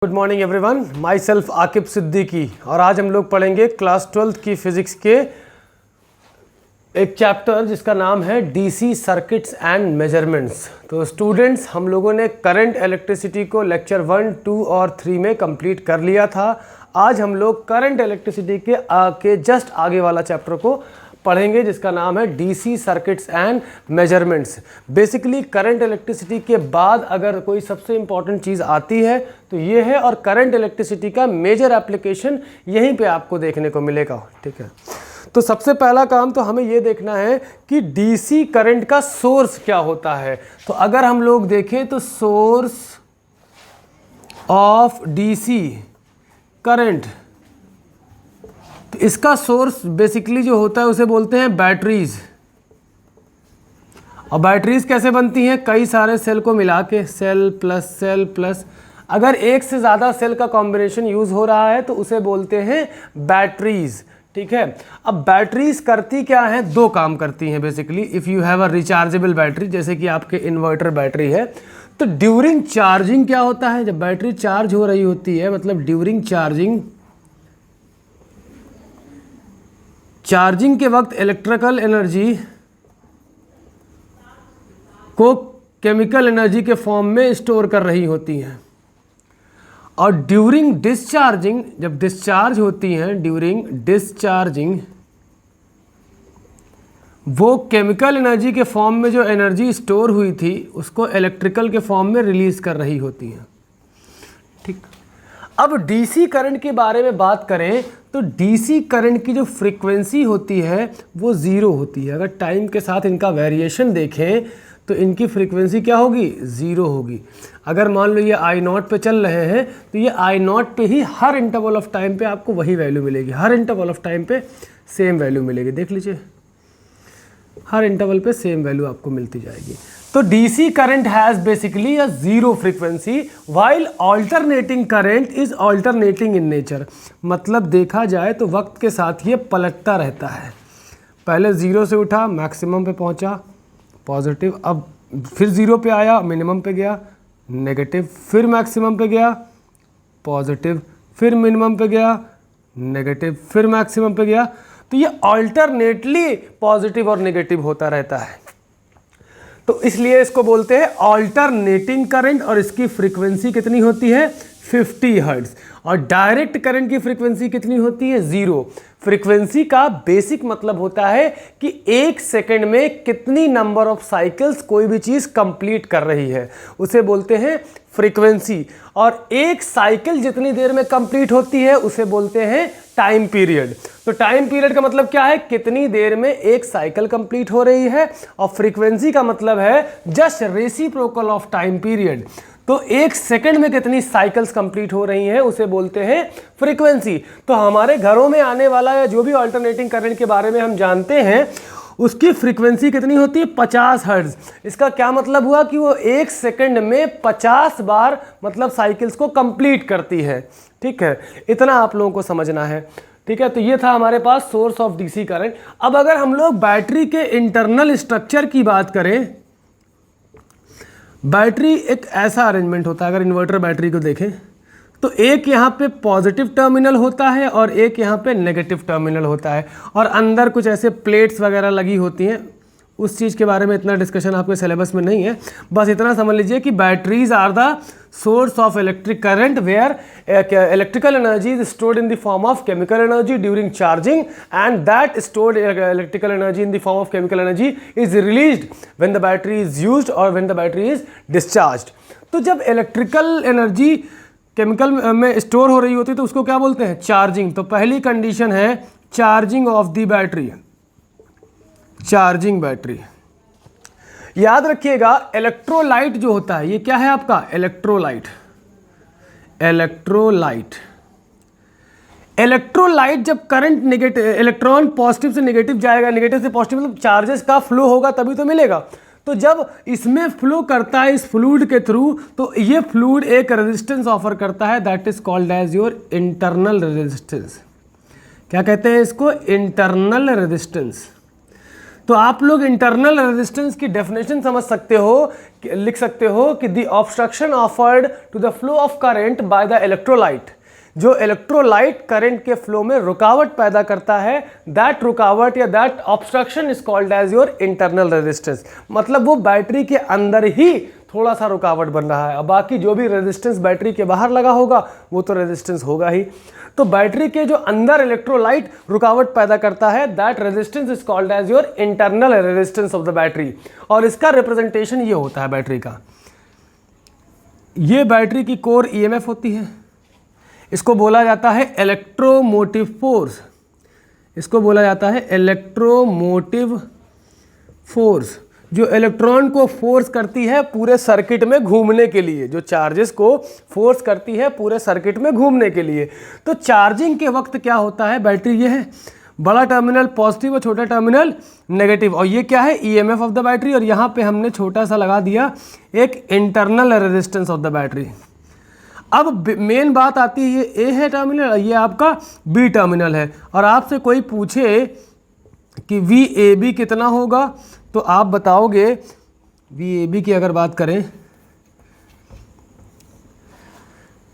Good morning everyone, my self Aqib Siddiqui. और आज हम लोग पढ़ेंगे क्लास 12th की फिजिक्स के एक चैप्टर जिसका नाम है डीसी सर्किट्स एंड मेजरमेंट्स। तो स्टूडेंट्स, हम लोगों ने करंट इलेक्ट्रिसिटी को लेक्चर 1, 2 और 3 में कंप्लीट कर लिया था। आज हम लोग करंट इलेक्ट्रिसिटी के जस्ट आगे वाला चैप्टर को पढ़ेंगे जिसका नाम है DC circuits and measurements. Basically current electricity के बाद अगर कोई सबसे इंपॉर्टेंट चीज़ आती है तो ये है, और करंट इलेक्ट्रिसिटी का मेजर एप्लीकेशन यहीं पे आपको देखने को मिलेगा। ठीक है, तो सबसे पहला काम तो हमें ये देखना है कि डीसी करंट का सोर्स क्या होता है। तो अगर हम लोग देखें तो सोर्स ऑफ डीसी करंट, तो इसका सोर्स बेसिकली जो होता है उसे बोलते हैं बैटरीज। और बैटरीज कैसे बनती हैं? कई सारे सेल को मिला के, सेल प्लस। अगर एक से ज़्यादा सेल का कॉम्बिनेशन यूज़ हो रहा है तो उसे बोलते हैं बैटरीज। ठीक है, अब बैटरीज करती क्या है? दो काम करती हैं basically. If you have a rechargeable battery, जैसे कि आपके इन्वर्टर बैटरी है, तो ड्यूरिंग चार्जिंग क्या होता है? जब बैटरी चार्ज हो रही होती है, मतलब ड्यूरिंग चार्जिंग के वक्त इलेक्ट्रिकल एनर्जी को केमिकल एनर्जी के फॉर्म में स्टोर कर रही होती हैं। और ड्यूरिंग डिस्चार्जिंग, जब डिस्चार्ज होती हैं, ड्यूरिंग डिस्चार्जिंग वो केमिकल एनर्जी के फॉर्म में जो एनर्जी स्टोर हुई थी उसको इलेक्ट्रिकल के फॉर्म में रिलीज कर रही होती हैं। ठीक, अब डीसी करंट के बारे में बात करें तो डीसी करंट की जो फ्रीक्वेंसी होती है वो ज़ीरो होती है। अगर टाइम के साथ इनका वेरिएशन देखें तो इनकी फ्रीक्वेंसी क्या होगी? ज़ीरो होगी। अगर मान लो ये I0 पे चल रहे हैं तो ये I0 पे ही हर इंटरवल ऑफ टाइम पे आपको वही वैल्यू मिलेगी, हर इंटरवल ऑफ टाइम पे सेम वैल्यू मिलेगी। देख लीजिए, हर इंटरवल पे सेम वैल्यू आपको मिलती जाएगी। तो DC current has basically a zero frequency while alternating current is alternating in nature. मतलब देखा जाए तो वक्त के साथ ये पलटता रहता है। पहले ज़ीरो से उठा, मैक्सिमम पे पहुंचा, पॉजिटिव, अब फिर ज़ीरो पे आया, मिनिमम पे गया, नेगेटिव, फिर मैक्सिमम पे गया, पॉजिटिव, फिर मिनिमम पे गया, नेगेटिव, फिर मैक्सिमम पे गया। तो ये ऑल्टरनेटली पॉजिटिव और नेगेटिव होता रहता है। तो इसलिए इसको बोलते हैं ऑल्टरनेटिंग करंट। और इसकी फ्रीक्वेंसी कितनी होती है? 50 हर्ट्ज। और डायरेक्ट करंट की फ्रीक्वेंसी कितनी होती है? 0। फ्रीक्वेंसी का बेसिक मतलब होता है कि एक सेकंड में कितनी नंबर ऑफ साइकिल्स कोई भी चीज़ कंप्लीट कर रही है, उसे बोलते हैं फ्रीक्वेंसी। और एक साइकिल जितनी देर में कंप्लीट होती है उसे बोलते हैं टाइम पीरियड। तो टाइम पीरियड का मतलब क्या है? कितनी देर में एक साइकिल कंप्लीट हो रही है। और फ्रीक्वेंसी का मतलब है just reciprocal of time period. तो एक सेकंड में कितनी साइकिल्स कंप्लीट हो रही हैं उसे बोलते हैं फ्रीक्वेंसी। तो हमारे घरों में आने वाला या जो भी अल्टरनेटिंग करंट के बारे में हम जानते हैं उसकी फ्रीक्वेंसी कितनी होती है? 50 हर्ट्ज। इसका क्या मतलब हुआ कि वो एक सेकंड में 50 बार मतलब साइकिल्स को कंप्लीट करती है। ठीक है, इतना आप लोगों को समझना है। ठीक है, तो ये था हमारे पास सोर्स ऑफ डीसी करंट। अब अगर हम लोग बैटरी के इंटरनल स्ट्रक्चर की बात करें, बैटरी एक ऐसा अरेंजमेंट होता है, अगर इन्वर्टर बैटरी को देखें तो एक यहाँ पे पॉजिटिव टर्मिनल होता है और एक यहाँ पे नेगेटिव टर्मिनल होता है, और अंदर कुछ ऐसे प्लेट्स वगैरह लगी होती हैं। उस चीज़ के बारे में इतना डिस्कशन आपके सिलेबस में नहीं है, बस इतना समझ लीजिए कि batteries are the source of electric current where electrical energy is stored in the form of chemical energy during charging, and that stored electrical energy in the form of chemical energy is released when the battery is used और when the battery is discharged. तो जब electrical energy chemical में store हो रही होती है तो उसको क्या बोलते हैं? चार्जिंग। तो पहली कंडीशन है charging of the battery, charging battery. याद रखिएगा इलेक्ट्रोलाइट जो होता है, ये क्या है आपका? इलेक्ट्रोलाइट। इलेक्ट्रोलाइट जब करंट नेगेटिव, इलेक्ट्रॉन पॉजिटिव से नेगेटिव जाएगा, नेगेटिव से पॉजिटिव, मतलब चार्जेस का फ्लो होगा तभी तो मिलेगा। तो जब इसमें फ्लो करता है इस फ्लूइड के थ्रू, तो ये फ्लूइड एक रेजिस्टेंस ऑफर करता है, that is called as your internal resistance. क्या कहते हैं इसको? Internal resistance. तो आप लोग इंटरनल रेजिस्टेंस की डेफिनेशन समझ सकते हो लिख सकते हो कि the obstruction offered to the flow of current by the electrolyte, जो इलेक्ट्रोलाइट करंट के फ्लो में रुकावट पैदा करता है, दैट रुकावट या that obstruction is called as your internal resistance. मतलब वो बैटरी के अंदर ही थोड़ा सा रुकावट बन रहा है, और बाकी जो भी रेजिस्टेंस बैटरी के बाहर लगा होगा वो तो रेजिस्टेंस होगा ही। तो बैटरी के जो अंदर इलेक्ट्रोलाइट रुकावट पैदा करता है, that resistance is called as your internal resistance of the battery. और इसका रिप्रेजेंटेशन ये होता है बैटरी का, ये बैटरी की कोर ईएमएफ होती है, इसको बोला जाता है इलेक्ट्रोमोटिव फोर्स, इसको बोला जाता है इलेक्ट्रोमोटिव फोर्स, जो इलेक्ट्रॉन को फोर्स करती है पूरे सर्किट में घूमने के लिए, जो चार्जेस को फोर्स करती है पूरे सर्किट में घूमने के लिए। तो चार्जिंग के वक्त क्या होता है, बैटरी ये है, बड़ा टर्मिनल पॉजिटिव और छोटा टर्मिनल नेगेटिव, और ये क्या है ईएमएफ ऑफ द बैटरी, और यहाँ पे हमने छोटा सा लगा दिया एक internal resistance of the battery. अब मेन बात आती है, ये ए है टर्मिनल, ये आपका बी टर्मिनल है, और आपसे कोई पूछे कि वी ए बी कितना होगा, तो आप बताओगे वी ए बी की अगर बात करें,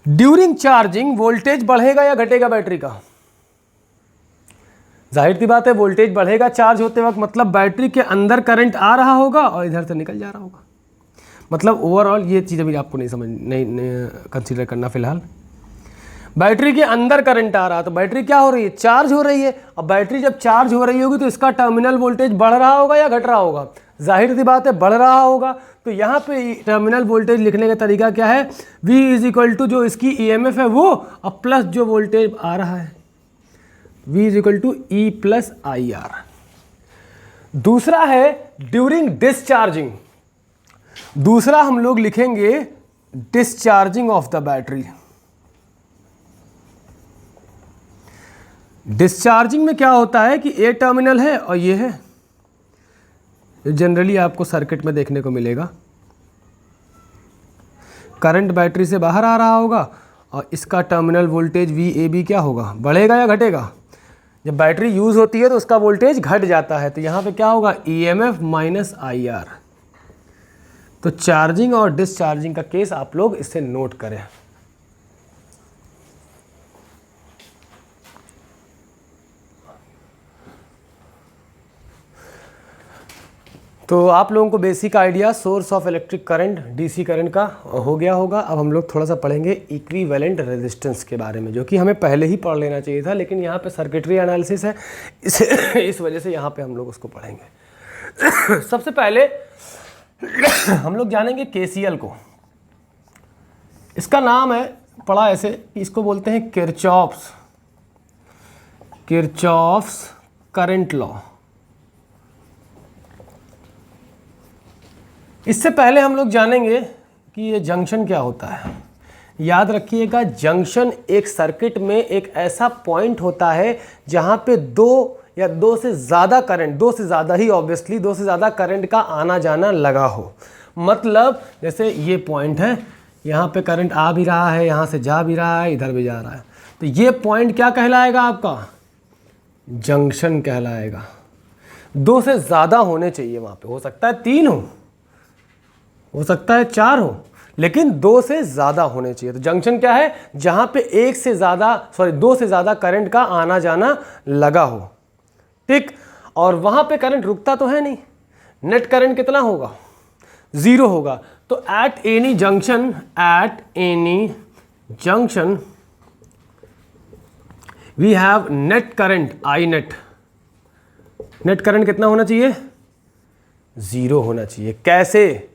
ड्यूरिंग चार्जिंग वोल्टेज बढ़ेगा या घटेगा बैटरी का? जाहिर सी बात है वोल्टेज बढ़ेगा चार्ज होते वक्त, मतलब बैटरी के अंदर करंट आ रहा होगा और इधर से निकल जा रहा होगा। मतलब ओवरऑल ये चीज़ अभी आपको नहीं कंसीडर करना फिलहाल। बैटरी के अंदर करंट आ रहा, तो बैटरी क्या हो रही है, चार्ज हो रही है। अब बैटरी जब चार्ज हो रही होगी तो इसका टर्मिनल वोल्टेज बढ़ रहा होगा या घट रहा होगा? जाहिर सी बात है बढ़ रहा होगा। तो यहाँ पे टर्मिनल वोल्टेज लिखने का तरीका क्या है, V इज इक्वल टू जो इसकी EMF है वो, अब प्लस जो वोल्टेज आ रहा है, V is equal to E plus IR। दूसरा है ड्यूरिंग डिस्चार्जिंग, दूसरा हम लोग लिखेंगे discharging of the battery. Discharging में क्या होता है कि ए टर्मिनल है और ये है, जनरली आपको सर्किट में देखने को मिलेगा। करंट बैटरी से बाहर आ रहा होगा और इसका टर्मिनल वोल्टेज VAB क्या होगा, बढ़ेगा या घटेगा? जब बैटरी यूज़ होती है तो उसका वोल्टेज घट जाता है, तो यहाँ पे क्या होगा, EMF माइनस IR। तो चार्जिंग और डिस्चार्जिंग का केस आप लोग इससे नोट करें। तो आप लोगों को basic idea source of electric current DC current का हो गया होगा। अब हम लोग थोड़ा सा पढ़ेंगे इक्विवेलेंट रेजिस्टेंस के बारे में, जो कि हमें पहले ही पढ़ लेना चाहिए था, लेकिन यहाँ पे सर्किटरी एनालिसिस है, इस वजह से यहाँ पे हम लोग उसको पढ़ेंगे। सबसे पहले हम लोग जानेंगे केसीएल को। इसका नाम है पढ़ा ऐसे कि इसको बोलते हैं किरचॉफ्स करंट लॉ। इससे पहले हम लोग जानेंगे कि ये जंक्शन क्या होता है। याद रखिएगा, जंक्शन एक सर्किट में एक ऐसा पॉइंट होता है जहाँ पे दो या दो से ज़्यादा करंट, दो से ज़्यादा ही ऑब्वियसली, दो से ज़्यादा करंट का आना जाना लगा हो। मतलब जैसे ये पॉइंट है, यहाँ पे करंट आ भी रहा है, यहाँ से जा भी रहा है, इधर भी जा रहा है, तो ये पॉइंट क्या कहलाएगा आपका, जंक्शन कहलाएगा। दो से ज़्यादा होने चाहिए वहाँ पे, हो सकता है 3 हो सकता है 4 हो, लेकिन 2 से ज़्यादा होने चाहिए। तो जंक्शन क्या है, जहाँ पे दो से ज़्यादा करंट का आना जाना लगा हो, ठीक। और वहाँ पे करंट रुकता तो है नहीं, नेट करंट कितना होगा, 0 होगा। तो at any junction we have net current I net. Net current कितना होना चाहिए, 0 होना चाहिए। कैसे,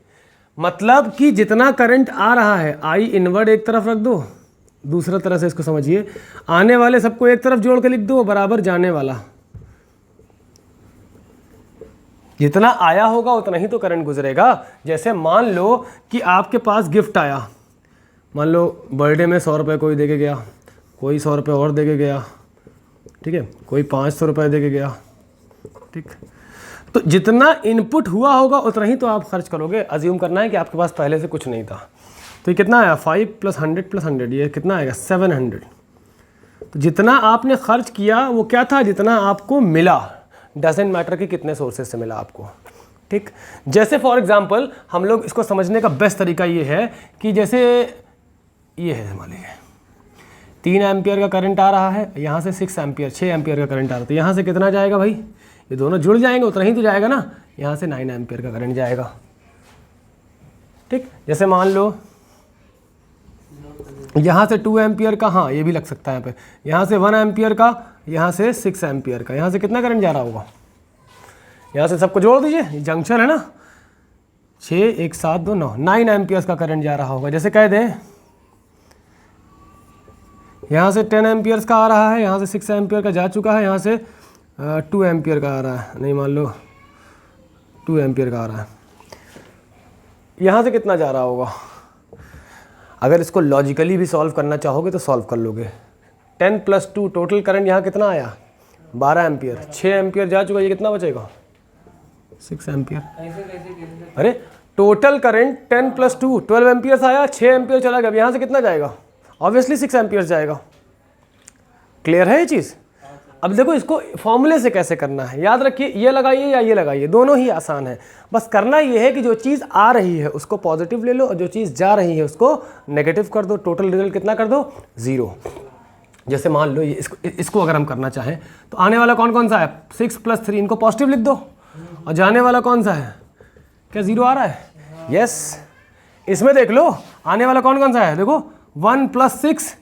मतलब कि जितना करंट आ रहा है, आई इनवर्ड एक तरफ रख दो, दूसरा तरह से इसको समझिए, आने वाले सबको एक तरफ जोड़ के लिख दो, बराबर जाने वाला। जितना आया होगा उतना ही तो करंट गुजरेगा। जैसे मान लो कि आपके पास गिफ्ट आया, मान लो बर्थडे में 100 रुपये कोई दे के गया, कोई 100 रुपये और दे के गया, ठीक है, कोई 500 रुपये दे के गया, ठीक। तो जितना इनपुट हुआ होगा उतना ही तो आप खर्च करोगे। अज्यूम करना है कि आपके पास पहले से कुछ नहीं था, तो ये कितना आया, 5 + 100 + 100, ये कितना आएगा, 700। तो जितना आपने खर्च किया वो क्या था, जितना आपको मिला, डजेंट मैटर कि कितने सोर्सेज से मिला आपको, ठीक, जैसे फॉर एग्जांपल हम लोग इसको समझने का बेस्ट तरीका ये है कि जैसे ये है, मान लीजिए 3 एम्पियर का करंट आ रहा है, यहाँ से 6 एम्पियर का करंट आ रहा है, तो यहाँ से कितना जाएगा भाई, ये दोनों जुड़ जाएंगे उतना ही तो जाएगा ना, यहाँ से 9 एम्पियर का करंट जाएगा। ठीक, जैसे मान लो यहाँ से 2 एम्पियर का, हाँ ये भी लग सकता है यहाँ पे, यहाँ से 1 एम्पियर का, यहाँ से 6 एम्पियर का, यहाँ से कितना करंट जा रहा होगा, यहाँ से सबको जोड़ दीजिए, ये जंक्शन है ना, 6 1 7 2 9, 9 एम्पियर्स का करंट जा रहा होगा। जैसे कह दें यहाँ से 10 एम्पियर्स का आ रहा है, यहाँ से 6 एम्पियर का जा चुका है, यहाँ से 2 एम्पियर का आ रहा है, नहीं मान लो 2 एम्पियर का आ रहा है, यहाँ से कितना जा रहा होगा। अगर इसको लॉजिकली भी सॉल्व करना चाहोगे तो सॉल्व कर लोगे। 10 + 2 टोटल करंट यहाँ कितना आया, 12 एम्पियर, 6 एम्पियर जा चुका, ये कितना बचेगा, 6 एम्पियर। अरे टोटल करंट 10 + 2 12 एम्पियर्स आया, 6 एम्पियर चला गया, अब यहाँ से कितना जाएगा, ऑब्वियसली 6 एम्पियर्स जाएगा। क्लियर है ये चीज़। अब देखो इसको फॉर्मूले से कैसे करना है, याद रखिए, ये लगाइए या ये लगाइए, दोनों ही आसान है। बस करना ये है कि जो चीज़ आ रही है उसको पॉजिटिव ले लो और जो चीज़ जा रही है उसको नेगेटिव कर दो, टोटल रिजल्ट कितना कर दो, 0। जैसे मान लो ये इसको अगर हम करना चाहें तो आने वाला कौन कौन सा है, 6 + 3, इनको पॉजिटिव लिख दो, और जाने वाला कौन सा है, क्या 0 आ रहा है, यस। इसमें देख लो आने वाला कौन कौन सा है, देखो 1 + 6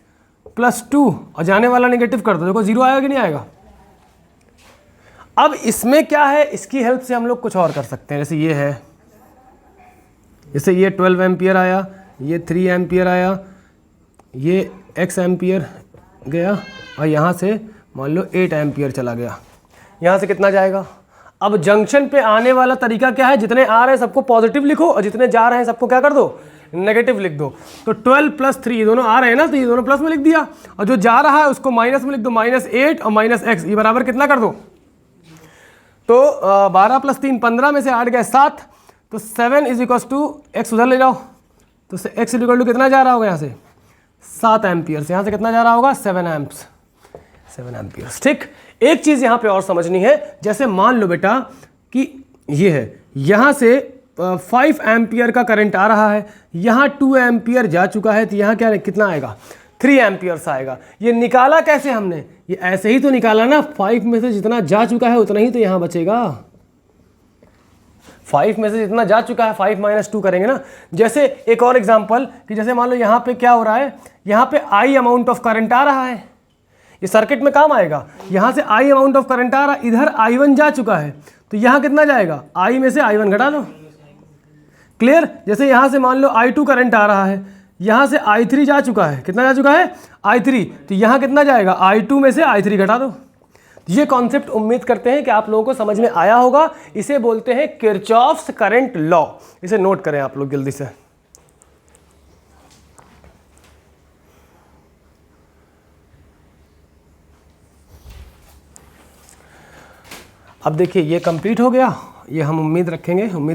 + 2, और जाने वाला नेगेटिव कर दो, देखो 0 आएगा कि नहीं आएगा। अब इसमें क्या है, इसकी हेल्प से हम लोग कुछ और कर सकते हैं। जैसे ये है, जैसे ये 12 एम्पियर आया, ये 3 एम्पियर आया, ये x एम्पियर गया, और यहाँ से मान लो 8 एम्पियर चला गया, यहाँ से कितना जाएगा। अब जंक्शन पे आने वाला तरीका क्या है, जितने आ रहे हैं सबको पॉजिटिव लिखो और जितने जा रहे हैं सबको क्या कर दो, नेगेटिव लिख दो। तो 12 + 3 ये दोनों आ रहे हैं ना, तो ये दोनों प्लस में लिख दिया, और जो जा रहा है उसको माइनस में लिख दो, -8 और -x, ये बराबर कितना कर दो, तो 12 + 3 15 में से 8 गए 7, तो 7 = x उधर ले जाओ, तो x = कितना जा रहा होगा, यहाँ से 7 एम्पियर, यहाँ से कितना जा रहा होगा, 7 एम्पियर्स। ठीक, एक चीज़ यहाँ पे और समझनी है, जैसे मान लो बेटा कि ये है, यहाँ से 5 एम्पियर का करंट आ रहा है, यहाँ 2 एम्पियर जा चुका है, तो यहाँ क्या कितना आएगा, 3 एम्पियर्स आएगा। ये निकाला कैसे हमने, ये ऐसे ही तो निकाला ना, 5 में से जितना जा चुका है उतना ही तो यहाँ बचेगा। 5 में से जितना जा चुका है 5 - 2 करेंगे ना। जैसे एक और एग्जांपल कि जैसे मान लो यहाँ पे क्या हो रहा है, यहाँ पे I अमाउंट ऑफ करंट आ रहा है, ये सर्किट में काम आएगा। यहाँ से I अमाउंट ऑफ करंट आ रहा है, इधर I1 जा चुका है, तो यहाँ कितना जाएगा, I में से I1 घटा दो। क्लियर। जैसे यहाँ से मान लो I2 करंट आ रहा है, यहाँ से I3 जा चुका है, कितना जा चुका है, I3, तो यहाँ कितना जाएगा, I2 में से I3 घटा दो। ये कॉन्सेप्ट उम्मीद करते हैं कि आप लोगों को समझ में आया होगा। इसे बोलते हैं किरचॉफ्स करंट लॉ। इसे नोट करें आप लोग जल्दी से। अब देखिए ये कंप्लीट हो गया, ये हम उम्मीद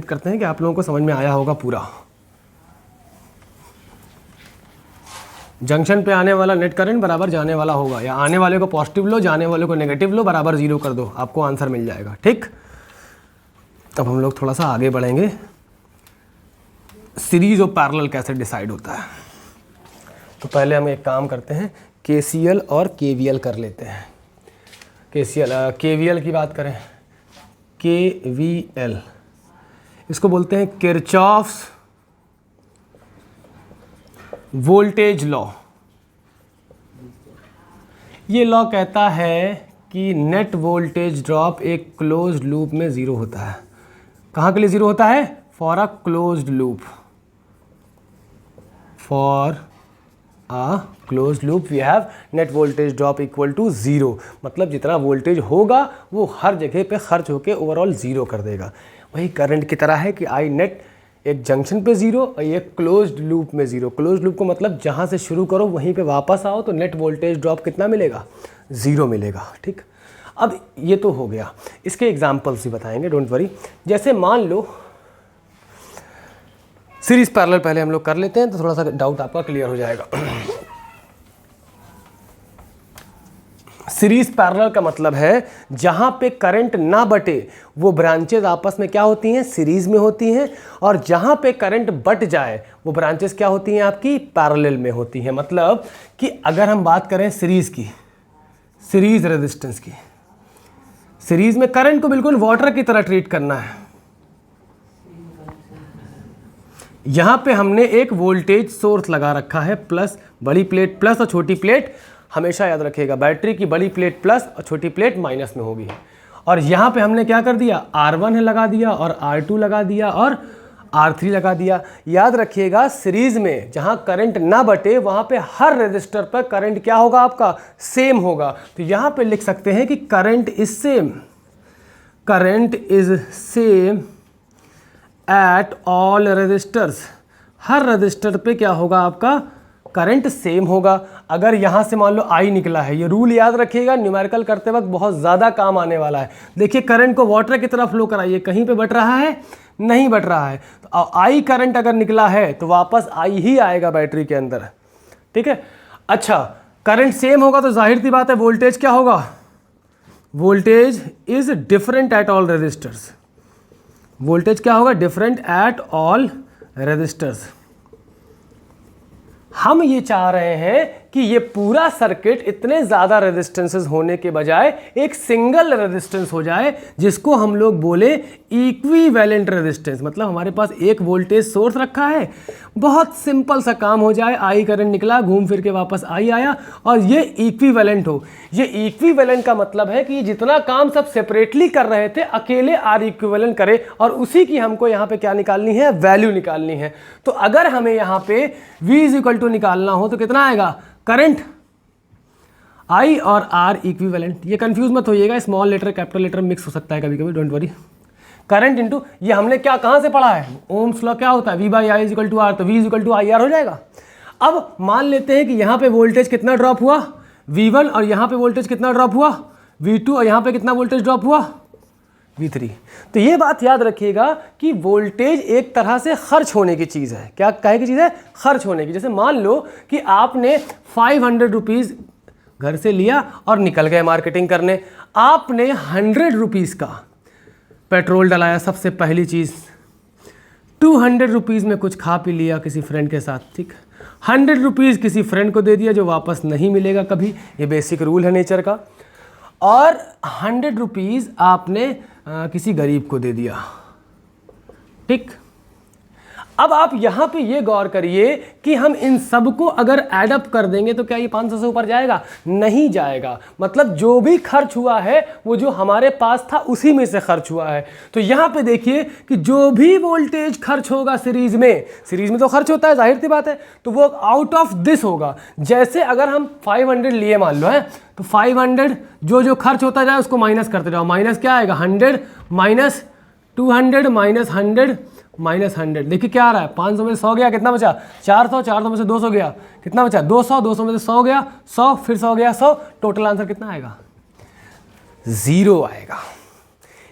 करते हैं कि आप लोगों को समझ में आया होगा पूरा। जंक्शन पे आने वाला नेट करंट बराबर जाने वाला होगा, या आने वाले को पॉजिटिव लो, जाने वाले को नेगेटिव लो, बराबर 0 कर दो, आपको आंसर मिल जाएगा। ठीक, अब हम लोग थोड़ा सा आगे बढ़ेंगे, सीरीज और पैरेलल कैसे डिसाइड होता है। तो पहले हम एक काम करते हैं, KCL और KVL कर लेते हैं। KVL की बात करें, KVL इसको बोलते हैं किरचॉफ्स वोल्टेज लॉ। ये लॉ कहता है कि नेट वोल्टेज ड्रॉप एक क्लोज्ड लूप में 0 होता है। कहाँ के लिए 0 होता है, for a closed loop. For a closed loop we have net voltage drop equal to 0। मतलब जितना वोल्टेज होगा वो हर जगह पे खर्च होके ओवरऑल 0 कर देगा। वही करंट की तरह है कि आई नेट एक जंक्शन पे 0 और एक क्लोज्ड लूप में 0। क्लोज्ड लूप को मतलब जहाँ से शुरू करो वहीं पे वापस आओ, तो नेट वोल्टेज ड्रॉप कितना मिलेगा, 0 मिलेगा। ठीक, अब ये तो हो गया, इसके एग्जाम्पल्स भी बताएंगे, डोंट वरी। जैसे मान लो सीरीज पैरेलल पहले हम लोग कर लेते हैं, तो थोड़ा सा डाउट आपका क्लियर हो जाएगा। सीरीज पैरेलल का मतलब है जहां पे करंट ना बटे वो ब्रांचेस आपस में क्या होती हैं, सीरीज में होती हैं, और जहां पे करंट बट जाए वो ब्रांचेस क्या होती हैं, आपकी पैरेलल में होती हैं। मतलब कि अगर हम बात करें सीरीज की, सीरीज रेजिस्टेंस की, सीरीज में करंट को बिल्कुल वाटर की तरह ट्रीट करना है। यहां पे हमने एक वोल्टेज सोर्स लगा रखा है, प्लस, बड़ी प्लेट प्लस और छोटी प्लेट, हमेशा याद रखिएगा बैटरी की बड़ी प्लेट प्लस और छोटी प्लेट माइनस में होगी। और यहाँ पे हमने क्या कर दिया, R1 लगा दिया और R2 लगा दिया और R3 लगा दिया। याद रखिएगा सीरीज में जहाँ करंट ना बटे वहाँ पे हर रेजिस्टर पर करंट क्या होगा, आपका सेम होगा। तो यहाँ पे लिख सकते हैं कि current is same, current is same at all resistors. हर रेजिस्टर पे क्या होगा, आपका करंट सेम होगा। अगर यहाँ से मान लो I निकला है, ये रूल याद रखिएगा, न्यूमेरिकल करते वक्त बहुत ज़्यादा काम आने वाला है। देखिए करंट को वाटर की तरफ फ्लो कराइए, कहीं पे बट रहा है, नहीं बट रहा है। तो I करंट अगर निकला है तो वापस I ही आएगा बैटरी के अंदर, ठीक है। अच्छा, करंट सेम होगा तो जाहिर सी बात है वोल्टेज क्या होगा, voltage is different at all resistors. Voltage क्या होगा, डिफरेंट एट ऑल रेजिस्टर्स। हम ये चाह रहे हैं कि ये पूरा सर्किट इतने ज़्यादा रेजिस्टेंसेस होने के बजाय एक सिंगल रेजिस्टेंस हो जाए, जिसको हम लोग बोले इक्विवेलेंट रेजिस्टेंस। मतलब हमारे पास एक वोल्टेज सोर्स रखा है, बहुत सिंपल सा काम हो जाए, I करंट निकला, घूम फिर के वापस I आया, और ये इक्विवेलेंट हो। ये इक्विवेलेंट का मतलब है कि जितना काम सब सेपरेटली कर रहे थे अकेले R इक्विवेलेंट करे, और उसी की हमको यहाँ पे क्या निकालनी है, वैल्यू निकालनी है। तो अगर हमें यहाँ पे V इज इक्वल टू निकालना हो तो कितना आएगा, करंट I और R इक्विवेलेंट। ये कंफ्यूज मत होइएगा, small letter capital letter mix हो सकता है कभी कभी, डोंट वरी। करंट इंटू, ये हमने क्या कहाँ से पढ़ा है, ओम्स लॉ क्या होता है, V by I is equal to R, तो V is equal to IR हो जाएगा। अब मान लेते हैं कि यहाँ पे वोल्टेज कितना ड्रॉप हुआ, V1, और यहाँ पे वोल्टेज कितना ड्रॉप हुआ, V2, और यहाँ पे कितना वोल्टेज ड्रॉप हुआ, V3। तो ये बात याद रखिएगा कि वोल्टेज एक तरह से खर्च होने की चीज़ है। क्या कहे की चीज़ है, खर्च होने की। जैसे मान लो कि आपने 500 रुपीज़ घर से लिया और निकल गए मार्केटिंग करने, आपने 100 रुपीज़ का पेट्रोल डलाया, सबसे पहली चीज़ 200 रुपीज़ में कुछ खा पी लिया किसी फ्रेंड के साथ, ठीक। 100 रुपीज़ किसी फ्रेंड को दे दिया जो वापस नहीं मिलेगा कभी, ये बेसिक रूल है नेचर का। और 100 रुपीज़ आपने किसी गरीब को दे दिया, ठीक। अब आप यहाँ पे ये गौर करिए कि हम इन सबको अगर ऐडअप कर देंगे तो क्या ये 500 से ऊपर जाएगा, नहीं जाएगा। मतलब जो भी खर्च हुआ है वो जो हमारे पास था उसी में से खर्च हुआ है। तो यहाँ पे देखिए कि जो भी वोल्टेज खर्च होगा सीरीज में तो खर्च होता है, जाहिर सी बात है, तो वो आउट ऑफ दिस होगा। जैसे अगर हम 500 लिए मान लो है, तो 500 जो खर्च होता जाए उसको माइनस करते जाओ। माइनस क्या आएगा, 100 माइनस 200 माइनस 100 माइनस 100। देखिए क्या आ रहा है, 500 में से 100 गया, कितना बचा, 400, 400 में से 200 गया, कितना बचा, 200, 200 में से 100 गया, 100, फिर 100 गया, 100, टोटल आंसर कितना आएगा, 0 आएगा।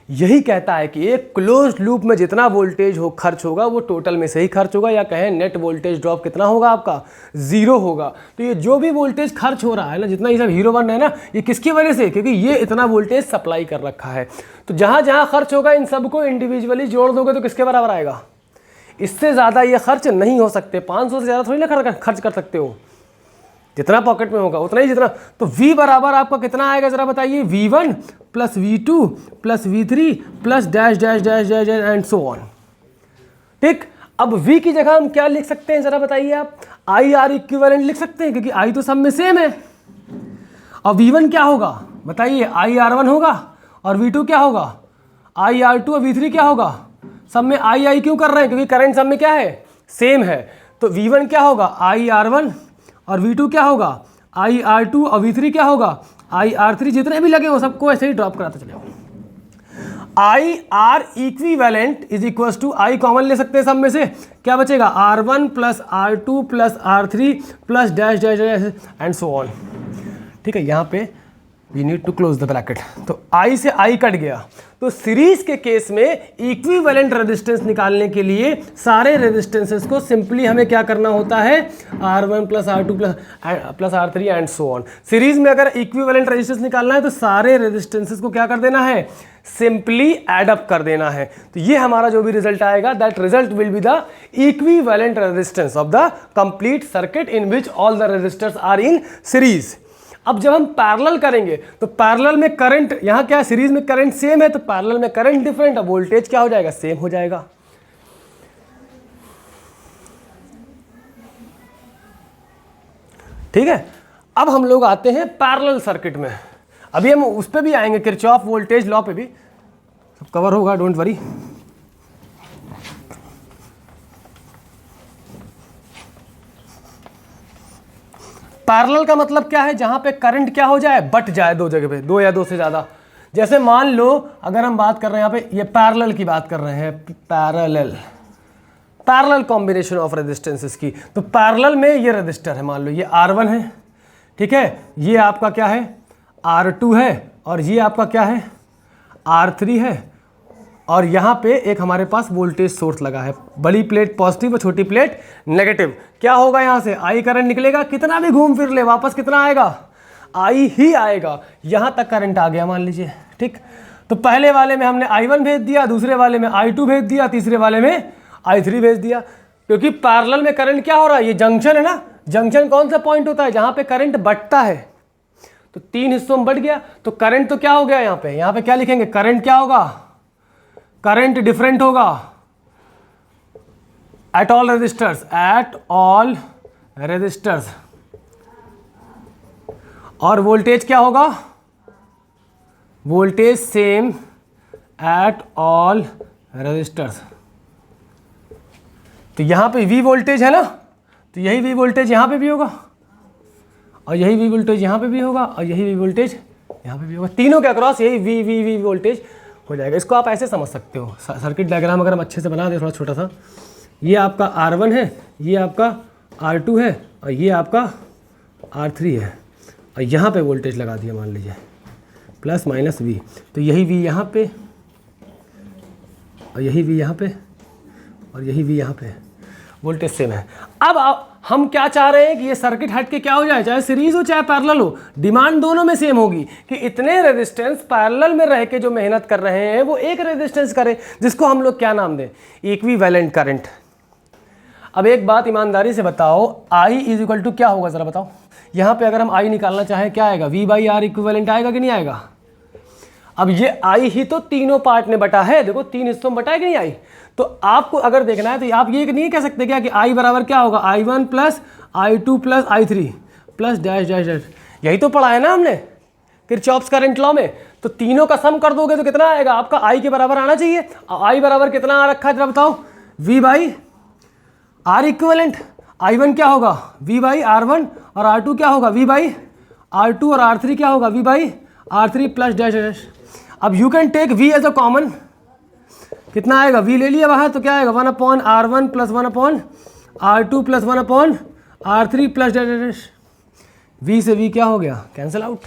यही कहता है कि एक क्लोज्ड लूप में जितना वोल्टेज हो खर्च होगा वो टोटल में से ही खर्च होगा, या कहें नेट वोल्टेज ड्रॉप कितना होगा आपका, 0 होगा। तो ये जो भी वोल्टेज खर्च हो रहा है ना, जितना ये सब हीरो वन है ना, ये किसकी वजह से, क्योंकि ये इतना वोल्टेज सप्लाई कर रखा है। तो जहाँ जहाँ खर्च होगा इन सबको इंडिविजुअली जोड़ दोगे तो किसके बराबर आएगा, इससे ज़्यादा ये खर्च नहीं हो सकते। 500 से ज़्यादा थोड़ी ना खर्च कर सकते हो, जितना पॉकेट में होगा उतना ही, जितना। तो V बराबर आपका कितना आएगा जरा बताइए, V1 plus V2 plus V3 plus dash dash dash dash and so on, ठीक। अब V की जगह हम क्या लिख सकते हैं जरा बताइए आप, IR इक्विवेलेंट लिख सकते हैं, क्योंकि I तो सब में सेम है। और V1 क्या होगा बताइए, IR1 होगा, और V2 क्या होगा, IR2, और V3 क्या होगा, सब में I क्यों कर रहे हैं, क्योंकि करंट सब में क्या है, सेम है। तो V1 क्या होगा, IR1, और V2 क्या होगा, IR2, और V3 क्या होगा, IR3। जितने भी लगे वो सबको ऐसे ही ड्रॉप कराते चले। IR equivalent is equal to, I common ले सकते हैं सब में से, क्या बचेगा, R1 plus R2 plus R3 plus dash dash dash and so on, ठीक है। यहाँ पे we need to close the bracket. तो आई से आई कट गया। तो सीरीज के केस में इक्विवेलेंट रेजिस्टेंस निकालने के लिए सारे रेजिस्टेंसेस को सिंपली हमें क्या करना होता है, R1 plus R2 plus R3 and so on. Series में अगर इक्विवेलेंट रेजिस्टेंस निकालना है तो सारे रेजिस्टेंसेस को क्या कर देना है, सिंपली एड अप कर देना है। तो ये हमारा जो भी रिजल्ट आएगा, that result will be the equivalent resistance of the complete circuit in which all the resistors are in series. अब जब हम पैरेलल करेंगे तो पैरेलल में करंट, यहाँ क्या है, सीरीज में करंट सेम है तो पैरेलल में करंट डिफरेंट, अब वोल्टेज क्या हो जाएगा, सेम हो जाएगा। ठीक है, अब हम लोग आते हैं पैरेलल सर्किट में। अभी हम उस पर भी आएंगे, किरचॉफ वोल्टेज लॉ पे भी सब कवर होगा, डोंट वरी। पैरेलल का मतलब क्या है, जहां पे करंट क्या हो जाए, बट जाए दो जगह पे, दो या दो से ज्यादा। जैसे मान लो अगर हम बात कर रहे हैं यहाँ पे, ये पैरेलल की बात कर रहे हैं, पैरेलल कॉम्बिनेशन ऑफ रेजिस्टेंसेस की। तो पैरेलल में ये रजिस्टर है, मान लो ये R1 है, ठीक है, ये आपका क्या है R2 है, और ये आपका क्या है R3 है, और यहाँ पे एक हमारे पास वोल्टेज सोर्स लगा है, बड़ी प्लेट पॉजिटिव और छोटी प्लेट नेगेटिव। क्या होगा, यहाँ से आई करंट निकलेगा, कितना भी घूम फिर ले वापस कितना आएगा, आई ही आएगा। यहाँ तक करंट आ गया मान लीजिए, ठीक। तो पहले वाले में हमने I1 भेज दिया, दूसरे वाले में I2 भेज दिया, तीसरे वाले में I3 भेज दिया। क्योंकि पैरेलल में करंट क्या हो रहा है, ये जंक्शन है ना, जंक्शन कौन सा पॉइंट होता है जहाँ पे करंट बढ़ता है। तो तीन हिस्सों में बढ़ गया, तो करंट तो क्या हो गया, यहाँ पे क्या लिखेंगे, करंट क्या होगा, करंट डिफरेंट होगा at all resistors, at all resistors. और वोल्टेज क्या होगा, voltage same at all resistors. तो यहां पे V वोल्टेज है ना, तो यही V वोल्टेज यहां पे भी होगा, और यही V वोल्टेज यहां पे भी होगा, और यही V वोल्टेज यहां पे भी होगा। तीनों के अक्रॉस यही V वोल्टेज हो जाएगा। इसको आप ऐसे समझ सकते हो, सर्किट डायग्राम अगर हम अच्छे से बना दें थोड़ा छोटा सा, ये आपका R1 है, ये आपका R2 है, और ये आपका R3 है, और यहाँ पे वोल्टेज लगा दिया मान लीजिए प्लस माइनस V। तो यही V यहाँ पे, और यही V यहाँ पे, और यही V यहाँ पे, वोल्टेज सेम है। अब हम क्या चाह रहे हैं कि ये सर्किट हट के क्या हो जाए, चाहे सीरीज हो चाहे पैरेलल हो, डिमांड दोनों में सेम होगी कि इतने रेजिस्टेंस पैरेलल में रह के जो मेहनत कर रहे हैं वो एक रेजिस्टेंस करें, जिसको हम लोग क्या नाम दें, इक्विवेलेंट करंट। अब एक बात ईमानदारी से बताओ, I इज इक्वल टू क्या होगा जरा बताओ। यहाँ पे अगर हम I निकालना चाहें क्या आएगा, V/R इक्विवेलेंट आएगा कि नहीं आएगा। अब ये I ही तो तीनों पार्ट में बटा है, देखो तीन हिस्सों में बटा है कि नहीं I। तो आपको अगर देखना है तो आप ये नहीं कह सकते क्या कि I बराबर क्या होगा, I1 plus I2 plus I3 plus dash dash dash. यही तो पढ़ा है ना हमने किरचॉफ्स करंट लॉ में। तो तीनों का सम कर दोगे तो कितना आएगा, आपका I के बराबर आना चाहिए। I बराबर कितना आ रखा है जरा बताओ, V/R इक्विवेलेंट। I1 क्या होगा, V/R1, और R2 क्या होगा, V/R2, और R3 क्या होगा, V/R3 प्लस डैश डैश। अब you can take V as a common, कितना आएगा, V ले लिया बाहर तो क्या आएगा, 1/R1 plus 1/R2 plus 1/R3 plus dash dash. V से V क्या हो गया, कैंसिल आउट।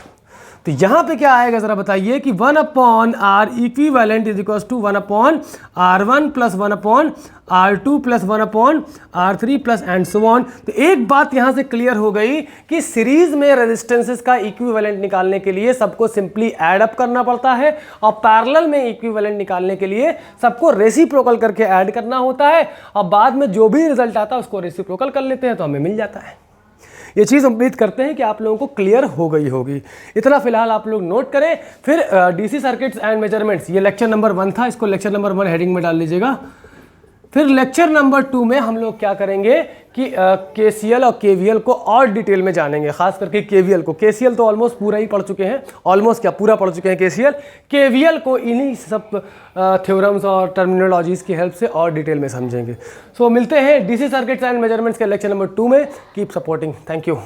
तो यहाँ पे क्या आएगा जरा बताइए कि 1/R equivalent is equal to 1/R1 plus 1/R2 plus 1/R3 plus and so on. तो एक बात यहाँ से क्लियर हो गई कि सीरीज में रेजिस्टेंसेस का इक्विवेलेंट निकालने के लिए सबको सिंपली ऐड अप करना पड़ता है, और पैरेलल में इक्विवेलेंट निकालने के लिए सबको रेसिप्रोकल करके ऐड करना होता है, और बाद में जो भी रिजल्ट आता है उसको रेसिप्रोकल कर लेते हैं तो हमें मिल जाता है। ये चीज़ उम्मीद करते हैं कि आप लोगों को क्लियर हो गई होगी। इतना फिलहाल आप लोग नोट करें। फिर डीसी सर्किट्स एंड मेजरमेंट्स, ये लेक्चर नंबर 1 था, इसको लेक्चर नंबर 1 हेडिंग में डाल लीजिएगा। फिर लेक्चर नंबर 2 में हम लोग क्या करेंगे कि केसीएल और केवीएल को और डिटेल में जानेंगे, खास करके केवीएल को। केसीएल तो ऑलमोस्ट पूरा ही पढ़ चुके हैं, ऑलमोस्ट क्या पूरा पढ़ चुके हैं केसीएल। केवीएल को इन्हीं सब थ्योरम्स और टर्मिनोलॉजीज की हेल्प से और डिटेल में समझेंगे। सो मिलते हैं डीसी सर्किट्स एंड मेजरमेंट्स के लेक्चर नंबर 2 में। Keep supporting, thank you.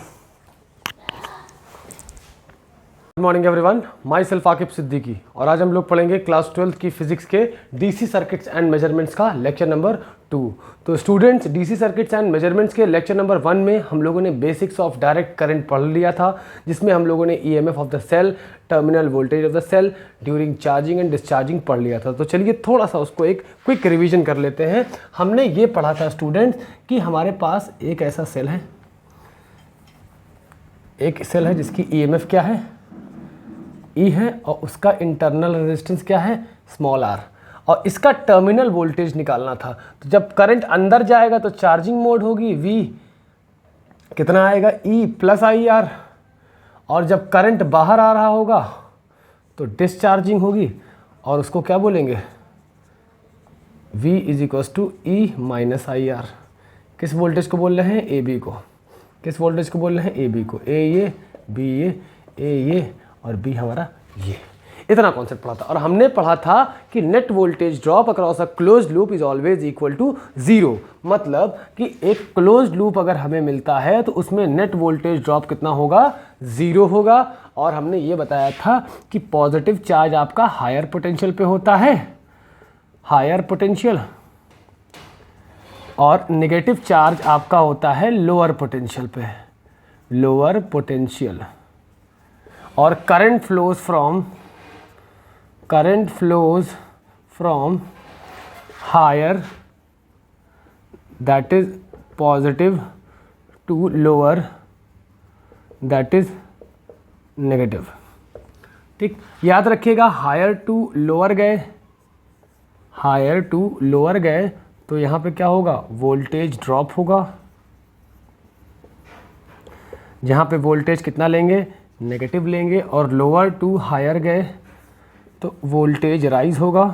Good morning everyone, my self Aqib Siddiqui और आज हम लोग पढ़ेंगे क्लास 12th की फिजिक्स के डीसी सर्किट्स एंड मेजरमेंट्स का लेक्चर नंबर 2। तो students, DC circuits and measurements के लेक्चर नंबर 1 में हम लोगों ने बेसिक्स ऑफ डायरेक्ट करंट पढ़ लिया था, जिसमें हम लोगों ने EMF of the cell, terminal voltage of the cell during charging and discharging पढ़ लिया था। तो चलिए थोड़ा सा उसको एक क्विक रिविजन कर लेते हैं। हमने ये पढ़ा था स्टूडेंट्स कि हमारे पास एक ऐसा सेल है, एक सेल है जिसकी ईएमएफ क्या है, ई है, और उसका इंटरनल रेजिस्टेंस क्या है, स्मॉल आर, और इसका टर्मिनल वोल्टेज निकालना था। तो जब करंट अंदर जाएगा तो चार्जिंग मोड होगी, वी कितना आएगा, ई प्लस आई आर, और जब करंट बाहर आ रहा होगा तो डिस्चार्जिंग होगी, और उसको क्या बोलेंगे, V is equals to E minus I R. किस वोल्टेज को बोल रहे हैं, ए बी को। किस वोल्टेज को बोल रहे हैं, ए बी को। ए ये, बी ये, ए ये, और बी हमारा ये। इतना कॉन्सेप्ट पढ़ा था। और हमने पढ़ा था कि net voltage drop across a closed loop is always equal to 0। मतलब कि एक क्लोज्ड लूप अगर हमें मिलता है तो उसमें नेट वोल्टेज ड्रॉप कितना होगा, 0 होगा। और हमने ये बताया था कि पॉजिटिव चार्ज आपका हायर पोटेंशियल पे होता है, हायर पोटेंशियल, और नेगेटिव चार्ज आपका होता है लोअर पोटेंशियल पे, लोअर पोटेंशियल। और current flows from higher, that is positive, to lower, that is negative. ठीक, याद रखिएगा, हायर टू लोअर गए, हायर टू लोअर गए तो यहाँ पे क्या होगा, वोल्टेज ड्रॉप होगा। जहाँ पे वोल्टेज कितना लेंगे, नेगेटिव लेंगे, और लोअर टू हायर गए तो वोल्टेज राइज होगा।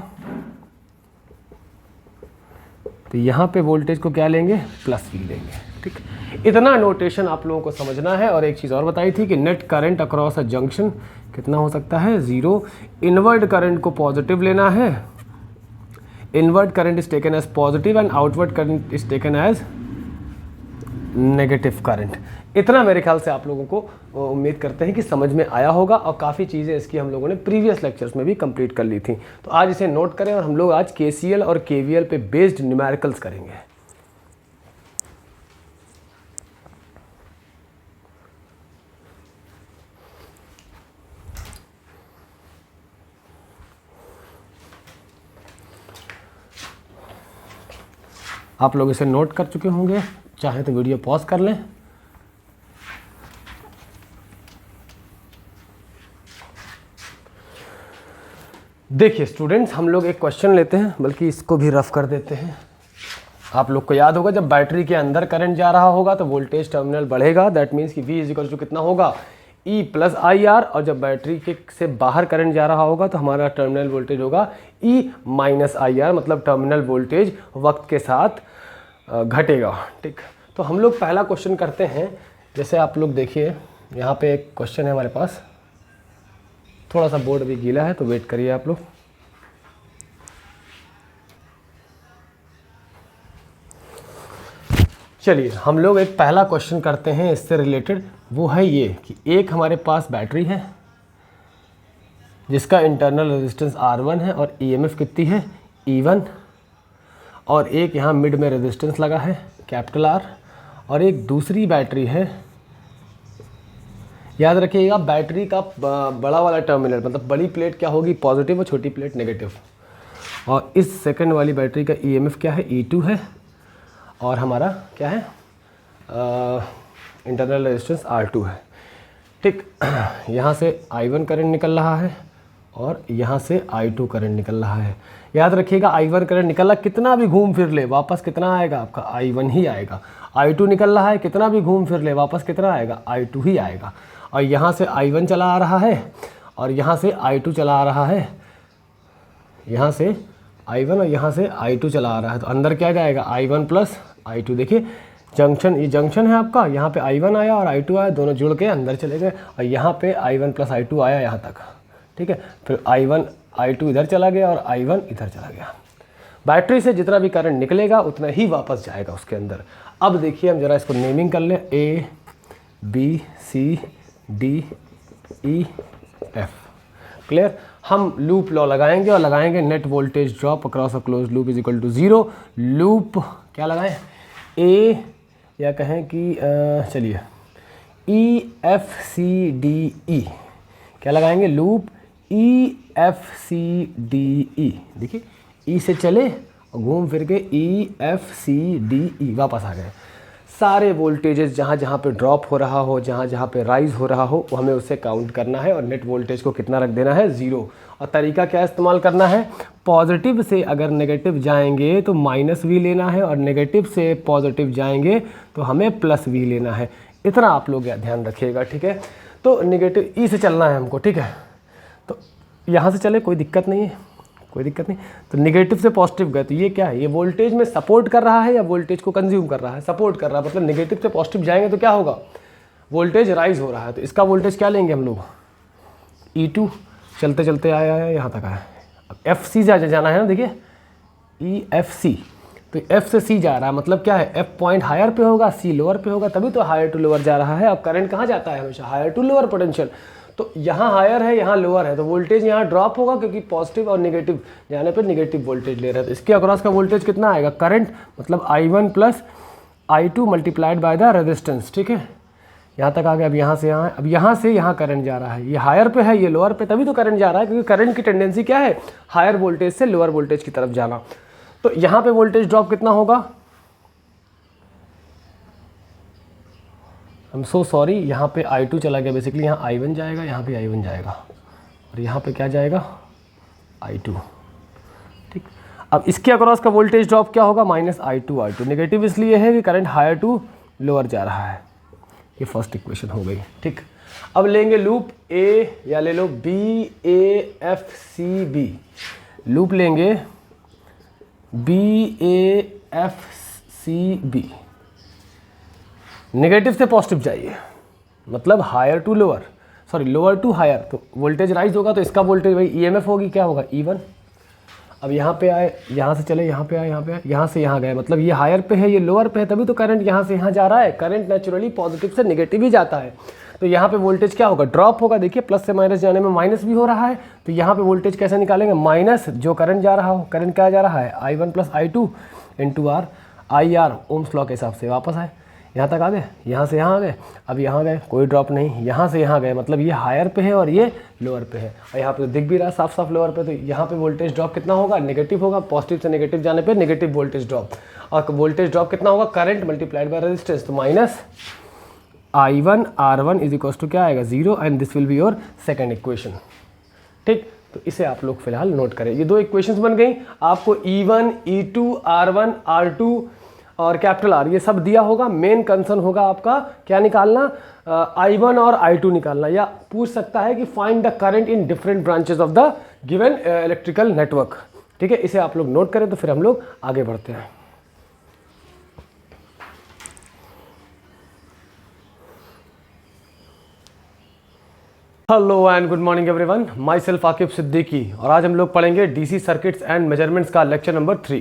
तो यहाँ पे वोल्टेज को क्या लेंगे, प्लस वी लेंगे। ठीक, इतना नोटेशन आप लोगों को समझना है। और एक चीज़ और बताई थी कि net current across a junction कितना हो सकता है, 0। इनवर्ड करंट को पॉजिटिव लेना है, inward current is taken as positive and outward current is taken as negative current. इतना मेरे ख्याल से आप लोगों को उम्मीद करते हैं कि समझ में आया होगा, और काफ़ी चीज़ें इसकी हम लोगों ने प्रीवियस लेक्चर्स में भी कंप्लीट कर ली थी। तो आज इसे नोट करें, और हम लोग आज केसीएल और केवीएल पे बेस्ड न्यूमेरिकल्स करेंगे। आप लोग इसे नोट कर चुके होंगे, चाहे तो वीडियो पॉज कर लें। देखिए स्टूडेंट्स, हम लोग एक क्वेश्चन लेते हैं, बल्कि इसको भी रफ कर देते हैं। आप लोग को याद होगा, जब बैटरी के अंदर करंट जा रहा होगा तो वोल्टेज टर्मिनल बढ़ेगा, दैट मीन्स कि V इज इक्वल टू कितना होगा, E प्लस आई आर। और जब बैटरी के से बाहर करंट जा रहा होगा तो हमारा टर्मिनल वोल्टेज होगा E माइनस आई आर। मतलब टर्मिनल वोल्टेज वक्त के साथ घटेगा। ठीक, तो हम लोग पहला क्वेश्चन करते हैं। जैसे आप लोग देखिए, यहाँ पे एक क्वेश्चन है हमारे पास, थोड़ा सा बोर्ड भी गीला है तो वेट करिए आप लोग। चलिए हम लोग एक पहला क्वेश्चन करते हैं इससे रिलेटेड। वो है ये कि एक हमारे पास बैटरी है जिसका इंटरनल रेजिस्टेंस R1 है और ईएमएफ कितनी है, E1, और एक यहाँ मिड में रेजिस्टेंस लगा है कैपिटल R, और एक दूसरी बैटरी है। याद रखिएगा, बैटरी का बड़ा वाला टर्मिनल, मतलब बड़ी प्लेट क्या होगी, पॉजिटिव, और छोटी प्लेट नेगेटिव। और इस सेकंड वाली बैटरी का ईएमएफ क्या है, E2 है, और हमारा क्या है, इंटरनल रेजिस्टेंस R2 है। ठीक, यहाँ से I1 करंट निकल रहा है और यहाँ से I2 करंट निकल रहा है। याद रखिएगा, I1 करंट निकल रहा, कितना भी घूम फिर ले वापस कितना आएगा आपका, I1 ही आएगा। I2 निकल रहा है, कितना भी घूम फिर ले वापस कितना आएगा, I2 ही आएगा। और यहाँ से I1 चला आ रहा है और यहाँ से I2 चला आ रहा है, यहाँ से I1 और यहाँ से I2 चला आ रहा है। तो अंदर क्या जाएगा, I1 प्लस I2। देखिए जंक्शन, ये जंक्शन है आपका, यहाँ पे I1 आया और I2 आया, दोनों जुड़ के अंदर चले गए, और यहाँ पे I1 प्लस I2 आया यहाँ तक। ठीक है, फिर I1 I2 इधर चला गया और I1 इधर चला गया। बैटरी से जितना भी करंट निकलेगा उतना ही वापस जाएगा उसके अंदर। अब देखिए हम ज़रा इसको नेमिंग कर लें, A B C D E F. Clear. हम लूप लॉ लगाएंगे और लगाएंगे net voltage drop across a close loop is equal to 0। Loop क्या लगाएं, ए या कहें कि चलिए ई एफ सी डी ई, क्या लगाएंगे, loop E F C D E. देखिए ई से चले और घूम फिर के ई एफ सी डी ई वापस आ गए। सारे वोल्टेजेस जहाँ जहाँ पे ड्रॉप हो रहा हो, जहाँ जहाँ पे राइज हो रहा हो, वो हमें उसे काउंट करना है और नेट वोल्टेज को कितना रख देना है, 0। और तरीका क्या इस्तेमाल करना है, पॉजिटिव से अगर नेगेटिव जाएंगे तो माइनस वी लेना है और नेगेटिव से पॉजिटिव जाएंगे तो हमें प्लस वी लेना है। इतना आप लोग ध्यान रखिएगा, ठीक है। तो नेगेटिव ई से चलना है हमको, ठीक है। तो यहाँ से चले, कोई दिक्कत नहीं है, कोई दिक्कत नहीं। तो नेगेटिव से पॉजिटिव गए तो ये क्या है, ये वोल्टेज में सपोर्ट कर रहा है या वोल्टेज को कंज्यूम कर रहा है, सपोर्ट कर रहा है। मतलब नेगेटिव से पॉजिटिव जाएंगे तो क्या होगा, वोल्टेज राइज हो रहा है। तो इसका वोल्टेज क्या लेंगे हम लोग, E2। चलते चलते आया यहाँ तक आया। अब एफ सी जाना है ना, देखिए ई एफ सी, तो एफ से सी जा रहा है, मतलब क्या है, एफ पॉइंट हायर पे होगा, सी लोअर पे होगा, तभी तो हायर टू लोअर जा रहा है। अब करंट कहाँ जाता है, हमेशा हायर टू लोअर पोटेंशियल। तो यहाँ हायर है, यहाँ लोअर है, तो वोल्टेज यहाँ ड्रॉप होगा क्योंकि पॉजिटिव और नेगेटिव जाने पर नेगेटिव वोल्टेज ले रहा है। तो इसके अक्रॉस का वोल्टेज कितना आएगा, करंट मतलब I1 plus I2 multiplied by the resistance, ठीक है। यहाँ तक आ गया। अब यहाँ से यहाँ, अब यहाँ से यहाँ करंट जा रहा है, ये हायर पे है, ये लोअर पे, तभी तो करंट जा रहा है, क्योंकि करंट की टेंडेंसी क्या है, हायर वोल्टेज से लोअर वोल्टेज की तरफ जाना। तो यहाँ पे वोल्टेज ड्रॉप कितना होगा, I'm so sorry, यहाँ पे I2 चला गया, बेसिकली यहाँ I1 जाएगा, यहाँ पे I1 जाएगा और यहाँ पे क्या जाएगा, I2, ठीक। अब इसके अक्रॉस का वोल्टेज ड्रॉप क्या होगा, माइनस I2। नेगेटिव इसलिए है कि करंट हायर टू लोअर जा रहा है। ये फर्स्ट इक्वेशन हो गई, ठीक। अब लेंगे लूप ए या ले लो B A F C B, loop लेंगे B A F C B. Negative से पॉजिटिव जाइए, मतलब higher to lower, sorry lower to higher, तो वोल्टेज राइज होगा तो इसका वोल्टेज भाई ईएमएफ होगी, क्या होगा, E1। अब यहाँ पे आए, यहाँ से चले, यहाँ पे आए, यहाँ पे आए, यहाँ से यहाँ गए, मतलब ये हायर पे है, ये लोअर पे है, तभी तो करंट यहाँ से यहाँ जा रहा है। करंट नेचुरली पॉजिटिव से नेगेटिव ही जाता है, तो यहाँ पे वोल्टेज क्या होगा, ड्रॉप होगा। देखिए प्लस से माइनस जाने में माइनस भी हो रहा है, तो यहाँ पे वोल्टेज कैसे निकालेंगे, माइनस जो करंट जा रहा हो, करंट क्या जा रहा है, I1 plus I2 into R, IR Ohm's law के हिसाब से। वापस आए, यहाँ तक आ गए, यहाँ से यहाँ आ गए, अब यहाँ गए, कोई ड्रॉप नहीं, यहाँ से यहाँ गए, मतलब ये हायर पे है और ये लोअर पे है, और यहाँ पे तो दिख भी रहा है साफ साफ लोअर पे। तो यहाँ पे वोल्टेज ड्रॉप कितना होगा, नेगेटिव होगा, पॉजिटिव से नेगेटिव जाने पे नेगेटिव वोल्टेज ड्रॉप। और वोल्टेज ड्रॉप कितना होगा, करंट मल्टीप्लाइड बाय रेजिस्टेंस, तो minus I1 R1 is equal to क्या आएगा, 0, and this will be your second equation, ठीक। तो इसे आप लोग फिलहाल नोट करें। ये दो इक्वेशंस बन गई, आपको E1 E2 R1 R2 और कैपिटल R ये सब दिया होगा। मेन कंसर्न होगा आपका क्या निकालना, I1 और I2 निकालना, या पूछ सकता है कि find the current in different branches of the given electrical network, ठीक है। इसे आप लोग नोट करें तो फिर हम लोग आगे बढ़ते हैं। Hello and good morning everyone, my self Aqib Siddiqui, और आज हम लोग पढ़ेंगे डीसी सर्किट्स एंड मेजरमेंट्स का लेक्चर नंबर 3।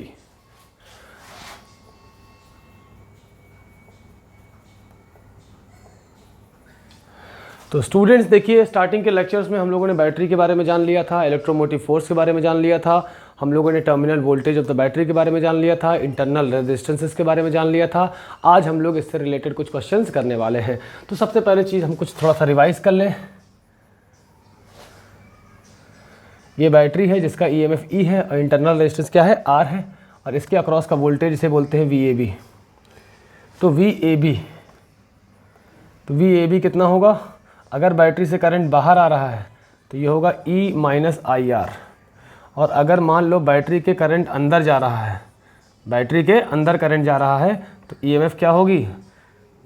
तो स्टूडेंट्स देखिए, स्टार्टिंग के लेक्चर्स में हम लोगों ने बैटरी के बारे में जान लिया था, इलेक्ट्रोमोटिव फोर्स के बारे में जान लिया था, हम लोगों ने terminal voltage of the battery के बारे में जान लिया था, इंटरनल रेजिस्टेंसेस के बारे में जान लिया था। आज हम लोग इससे रिलेटेड कुछ क्वेश्चंस करने वाले हैं। तो सबसे पहले चीज़ हम कुछ थोड़ा सा रिवाइज कर लें। ये बैटरी है जिसका EMF E है और इंटरनल रेजिस्टेंस क्या है, R है, और इसके अक्रॉस का वोल्टेज इसे बोलते हैं VAB। तो VAB कितना होगा, अगर बैटरी से करंट बाहर आ रहा है तो ये होगा E माइनस IR, और अगर मान लो बैटरी के करंट अंदर जा रहा है, बैटरी के अंदर करंट जा रहा है, तो EMF क्या होगी,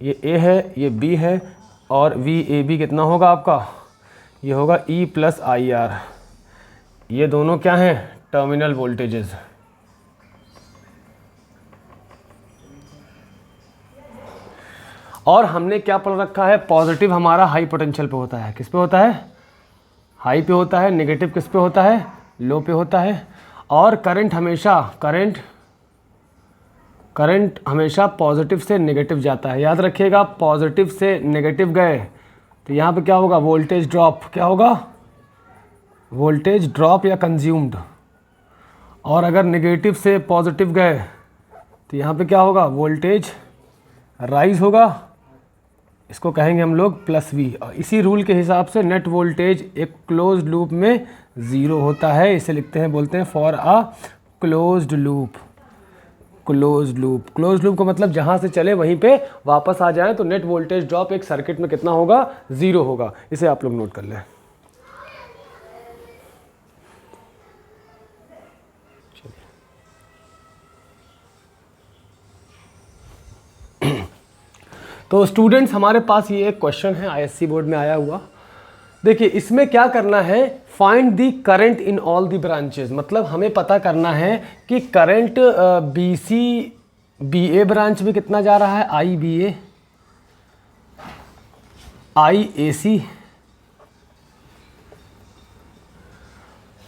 ये A है, ये B है, और VAB कितना होगा आपका, ये होगा E प्लस IR। ये दोनों क्या हैं, टर्मिनल वोल्टेजेस। और हमने क्या पढ़ रखा है, पॉजिटिव हमारा हाई पोटेंशियल पे होता है, किस पे होता है, हाई पे होता है, नेगेटिव किस पे होता है, लो पे होता है। और करंट हमेशा पॉजिटिव से नेगेटिव जाता है, याद रखिएगा, पॉजिटिव से नेगेटिव गए तो यहाँ पे क्या होगा, वोल्टेज ड्रॉप, क्या होगा, वोल्टेज ड्रॉप या कंज्यूम्ड, और अगर नेगेटिव से पॉजिटिव गए तो यहाँ पे क्या होगा, वोल्टेज राइज होगा, इसको कहेंगे हम लोग प्लस वी। और इसी रूल के हिसाब से नेट वोल्टेज एक क्लोज्ड लूप में ज़ीरो होता है, इसे लिखते हैं, बोलते हैं for a closed loop. Closed loop का मतलब जहाँ से चले वहीं पे वापस आ जाए, तो नेट वोल्टेज ड्रॉप एक सर्किट में कितना होगा, ज़ीरो होगा। इसे आप लोग नोट कर लें। तो स्टूडेंट्स, हमारे पास ये एक क्वेश्चन है आईएससी बोर्ड में आया हुआ। देखिए इसमें क्या करना है, find the current in all the branches, मतलब हमें पता करना है कि करंट बीसी बीए ब्रांच में कितना जा रहा है, आई बीए, आई एसी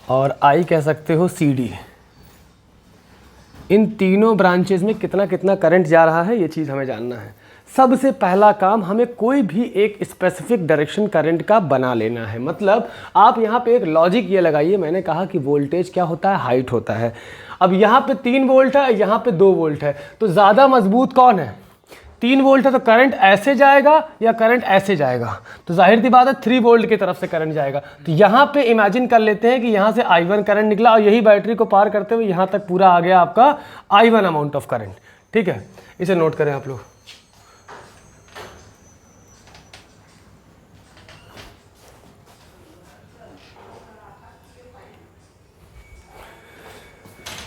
और आई कह सकते हो सीडी। इन तीनों ब्रांचेस में कितना कितना करंट जा रहा है, ये चीज़ हमें जानना है। सबसे पहला काम, हमें कोई भी एक स्पेसिफिक डायरेक्शन करंट का बना लेना है। मतलब आप यहाँ पे एक लॉजिक ये लगाइए, मैंने कहा कि वोल्टेज क्या होता है, हाइट होता है। अब यहाँ पे 3 वोल्ट है, यहाँ पे 2 वोल्ट है, तो ज़्यादा मजबूत कौन है, 3 वोल्ट है, तो करंट ऐसे जाएगा या करंट ऐसे जाएगा, तो जाहिर सी बात है 3 वोल्ट की तरफ से करंट जाएगा। तो यहाँ पे इमेजिन कर लेते हैं कि यहाँ से I1 करंट निकला और यही बैटरी को पार करते हुए यहाँ तक पूरा आ गया आपका I1 अमाउंट ऑफ करंट। ठीक है, इसे नोट करें आप लोग।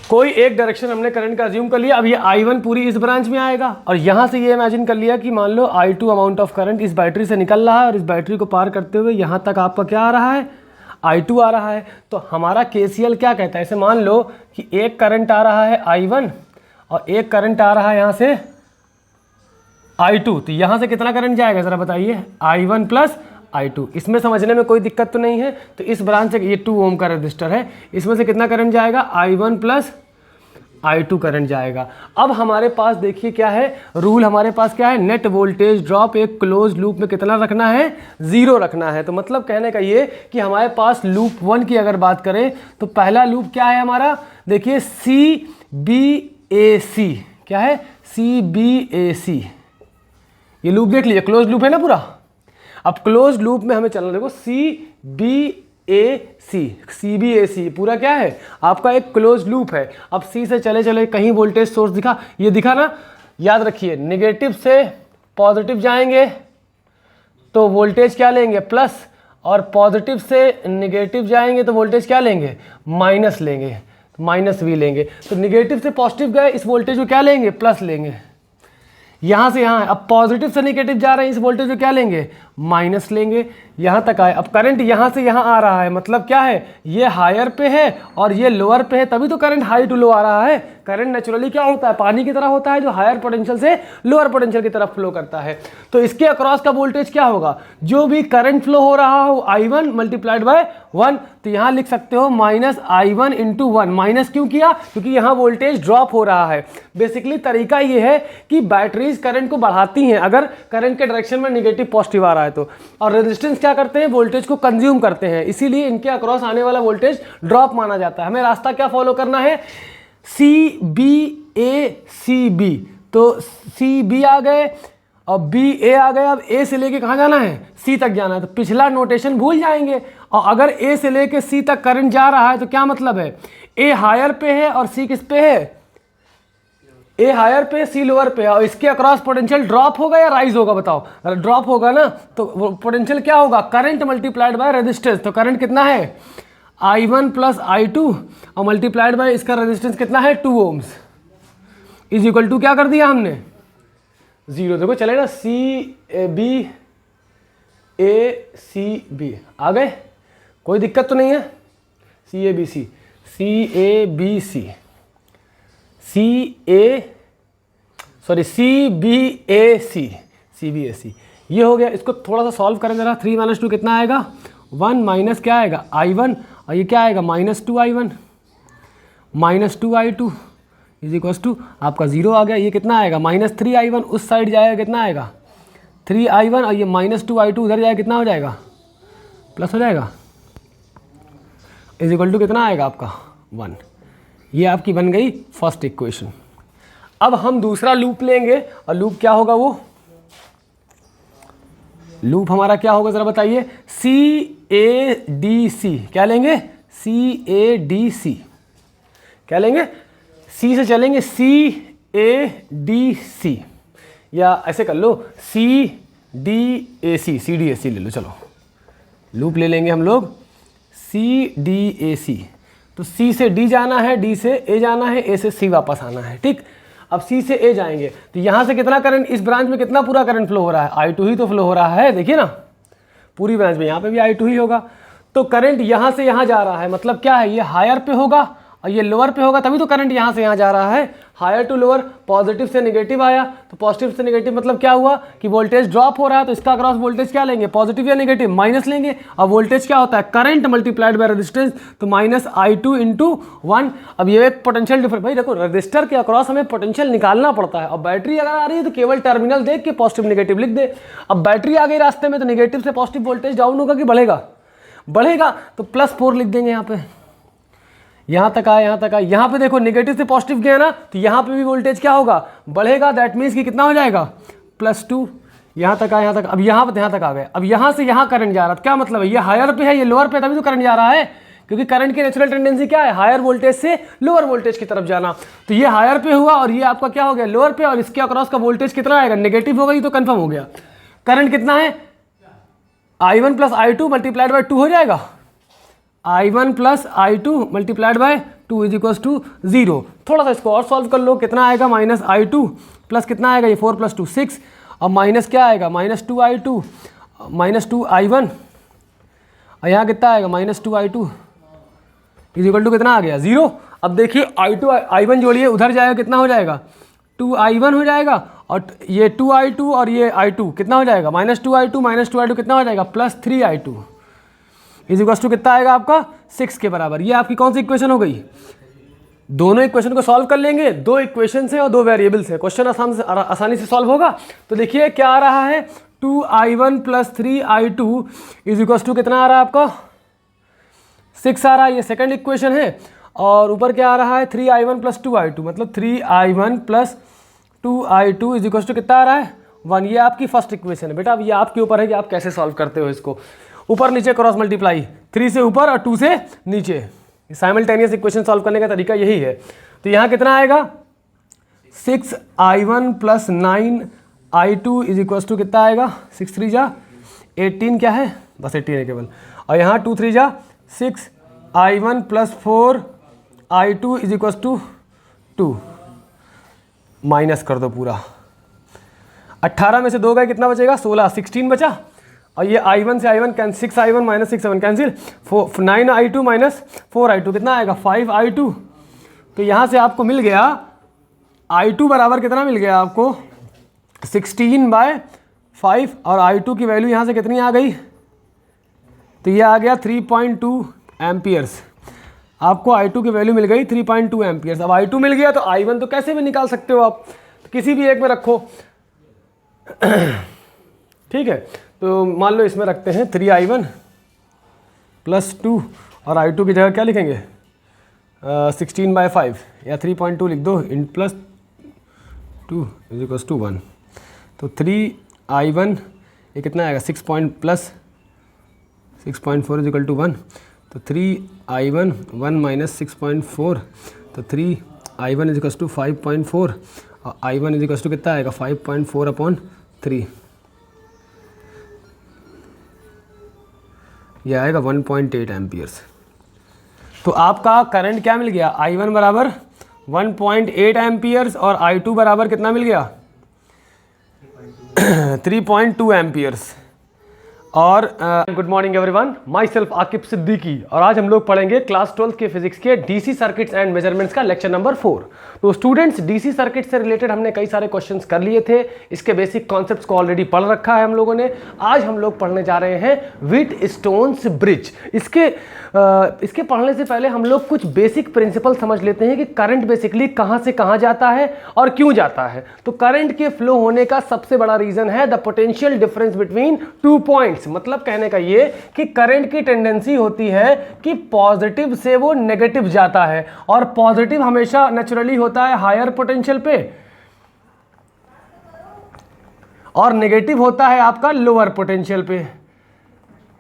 कोई एक डायरेक्शन हमने करंट का अज्यूम कर लिया। अब ये I1 पूरी इस ब्रांच में आएगा और यहाँ से ये इमेजिन कर लिया कि मान लो I2 अमाउंट ऑफ करंट इस बैटरी से निकल रहा है और इस बैटरी को पार करते हुए यहाँ तक आपका क्या आ रहा है, I2 आ रहा है। तो हमारा KCL क्या कहता है, ऐसे मान लो कि एक करंट आ रहा है I1 और एक करंट आ रहा है यहाँ से I2, तो यहाँ से कितना करंट जाएगा ज़रा बताइए, I1 प्लस I2। इसमें समझने में कोई दिक्कत तो नहीं है। तो इस ब्रांच से ये 2 ओम का रजिस्टर है, इसमें से कितना करंट जाएगा, I1 प्लस I2 करंट जाएगा। अब हमारे पास देखिए क्या है रूल, हमारे पास क्या है, नेट वोल्टेज ड्रॉप एक क्लोज लूप में कितना रखना है, 0 रखना है। तो मतलब कहने का ये कि हमारे पास लूप 1 की अगर बात करें तो पहला लूप क्या है हमारा, देखिए CBAC, क्या है CBAC, ये लूप देख लीजिए, क्लोज लूप है ना पूरा। अब क्लोज लूप में हमें चलना, देखो CBAC पूरा क्या है आपका एक क्लोज लूप है। अब C से चले चले कहीं वोल्टेज सोर्स दिखा, ये दिखा ना, याद रखिए नेगेटिव से पॉजिटिव जाएंगे तो वोल्टेज क्या लेंगे, प्लस, और पॉजिटिव से नेगेटिव जाएंगे तो वोल्टेज क्या लेंगे, माइनस लेंगे, माइनस V लेंगे। तो नेगेटिव से पॉजिटिव गए, इस वोल्टेज को क्या लेंगे, प्लस लेंगे। यहाँ से यहाँ, अब पॉजिटिव से नेगेटिव जा रहे हैं, इस वोल्टेज को क्या लेंगे, माइनस लेंगे। यहाँ तक आए, अब करंट यहाँ से यहाँ आ रहा है, मतलब क्या है, ये हायर पे है और ये लोअर पे है, तभी तो करंट हाई टू लो आ रहा है। करंट नेचुरली क्या होता है, पानी की तरह होता है, जो हायर पोटेंशियल से लोअर पोटेंशियल की तरफ फ्लो करता है। तो इसके अक्रॉस का वोल्टेज क्या होगा, जो भी करंट फ्लो हो रहा हो I1 मल्टीप्लाइड बाय 1, तो यहाँ लिख सकते हो माइनस I1 इंटू 1। माइनस क्यों किया, क्योंकि यहाँ वोल्टेज ड्रॉप हो रहा है। बेसिकली तरीका ये है कि बैटरीज करंट को बढ़ाती हैं अगर करंट के डायरेक्शन में नेगेटिव पॉजिटिव आ रहा है तो, और रेजिस्टेंस क्या करते हैं, वोल्टेज को कंज्यूम करते हैं, इसीलिए इनके अक्रॉस आने वाला वोल्टेज ड्रॉप माना जाता है। हमें रास्ता क्या फॉलो करना है, CBACB, तो CB आ गए और BA आ गए। अब A से लेके कहाँ जाना है, C तक जाना है, तो पिछला नोटेशन भूल जाएंगे। और अगर A से लेके C तक करंट जा रहा है तो क्या मतलब है, A हायर पे है और C किस पे है, A हायर पे C लोअर पे है, और इसके अक्रॉस पोटेंशियल ड्रॉप होगा या राइज होगा बताओ, अगर ड्रॉप होगा ना तो पोटेंशियल क्या होगा, करंट मल्टीप्लाइड बाय रेजिस्टेंस। तो करंट कितना है, I1 प्लस I2 और मल्टीप्लाइड बाय इसका रेजिस्टेंस कितना है, 2 ओम्स, इज इक्वल टू क्या कर दिया हमने, 0। देखो चले ना, CABACB आ गए, कोई दिक्कत तो नहीं है, CABC CBAC ये हो गया। इसको थोड़ा सा सॉल्व करें जरा, 3 - 2 कितना आएगा, 1 माइनस क्या आएगा I1 और ये क्या आएगा -2I1 -2I2 is equal to आपका 0 आ गया। ये कितना आएगा, -3I1 उस साइड जाएगा, कितना आएगा 3I1 और ये -2I2 उधर जाएगा, कितना हो जाएगा, प्लस हो जाएगा। इज इक्वल टू कितना आएगा आपका 1। ये आपकी बन गई फर्स्ट इक्वेशन। अब हम दूसरा लूप लेंगे और लूप क्या होगा, वो लूप हमारा क्या होगा ज़रा बताइए, CADC। क्या लेंगे, CADC। क्या लेंगे, C से चलेंगे CADC, या ऐसे कर लो CDAC ले लो। चलो लूप ले लेंगे हम लोग CDAC। तो C से D जाना है, D से A जाना है, A से C वापस आना है। ठीक, अब C से A जाएंगे तो यहाँ से कितना करंट, इस ब्रांच में कितना पूरा करंट फ्लो हो रहा है, I2 ही तो फ्लो हो रहा है। देखिए ना, पूरी ब्रांच में यहाँ पे भी I2 ही होगा। तो करंट यहाँ से यहाँ जा रहा है, मतलब क्या है, ये हायर पे होगा और ये लोअर पे होगा, तभी तो करंट यहाँ से यहाँ जा रहा है। हायर टू लोअर, पॉजिटिव से नेगेटिव आया तो पॉजिटिव से नेगेटिव मतलब क्या हुआ कि वोल्टेज ड्रॉप हो रहा है, तो इसका अक्रॉस वोल्टेज क्या लेंगे, पॉजिटिव या नेगेटिव, माइनस लेंगे। अब वोल्टेज क्या होता है, करंट मल्टीप्लाइड बाय रेजिस्टेंस, तो -I2 × 1। अब ये एक पोटेंशियल डिफरेंस, भाई देखो रजिस्टर के अक्रॉस हमें पोटेंशियल निकालना पड़ता है। अब बैटरी अगर आ रही है तो केवल टर्मिनल देख के पॉजिटिव नेगेटिव लिख दे। अब बैटरी आ गई रास्ते में तो नेगेटिव से पॉजिटिव वोल्टेज डाउन होगा कि बढ़ेगा, बढ़ेगा, तो +4 लिख देंगे। यहाँ पे यहाँ तक आया, यहाँ तक आया, यहाँ पे देखो नेगेटिव से पॉजिटिव गया ना, तो यहाँ पे भी वोल्टेज क्या होगा, बढ़ेगा। दैट मीन्स कि कितना हो जाएगा, +2। यहाँ तक आया, यहाँ तक, अब यहाँ पे यहाँ तक आ गए। अब यहाँ से यहाँ करंट जा रहा है, क्या मतलब है, ये हायर पे है, ये लोअर पे, तभी तो करंट जा रहा है, क्योंकि करंट की नेचुरल टेंडेंसी क्या है, हायर वोल्टेज से लोअर वोल्टेज की तरफ जाना। तो ये हायर पे हुआ और ये आपका क्या हो गया, लोअर पे, और इसके अक्रॉस का वोल्टेज कितना आएगा, नेगेटिव होगा, ये तो कन्फर्म हो गया। करंट कितना है, I1 + I2 मल्टीप्लाइड बाय 2 हो जाएगा। I1 + I2 multiplied by 2 is equal to 0। थोड़ा सा इसको और सॉल्व कर लो, कितना आएगा, -I2 प्लस कितना आएगा, ये 4 + 2 6, और माइनस क्या आएगा, -2I2 -2I1, और यहाँ कितना आएगा, -2I2 इज इक्वल टू कितना आ गया, 0। अब देखिए I1 जोड़िए, उधर जाएगा कितना हो जाएगा, 2I1 हो जाएगा, और ये 2I2 और ये I2 कितना हो जाएगा, -2I2 कितना हो जाएगा, +3I2 इज इक्वल टू कितना आएगा आपका, 6 के बराबर। ये आपकी कौन सी इक्वेशन हो गई, दोनों इक्वेशन को सॉल्व कर लेंगे। 2 इक्वेशन से और 2 वेरिएबल से क्वेश्चन आसानी से सॉल्व होगा। तो देखिए क्या आ रहा है, 2I1 + 3I2 is equal to कितना आ रहा है आपका, 6 आ रहा है। ये सेकंड इक्वेशन है, और ऊपर क्या आ रहा है, 3I1 + 2I2, मतलब 3I1 + 2I2 is equal to कितना आ रहा है, 1। ये आपकी फर्स्ट इक्वेशन है बेटा। अब ये आपके ऊपर है कि आप कैसे सॉल्व करते हो इसको, ऊपर नीचे क्रॉस मल्टीप्लाई, 3 से ऊपर और 2 से नीचे। साइमल्टेनियस इक्वेशन सॉल्व करने का तरीका यही है। तो यहाँ कितना आएगा, 6I1 + 9I2 is equal to कितना आएगा, 6 3 जा 18, क्या है, बस 18 है केवल, और यहाँ 2 3 जा 6I1 + 4I2 is equal to 2, minus कर दो पूरा। 18 में से 2 गए, कितना बचेगा, 16, 16 बचा, और ये I1 से I1 cancel, 6I1 - 6I1 cancel, 9I2 - 4I2 कितना आएगा, 5I2। तो यहाँ से आपको मिल गया I2 बराबर कितना मिल गया आपको, 16/5, और I2 की वैल्यू यहाँ से कितनी आ गई, तो ये आ गया 3.2 एम्पियर्स। आपको I2 की वैल्यू मिल गई 3.2 एम्पियर्स। अब I2 मिल गया तो I1 तो कैसे भी निकाल सकते हो आप, तो किसी भी एक में रखो। ठीक है, तो मान लो इसमें रखते हैं 3I1 + 2, और I2 की जगह क्या लिखेंगे, 16/5 या 3.2 लिख दो, इन +2 इज इक्वल टू 1। तो 3I1 ये कितना आएगा, 6.4 इज इक्वल टू 1। तो 3I1 1 - 6.4, तो 3I1 इज इक्वल टू 5.4, और I1 इज इक्वल टू कितना आएगा, 5.4/3, यह आएगा 1.8 एम्पियर्स। तो आपका करंट क्या मिल गया, I1 बराबर 1.8 एम्पियर्स, और I2 बराबर कितना मिल गया, 3.2 एम्पियर्स। और good morning everyone, my self Aqib Siddiqui, और आज हम लोग पढ़ेंगे क्लास 12 के फिजिक्स के डीसी सर्किट्स एंड मेजरमेंट्स का लेक्चर नंबर 4। तो स्टूडेंट्स, डीसी सर्किट से रिलेटेड हमने कई सारे क्वेश्चंस कर लिए थे, इसके बेसिक कॉन्सेप्ट्स को ऑलरेडी पढ़ रखा है हम लोगों ने। आज हम लोग पढ़ने जा रहे हैं व्हीटस्टोन्स ब्रिज। इसके पढ़ने से पहले हम लोग कुछ बेसिक प्रिंसिपल समझ लेते हैं कि करंट बेसिकली कहाँ से कहाँ जाता है और क्यों जाता है। तो करंट के फ्लो होने का सबसे बड़ा रीजन है the potential difference between 2 points. Sides, मतलब कहने का ये कि करंट की टेंडेंसी होती है कि पॉजिटिव से वो नेगेटिव जाता है, और पॉजिटिव हमेशा नेचुरली होता है हायर पोटेंशियल पे और नेगेटिव होता है आपका लोअर पोटेंशियल पे।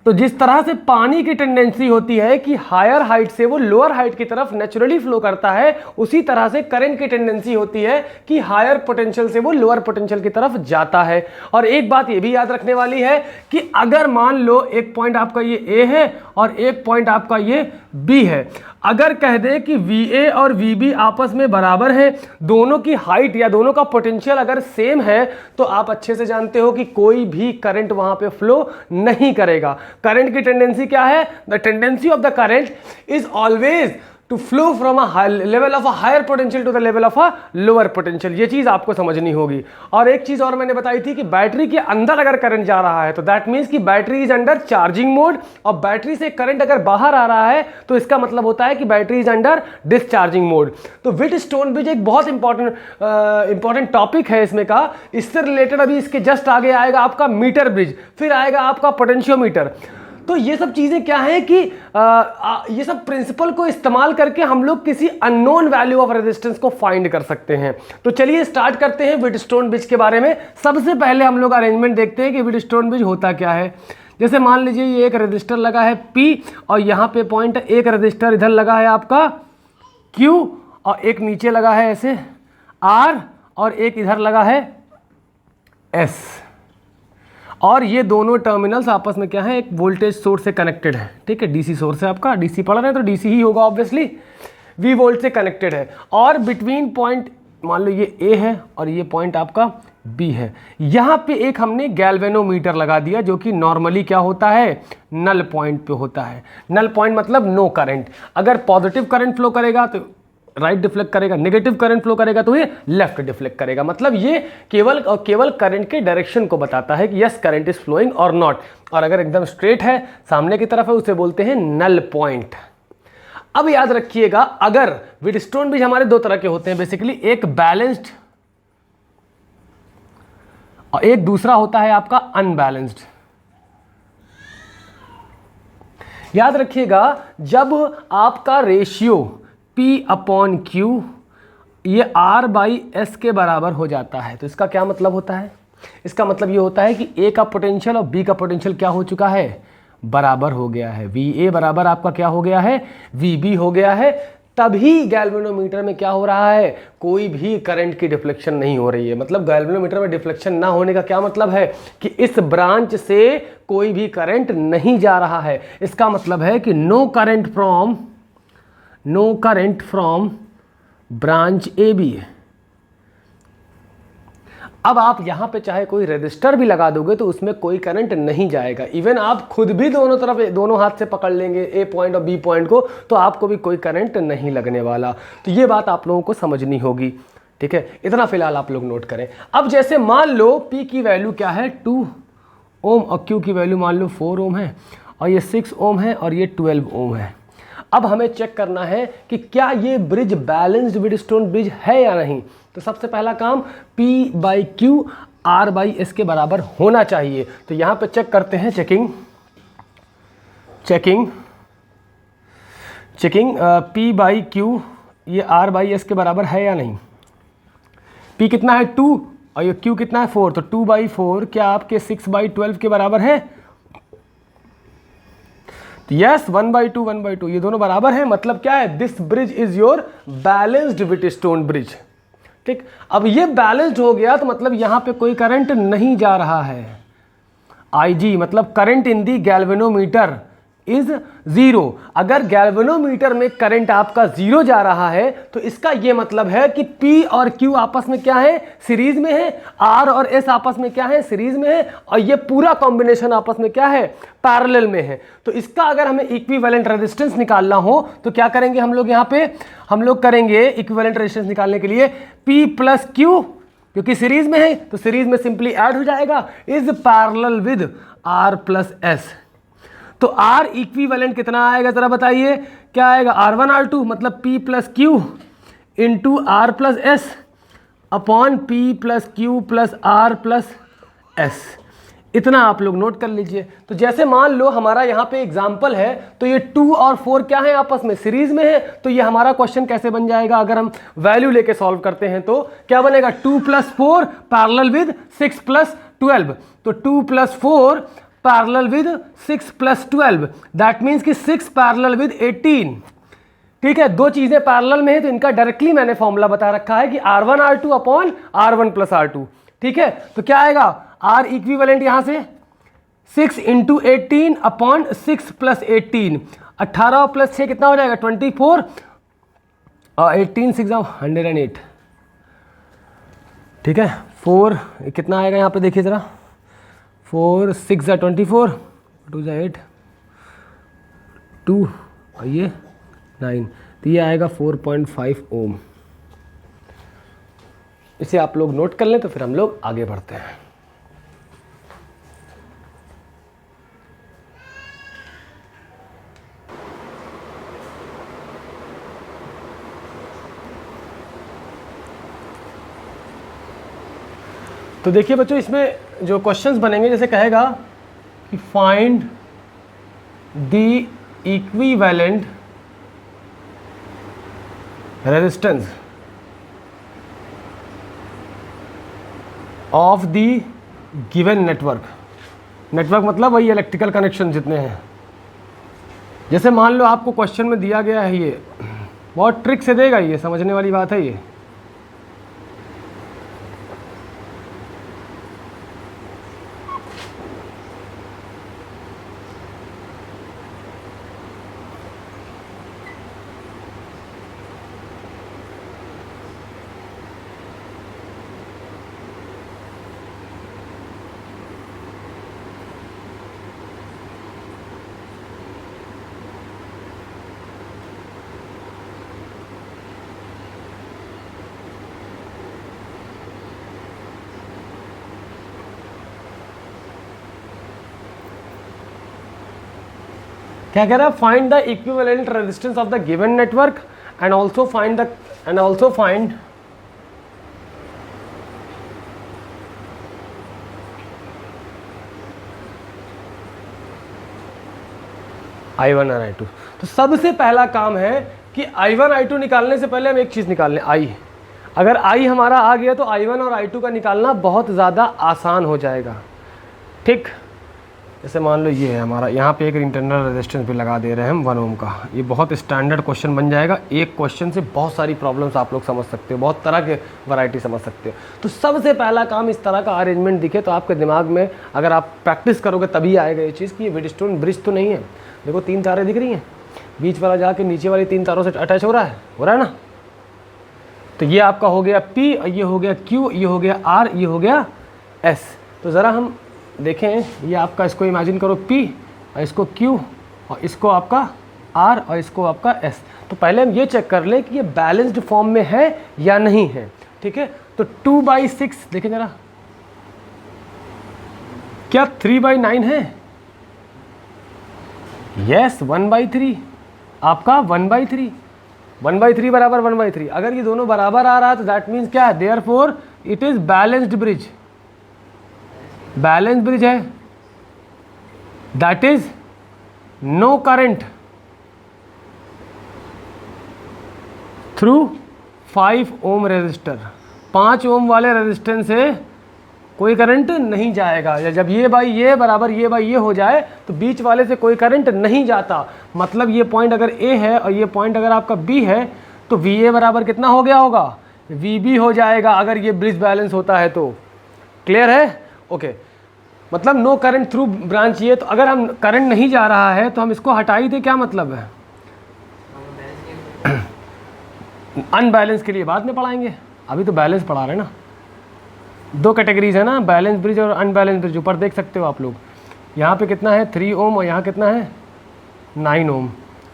तो जिस तरह से पानी की टेंडेंसी होती है कि हायर हाइट से वो लोअर हाइट की तरफ नेचुरली फ्लो करता है, उसी तरह से करंट की टेंडेंसी होती है कि हायर पोटेंशियल से वो लोअर पोटेंशियल की तरफ जाता है। और एक बात ये भी याद रखने वाली है कि अगर मान लो एक पॉइंट आपका ये ए है और एक पॉइंट आपका ये बी है, अगर कह दे कि VA और VB आपस में बराबर है, दोनों की हाइट या दोनों का पोटेंशियल अगर सेम है, तो आप अच्छे से जानते हो कि कोई भी करंट वहां पे फ्लो नहीं करेगा। करंट की टेंडेंसी क्या है? The tendency of the current is always to flow from a level of a higher potential to the level of a lower potential. ये चीज आपको समझनी होगी। और एक चीज और मैंने बताई थी कि बैटरी के अंदर अगर करंट जा रहा है तो दैट मींस कि battery is under charging mode, और बैटरी से करंट अगर बाहर आ रहा है तो इसका मतलब होता है कि battery is under discharging mode. तो व्हिटस्टोन ब्रिज एक बहुत इंपॉर्टेंट टॉपिक है इसमें का। इससे रिलेटेड अभी इसके जस्ट आगे आएगा आपका मीटर ब्रिज, फिर आएगा आपका पोटेंशियोमीटर। तो ये सब चीजें क्या है कि ये सब प्रिंसिपल को इस्तेमाल करके हम लोग किसी अननोन वैल्यू ऑफ रेजिस्टेंस को फाइंड कर सकते हैं। तो चलिए स्टार्ट करते हैं व्हिटस्टोन ब्रिज के बारे में। सबसे पहले हम लोग अरेंजमेंट देखते हैं कि व्हिटस्टोन ब्रिज होता क्या है। जैसे मान लीजिए ये एक रजिस्टर लगा है P और यहाँ पे पॉइंट, एक रजिस्टर इधर लगा है आपका Q और एक नीचे लगा है ऐसे R और एक इधर लगा है S, और ये दोनों टर्मिनल्स आपस में क्या है, एक वोल्टेज सोर्स से कनेक्टेड है। ठीक है, डीसी सोर्स है आपका, डीसी पढ़ रहे हैं तो डीसी ही होगा ऑब्वियसली, V वोल्ट से कनेक्टेड है। और बिटवीन पॉइंट मान लो ये A है और ये पॉइंट आपका B है। यहाँ पे एक हमने गैल्वेनोमीटर लगा दिया जो कि नॉर्मली क्या होता है, नल पॉइंट पे होता है। नल पॉइंट मतलब नो करंट। अगर पॉजिटिव करंट फ्लो करेगा तो राइट डिफ्लेक्ट करेगा, नेगेटिव करंट फ्लो करेगा तो ये लेफ्ट डिफ्लेक्ट करेगा। मतलब ये केवल करंट के डायरेक्शन को बताता है कि यस करंट इज फ्लोइंग और नॉट। और अगर एकदम स्ट्रेट है, सामने की तरफ है, उसे बोलते हैं नल पॉइंट। अब याद रखिएगा, अगर व्हिटस्टोन ब्रिज हमारे दो तरह के होते हैं बेसिकली, एक बैलेंस्ड और एक दूसरा होता है आपका अनबैलेंस्ड। याद रखिएगा, जब आपका रेशियो P/Q ये R/S के बराबर हो जाता है तो इसका क्या मतलब होता है? इसका मतलब ये होता है कि A का पोटेंशियल और B का पोटेंशियल क्या हो चुका है, बराबर हो गया है। VA बराबर आपका क्या हो गया है, VB हो गया है। तभी गैल्वेनोमीटर में क्या हो रहा है, कोई भी करंट की डिफ्लेक्शन नहीं हो रही है। मतलब गैल्वेनोमीटर में डिफ्लेक्शन ना होने का क्या मतलब है कि इस ब्रांच से कोई भी करंट नहीं जा रहा है। इसका मतलब है कि no current from branch AB। अब आप यहां पे चाहे कोई रजिस्टर भी लगा दोगे तो उसमें कोई करंट नहीं जाएगा। इवन आप खुद भी दोनों हाथ से पकड़ लेंगे A पॉइंट और B पॉइंट को, तो आपको भी कोई करंट नहीं लगने वाला। तो ये बात आप लोगों को समझनी होगी। ठीक है, इतना फिलहाल आप लोग नोट करें। अब जैसे मान लो P की वैल्यू क्या है 2 ओम और Q की वैल्यू मान लो 4 ओम है और ये 6 ओम है और ये 12 ओम है। अब हमें चेक करना है कि क्या ये ब्रिज बैलेंस्ड व्हिटस्टोन ब्रिज है या नहीं। तो सबसे पहला काम P/Q R/S के बराबर होना चाहिए। तो यहां पे चेक करते हैं, चेकिंग P/Q ये R/S के बराबर है या नहीं। P कितना है 2 और ये Q कितना है 4, तो 2/4 क्या आपके 6/12 के बराबर है। यस, 1/2 ये दोनों बराबर है। मतलब क्या है, this bridge is your balanced Wheatstone bridge. ठीक, अब ये बैलेंस्ड हो गया तो मतलब यहां पे कोई करंट नहीं जा रहा है। IG मतलब current in the galvanometer is 0। अगर गैल्वेनोमीटर में करंट आपका 0 जा रहा है तो इसका यह मतलब है कि P और Q आपस में क्या है, सीरीज में है। R और S आपस में क्या है, सीरीज में है। और ये पूरा कॉम्बिनेशन आपस में क्या है, पैरेलल में है। तो इसका अगर हमें इक्विवेलेंट रेजिस्टेंस निकालना हो तो क्या करेंगे हम लोग, यहाँ पे हम लोग करेंगे इक्विवेलेंट रेजिस्टेंस निकालने के लिए P+Q, क्योंकि सीरीज में है तो सीरीज में सिंपली ऐड हो जाएगा, इज पैरेलल विद R+S। तो R इक्विवेलेंट कितना आएगा जरा बताइए, क्या आएगा, R1 R2 मतलब P+Q into R+S upon P+Q+R+S इतना आप लोग नोट कर लीजिए। तो जैसे मान लो हमारा यहाँ पे एग्जाम्पल है, तो ये 2 और 4 क्या है, आपस में सीरीज में है। तो ये हमारा क्वेश्चन कैसे बन जाएगा, अगर हम वैल्यू लेके सॉल्व करते हैं तो क्या बनेगा, 2 + 4 पैरेलल विद 6 + 12। तो 2 + 4 पैरेलल विद 6 + 12, दैट मीन्स कि 6 पैरेलल विद 18। ठीक है, दो चीजें पैरेलल में है तो इनका डायरेक्टली मैंने फॉर्मूला बता रखा है कि R1 R2 upon R1 + R2। ठीक है, तो क्या आएगा, R इक्विवेलेंट यहां से 6 × 18 अपॉन 6 + 18, 18 + 6 कितना हो जाएगा, 24, और 18 6 108। ठीक है, 4 कितना आएगा यहाँ पे देखिए जरा, 4 6 24, 2 8, 2 और ये 9, तो ये आएगा 4.5 ओम। इसे आप लोग नोट कर लें तो फिर हम लोग आगे बढ़ते हैं। तो देखिए बच्चों, इसमें जो क्वेश्चंस बनेंगे, जैसे कहेगा कि find the equivalent resistance of the given network. Network मतलब वही इलेक्ट्रिकल कनेक्शन जितने हैं। जैसे मान लो आपको क्वेश्चन में दिया गया है, ये बहुत ट्रिक से देगा, ये समझने वाली बात है। ये क्या कह रहा है, find the equivalent resistance of the given network and also find I1 और I2। तो सबसे पहला काम है कि I1 I2 निकालने से पहले हम एक चीज़ निकाल लें, I। अगर I हमारा आ गया तो I1 और I2 का निकालना बहुत ज़्यादा आसान हो जाएगा। ठीक, जैसे मान लो ये है हमारा, यहाँ पे एक इंटरनल रेजिस्टेंस भी लगा दे रहे हैं हम 1 ओम का। ये बहुत स्टैंडर्ड क्वेश्चन बन जाएगा। एक क्वेश्चन से बहुत सारी प्रॉब्लम्स आप लोग समझ सकते हो, बहुत तरह के वैरायटी समझ सकते हो। तो सबसे पहला काम, इस तरह का अरेंजमेंट दिखे तो आपके दिमाग में, अगर आप प्रैक्टिस करोगे तभी आएगा ये चीज़ कि ये व्हीटस्टोन ब्रिज तो नहीं है। देखो 3 तारें दिख रही हैं, बीच वाला जाके नीचे वाली 3 तारों से अटैच हो रहा है ना। तो ये आपका हो गया P, ये हो गया Q, ये हो गया R, ये हो गया S। तो ज़रा हम देखें, ये आपका, इसको इमेजिन करो P, और इसको Q, और इसको आपका R, और इसको आपका S। तो पहले हम ये चेक कर लें कि ये बैलेंस्ड फॉर्म में है या नहीं है। ठीक है, तो 2/6 देखें ज़रा, क्या 3/9 है? यस, 1/3 आपका 1/3, 1/3 बराबर 1/3। अगर ये दोनों बराबर आ रहा है तो दैट मीन्स क्या है, therefore it is balanced bridge. Balance bridge है, that is no current through 5 ohm resistor. 5 ohm वाले रेजिस्टेंस से कोई करंट नहीं जाएगा। या जब ये बाई ये बराबर ये बाई ये हो जाए तो बीच वाले से कोई करंट नहीं जाता। मतलब ये पॉइंट अगर A है और ये पॉइंट अगर आपका B है तो VA बराबर कितना हो गया होगा, VB हो जाएगा, अगर ये ब्रिज बैलेंस होता है तो। क्लियर है? ओके, मतलब नो करंट थ्रू ब्रांच। ये तो अगर हम करंट नहीं जा रहा है तो हम इसको हटा ही दें, क्या मतलब है? अनबैलेंस के लिए बाद में पढ़ाएंगे, अभी तो बैलेंस पढ़ा रहे हैं ना। 2 कैटेगरीज है ना, बैलेंस ब्रिज और अनबैलेंस ब्रिज। ऊपर देख सकते हो आप लोग, यहाँ पे कितना है 3 ओम और यहाँ कितना है 9 ओम,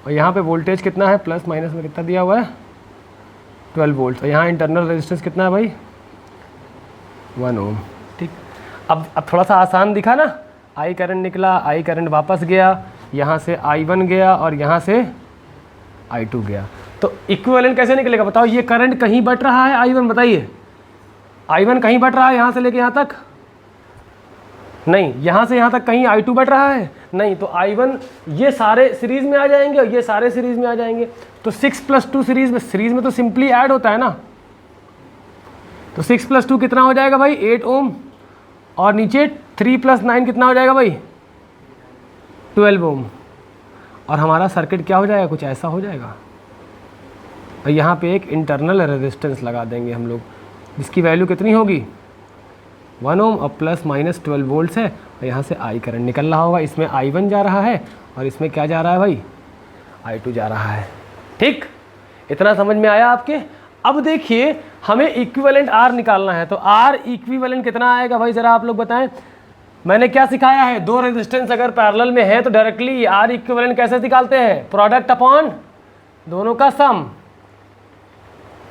और यहाँ पे वोल्टेज कितना है, प्लस माइनस में कितना दिया हुआ है 12 वोल्ट, और यहाँ इंटरनल रेजिस्टेंस कितना है भाई 1 ओम। ठीक, अब थोड़ा सा आसान दिखा ना, आई करंट निकला, आई करंट वापस गया, यहाँ से I1 गया और यहाँ से I2 गया। तो इक्विवेलेंट कैसे निकलेगा बताओ? ये करंट कहीं बट रहा है I1, बताइए I1 कहीं बट रहा है यहाँ से लेके यहाँ तक, नहीं, यहाँ से यहाँ तक कहीं I2 बढ़ रहा है नहीं, तो I1 ये सारे सीरीज में आ जाएंगे और ये सारे सीरीज में आ जाएंगे। तो 6 + 2 सीरीज में तो सिंपली ऐड होता है ना, तो 6 + 2 कितना हो जाएगा भाई 8 ओम, और नीचे 3 + 9 कितना हो जाएगा भाई 12 ओम, और हमारा सर्किट क्या हो जाएगा, कुछ ऐसा हो जाएगा। और यहाँ पे एक इंटरनल रेजिस्टेंस लगा देंगे हम लोग, जिसकी वैल्यू कितनी होगी 1 ओम, और ±12 वोल्ट्स है, और यहाँ से I करंट निकल रहा होगा। इसमें I1 जा रहा है और इसमें क्या जा रहा है भाई I2 जा रहा है। ठीक, इतना समझ में आया आपके। अब देखिए हमें इक्विवेलेंट R निकालना है, तो R इक्विवेलेंट कितना आएगा भाई, ज़रा आप लोग बताएं। मैंने क्या सिखाया है, दो रेजिस्टेंस अगर पैरेलल में है तो डायरेक्टली R इक्विवेलेंट कैसे निकालते हैं, प्रोडक्ट अपॉन दोनों का सम।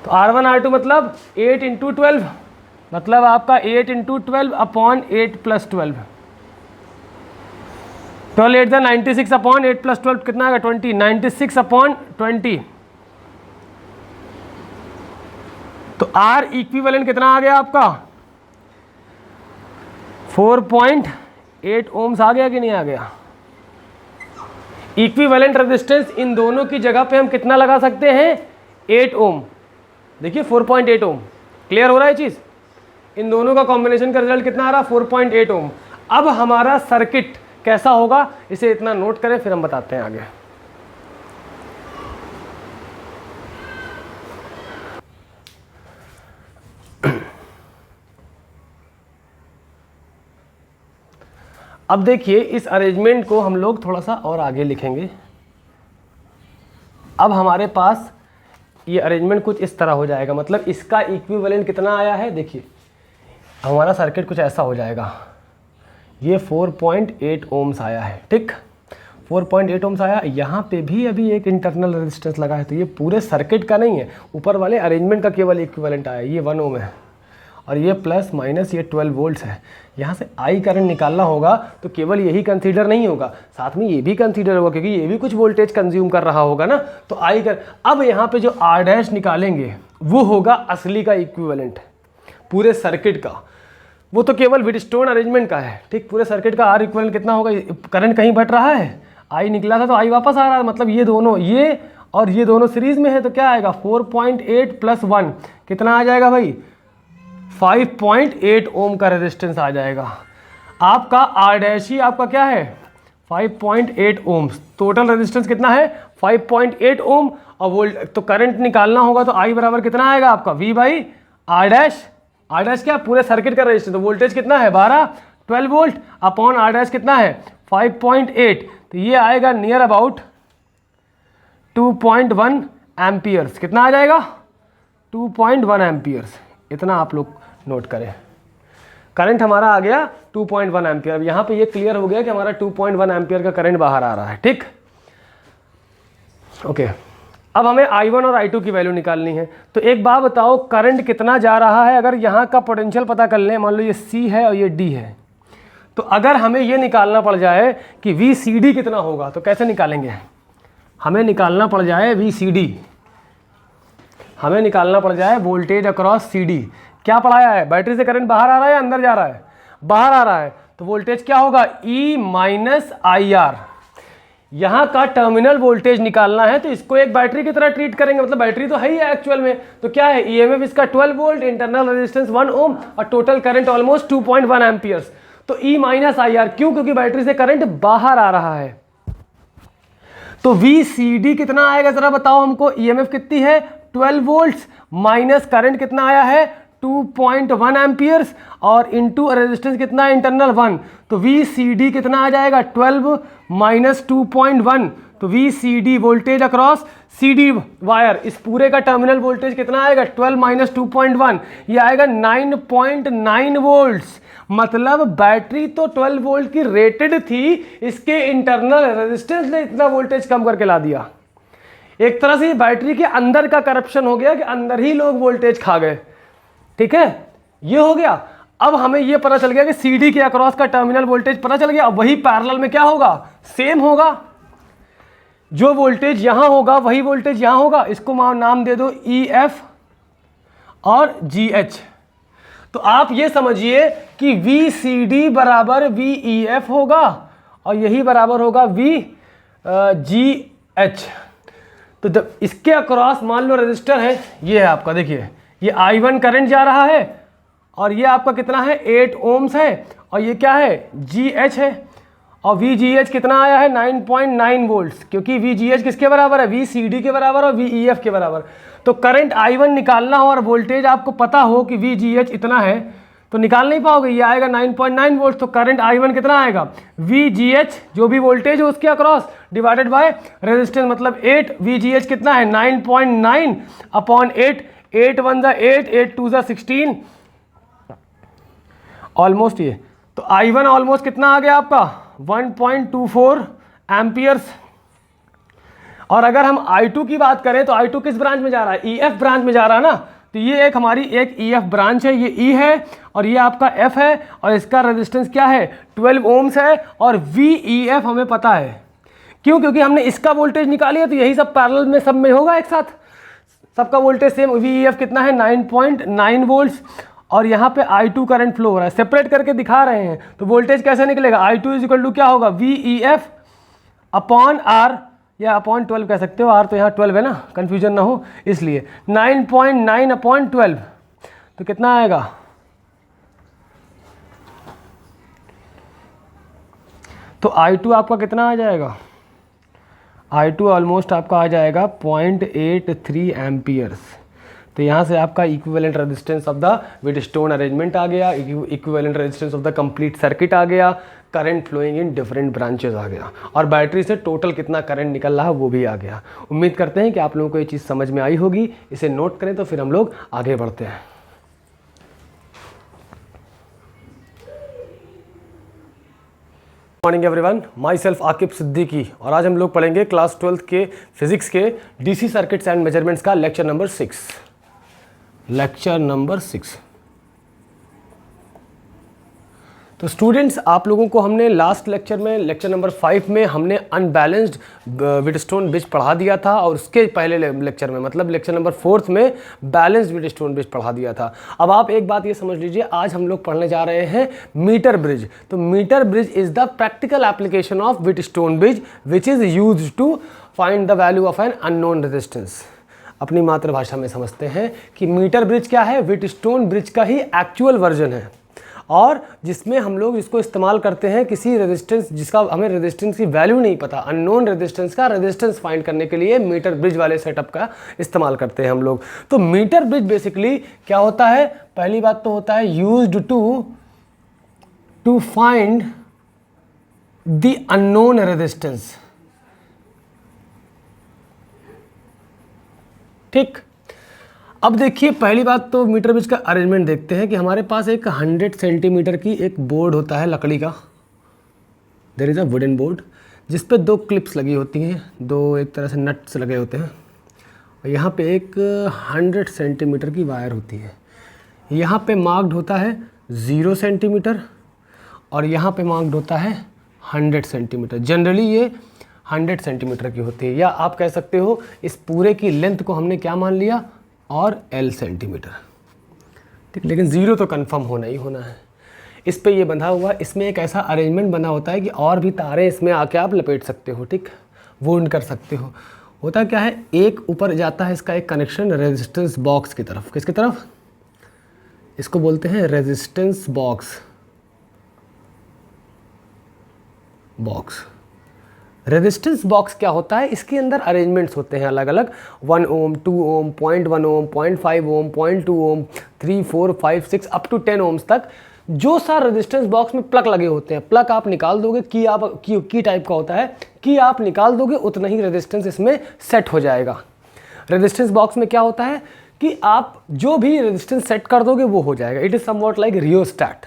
तो R1 R2 मतलब 8 × 12, मतलब आपका 8 × 12 अपॉन 8 + 12, 12 8 96 अपॉन 8 + 12 कितना आएगा 20, 96 अपॉन 20। तो R इक्विवेलेंट कितना आ गया आपका 4.8 ओम्स आ गया कि नहीं आ गया। इक्विवेलेंट रेजिस्टेंस इन दोनों की जगह पे हम कितना लगा सकते हैं 8 ओम। देखिए 4.8 ओम, क्लियर हो रहा है चीज़। इन दोनों का कॉम्बिनेशन का रिजल्ट कितना आ रहा 4.8 ओम। अब हमारा सर्किट कैसा होगा, इसे इतना नोट करें फिर हम बताते हैं आगे। अब देखिए इस अरेंजमेंट को हम लोग थोड़ा सा और आगे लिखेंगे। अब हमारे पास ये अरेंजमेंट कुछ इस तरह हो जाएगा, मतलब इसका इक्विवेलेंट कितना आया है, देखिए हमारा सर्किट कुछ ऐसा हो जाएगा। ये 4.8 ओम्स आया है, ठीक 4.8 ओम्स आया। यहाँ पे भी अभी एक इंटरनल रेजिस्टेंस लगा है, तो ये पूरे सर्किट का नहीं है, ऊपर वाले अरेंजमेंट का केवल इक्विवेलेंट आया। ये 1 ओम है और ये प्लस माइनस ये 12 वोल्ट्स है। यहाँ से I करंट निकालना होगा तो केवल यही कंसीडर नहीं होगा, साथ में ये भी कंसीडर होगा, क्योंकि ये भी कुछ वोल्टेज कंज्यूम कर रहा होगा ना। तो I कर, अब यहाँ पे जो R' निकालेंगे वो होगा असली का इक्विवेलेंट पूरे सर्किट का, वो तो केवल व्हीटस्टोन अरेंजमेंट का है, ठीक। पूरे सर्किट का R इक्विवेलेंट कितना होगा, करंट कहीं बट रहा है, I निकला था तो I वापस आ रहा है, मतलब ये दोनों, ये और ये दोनों सीरीज में है, तो क्या आएगा 4.8 + 1 कितना आ जाएगा भाई 5.8 ओम का रेजिस्टेंस आ जाएगा। आपका R' ही आपका क्या है 5.8 ओम्स। टोटल रेजिस्टेंस कितना है 5.8 ओम, और वोल्ट तो करंट निकालना होगा तो I बराबर कितना आएगा आपका V/R'। R' क्या पूरे सर्किट का रेजिस्टेंस, तो वोल्टेज कितना है 12 वोल्ट अपॉन R' कितना है 5.8, तो ये आएगा नियर अबाउट 2.1 एम्पियर्स। कितना आ जाएगा 2.1 एम्पियर्स। इतना आप लोग नोट करें। करंट हमारा आ गया 2.1 एम्पियर। अब यहाँ पे ये क्लियर हो गया कि हमारा 2.1 एम्पियर का करंट बाहर आ रहा है, ठीक ओके। अब हमें I1 और I2 की वैल्यू निकालनी है। तो एक बात बताओ, करंट कितना जा रहा है, अगर यहाँ का पोटेंशियल पता कर लें, मान लो ये C है और ये D है, तो अगर हमें ये निकालना पड़ जाए कि VCD कितना होगा तो कैसे निकालेंगे। हमें निकालना पड़ जाए VCD, हमें निकालना पड़ जाए वोल्टेज अक्रॉस CD। क्या पढ़ाया है, बैटरी से करंट बाहर आ रहा है या अंदर जा रहा है, बाहर आ रहा है, तो वोल्टेज क्या होगा E - IR। यहाँ का टर्मिनल वोल्टेज निकालना है तो इसको एक बैटरी की तरह ट्रीट करेंगे, मतलब बैटरी तो है ही है एक्चुअल में। तो क्या है EMF इसका 12 वोल्ट, इंटरनल रेजिस्टेंस 1 ओम और टोटल करंट ऑलमोस्ट 2.1 एम्पियर्स। तो E - IR क्यों, क्योंकि बैटरी से करंट बाहर आ रहा है। तो VCD कितना आएगा जरा बताओ हमको, EMF कितनी है 12 वोल्ट्स माइनस करंट कितना आया है 2.1 एम्पियर्स और इनटू रेजिस्टेंस कितना है इंटरनल 1। तो VCD कितना आ जाएगा 12 - 2.1, तो VCD voltage across CD wire, इस पूरे का टर्मिनल वोल्टेज कितना आएगा 12 - 2.1, ये आएगा 9.9 वोल्ट्स। मतलब बैटरी तो 12 वोल्ट की रेटेड थी, इसके इंटरनल रेजिस्टेंस ने इतना वोल्टेज कम करके ला दिया। एक तरह से बैटरी के अंदर का करप्शन हो गया कि अंदर ही लोग वोल्टेज खा गए, ठीक है, ये हो गया। अब हमें ये पता चल गया कि CD के अक्रॉस का टर्मिनल वोल्टेज पता चल गया। अब वही पैरेलल में क्या होगा, सेम होगा, जो वोल्टेज यहां होगा वही वोल्टेज यहां होगा। इसको नाम दे दो EF और GH। तो आप ये समझिए कि VCD बराबर VEF होगा और यही बराबर होगा VGH। तो जब इसके अक्रॉस मान लो रजिस्टर है, ये है आपका, देखिए ये I1 करंट जा रहा है और ये आपका कितना है 8 ओम्स है और ये क्या है GH है और VGH कितना आया है 9.9 वोल्ट्स, क्योंकि VGH किसके बराबर है VCD के बराबर और VEF के बराबर। तो करंट I1 निकालना हो और वोल्टेज आपको पता हो कि VGH इतना है तो निकाल नहीं पाओगे, ये आएगा 9.9 वोल्ट। तो करंट I1 कितना आएगा VGH जो भी वोल्टेज है उसके अक्रॉस डिवाइडेड बाय रेजिस्टेंस मतलब 8, VGH कितना है 9.9 अपॉन 8, 8 1 जा 8, 8 2 जा 16 ऑलमोस्ट ये। तो I1 ऑलमोस्ट कितना आ गया आपका 1.24 एम्पियर्स। और अगर हम I2 की बात करें तो I2 किस ब्रांच में जा रहा है EF ब्रांच में जा रहा है ना, तो ये एक हमारी एक EF ब्रांच है, ये E है और ये आपका F है और इसका रेजिस्टेंस क्या है 12 ओम्स है और VEF हमें पता है। क्यों? क्योंकि हमने इसका वोल्टेज निकाली है तो यही सब पैरेलल में सब में होगा एक साथ, सबका वोल्टेज सेम। VEF कितना है 9.9 वोल्ट्स और यहाँ पे I2 करंट फ्लो हो रहा है, सेपरेट करके दिखा रहे हैं तो वोल्टेज कैसे निकलेगा I2 इज इक्वल टू क्या होगा VEF अपॉन R या अपॉन 12 कह सकते हो, R तो यहाँ 12 है ना, कन्फ्यूजन ना हो इसलिए 9.9 अपॉन 12 तो कितना आएगा तो I2 आपका कितना आ जाएगा I2 ऑलमोस्ट आपका आ जाएगा 0.83 एम्पियर्स। तो यहाँ से आपका equivalent resistance of the Wheatstone arrangement आ गया, equivalent resistance of the complete circuit आ गया, current flowing in different branches आ गया और बैटरी से टोटल कितना करंट निकल रहा है वो भी आ गया। उम्मीद करते हैं कि आप लोगों को ये चीज़ समझ में आई होगी, इसे नोट करें तो फिर हम लोग आगे बढ़ते हैं। Morning everyone, my self Aqib Siddiqui और आज हम लोग पढ़ेंगे क्लास 12th के फिजिक्स के डीसी सर्किट्स एंड मेजरमेंट्स का लेक्चर नंबर 6। तो स्टूडेंट्स आप लोगों को हमने लास्ट लेक्चर में लेक्चर नंबर 5 में हमने अनबैलेंस्ड व्हीटस्टोन ब्रिज पढ़ा दिया था और उसके पहले लेक्चर में मतलब लेक्चर नंबर 4 में बैलेंस्ड व्हीटस्टोन ब्रिज पढ़ा दिया था। अब आप एक बात ये समझ लीजिए, आज हम लोग पढ़ने जा रहे हैं मीटर ब्रिज। तो meter bridge is the practical application of Wheatstone bridge which is used to find the value of an unknown resistance. अपनी मातृभाषा में समझते हैं कि मीटर ब्रिज क्या है, व्हीटस्टोन ब्रिज का ही एक्चुअल वर्जन है और जिसमें हम लोग इसको इस्तेमाल करते हैं किसी रेजिस्टेंस जिसका हमें रेजिस्टेंस की वैल्यू नहीं पता, अननोन रेजिस्टेंस का रेजिस्टेंस फाइंड करने के लिए मीटर ब्रिज वाले सेटअप का इस्तेमाल करते हैं हम लोग। तो मीटर ब्रिज बेसिकली क्या होता है, पहली बात तो होता है used to find the unknown resistance. ठीक, अब देखिए पहली बात तो मीटर ब्रिज का अरेंजमेंट देखते हैं कि हमारे पास एक 100 सेंटीमीटर की एक बोर्ड होता है लकड़ी का, there is a wooden board जिस पे 2 क्लिप्स लगी होती हैं, 2 एक तरह से नट्स लगे होते हैं और यहाँ पे एक 100 सेंटीमीटर की वायर होती है। यहाँ पे मार्क्ड होता है 0 सेंटीमीटर और यहाँ पे मार्क्ड होता है 100 सेंटीमीटर। जनरली ये 100 सेंटीमीटर की होती है या आप कह सकते हो इस पूरे की लेंथ को हमने क्या मान लिया और L सेंटीमीटर। ठीक, लेकिन 0 तो कंफर्म होना ही होना है। इस पे ये बंधा हुआ, इसमें एक ऐसा अरेंजमेंट बना होता है कि और भी तारे इसमें आके आप लपेट सकते हो, ठीक, वुंड कर सकते हो। होता क्या है, एक ऊपर जाता है इसका एक कनेक्शन रेजिस्टेंस बॉक्स की तरफ। किसकी तरफ? इसको बोलते हैं रेजिस्टेंस बॉक्स। रेजिस्टेंस बॉक्स क्या होता है, इसके अंदर अरेंजमेंट्स होते हैं अलग अलग, 1 ओम, 2 ओम, 0.1 ओम, 0.5 ओम, 0.2 ओम, 3, 4, 5, 6 अप टू 10 ओम्स तक। जो सा रेजिस्टेंस बॉक्स में प्लग लगे होते हैं, प्लग आप निकाल दोगे, की टाइप का होता है, की आप निकाल दोगे उतना ही रेजिस्टेंस इसमें सेट हो जाएगा। रेजिस्टेंस बॉक्स में क्या होता है कि आप जो भी रेजिस्टेंस सेट कर दोगे वो हो जाएगा। It is somewhat like rheostat.